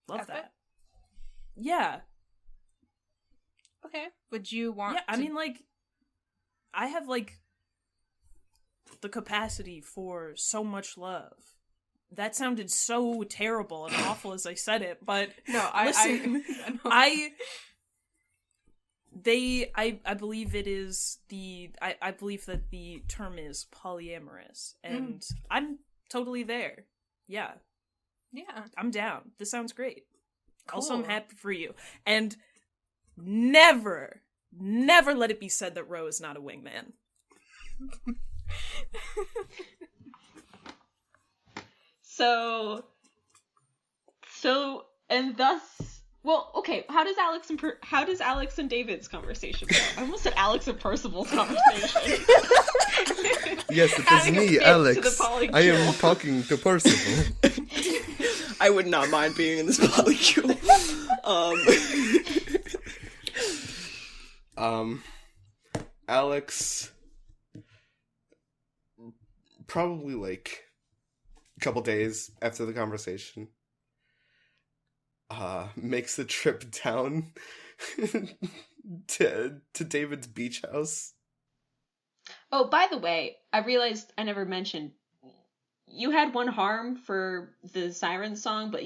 Love Epic? that. Yeah. Okay. Would you want I mean, I have, the capacity for so much love. That sounded so terrible and awful as I said it, but no, listen, I believe it is I believe that the term is polyamorous, and I'm totally there. Yeah. I'm down. This sounds great. Cool. Also, I'm happy for you. And never let it be said that Ro is not a wingman. So, and thus, well, okay. How does Alex and David's conversation go? I almost said Alex and Percival's conversation. Yes, it is me, Alex. I am talking to Percival. I would not mind being in this polycule. Alex, probably a couple days after the conversation, makes the trip down to David's beach house. Oh, by the way, I realized I never mentioned you had one harm for the siren song, but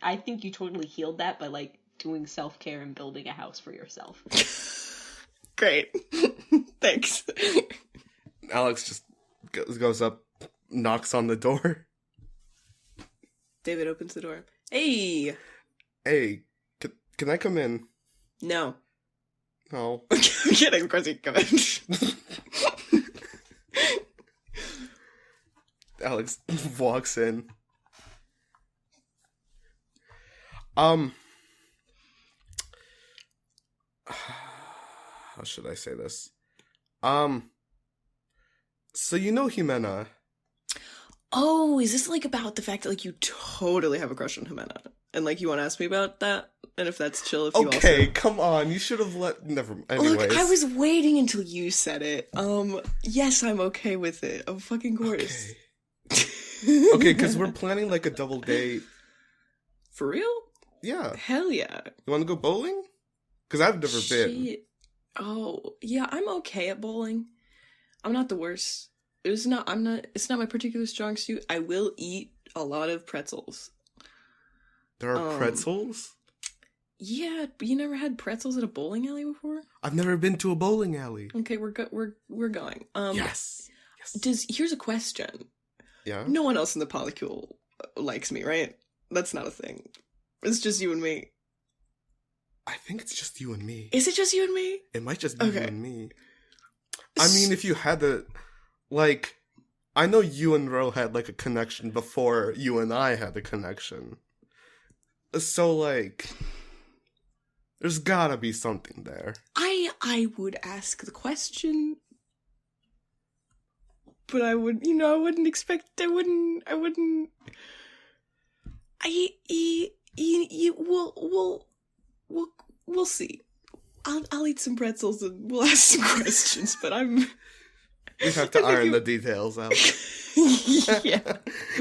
I think you totally healed that by doing self-care and building a house for yourself. Great. Thanks. Alex just goes up, knocks on the door. David opens the door. Hey, can I come in? No. Oh. I'm kidding, of course you can come in. Alex walks in. How should I say this? So you know Ximena. Oh, is this like about the fact that like you totally have a crush on Ximena? And like you want to ask me about that? And if that's chill, if you also... Okay, come on. You should have anyways. Look, I was waiting until you said it. Yes, I'm okay with it. Of fucking course. Okay. Okay, because we're planning like a double date. For real? Yeah. Hell yeah. You want to go bowling? Because I've never been. Shit. Oh, yeah, I'm okay at bowling. I'm not the worst. It's not my particular strong suit. I will eat a lot of pretzels. There are pretzels? Yeah, but you never had pretzels at a bowling alley before? I've never been to a bowling alley. Okay, we're going. Yes. Here's a question. Yeah? No one else in the polycule likes me, right? That's not a thing. It's just you and me. I think it's just you and me. Is it just you and me? It might just be you and me. I mean, if you had the... Like, I know you and Ro had, like, a connection before you and I had a connection. So, like... There's gotta be something there. I would ask the question, but I wouldn't expect. We'll see. I'll eat some pretzels and we'll ask some questions. But We have to iron the details out. Yeah.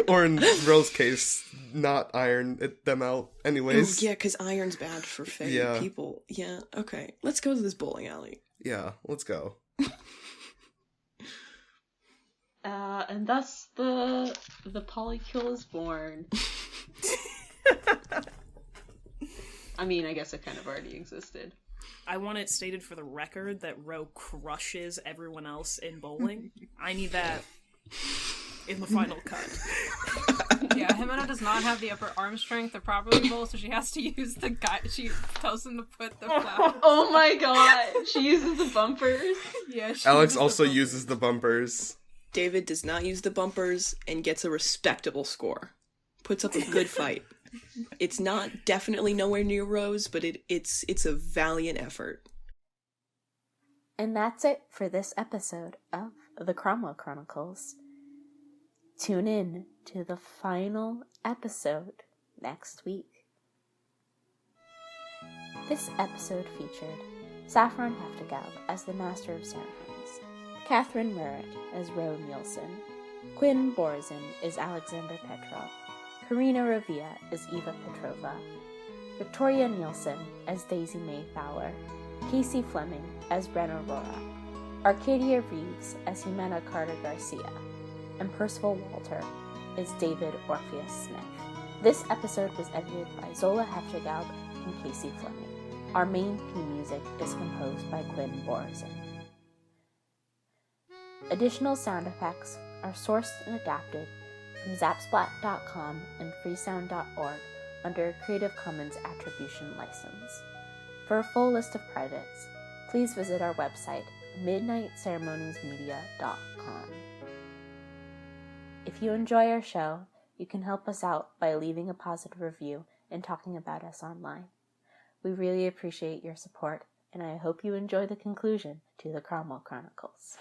Or in Ro's case, not iron them out anyways. Oh, yeah, because iron's bad for fake people. Yeah, okay. Let's go to this bowling alley. Yeah, let's go. And thus the polycule is born. I mean, I guess it kind of already existed. I want it stated for the record that Ro crushes everyone else in bowling. I need that in the final cut. Yeah, Ximena does not have the upper arm strength to properly bowl, so she has to use the guy. She tells him to put the flowers. Oh my god, she uses the bumpers. Yeah, Alex also uses the bumpers. David does not use the bumpers and gets a respectable score. Puts up a good fight. It's not definitely nowhere near Rose, but it's a valiant effort. And that's it for this episode of the Cromwell Chronicles. Tune in to the final episode next week. This episode featured Saffron Heftegab as the Master of Ceremonies, Catherine Merritt as Ro Nielsen, Quinn Borzin is Alexander Petrov, Karina Ravia as Eva Petrova, Victoria Nielsen as Daisy Mae Fowler, Casey Fleming as Bren Aurora, Arcadia Reeves as Ximena Carter Garcia, and Percival Walter is David Orpheus Smith. This episode was edited by Zola Heftegab and Casey Fleming. Our main theme music is composed by Quinn Borzin. Additional sound effects are sourced and adapted from Zapsplat.com and freesound.org under a Creative Commons Attribution License. For a full list of credits, please visit our website, midnightceremoniesmedia.com. If you enjoy our show, you can help us out by leaving a positive review and talking about us online. We really appreciate your support, and I hope you enjoy the conclusion to the Cromwell Chronicles.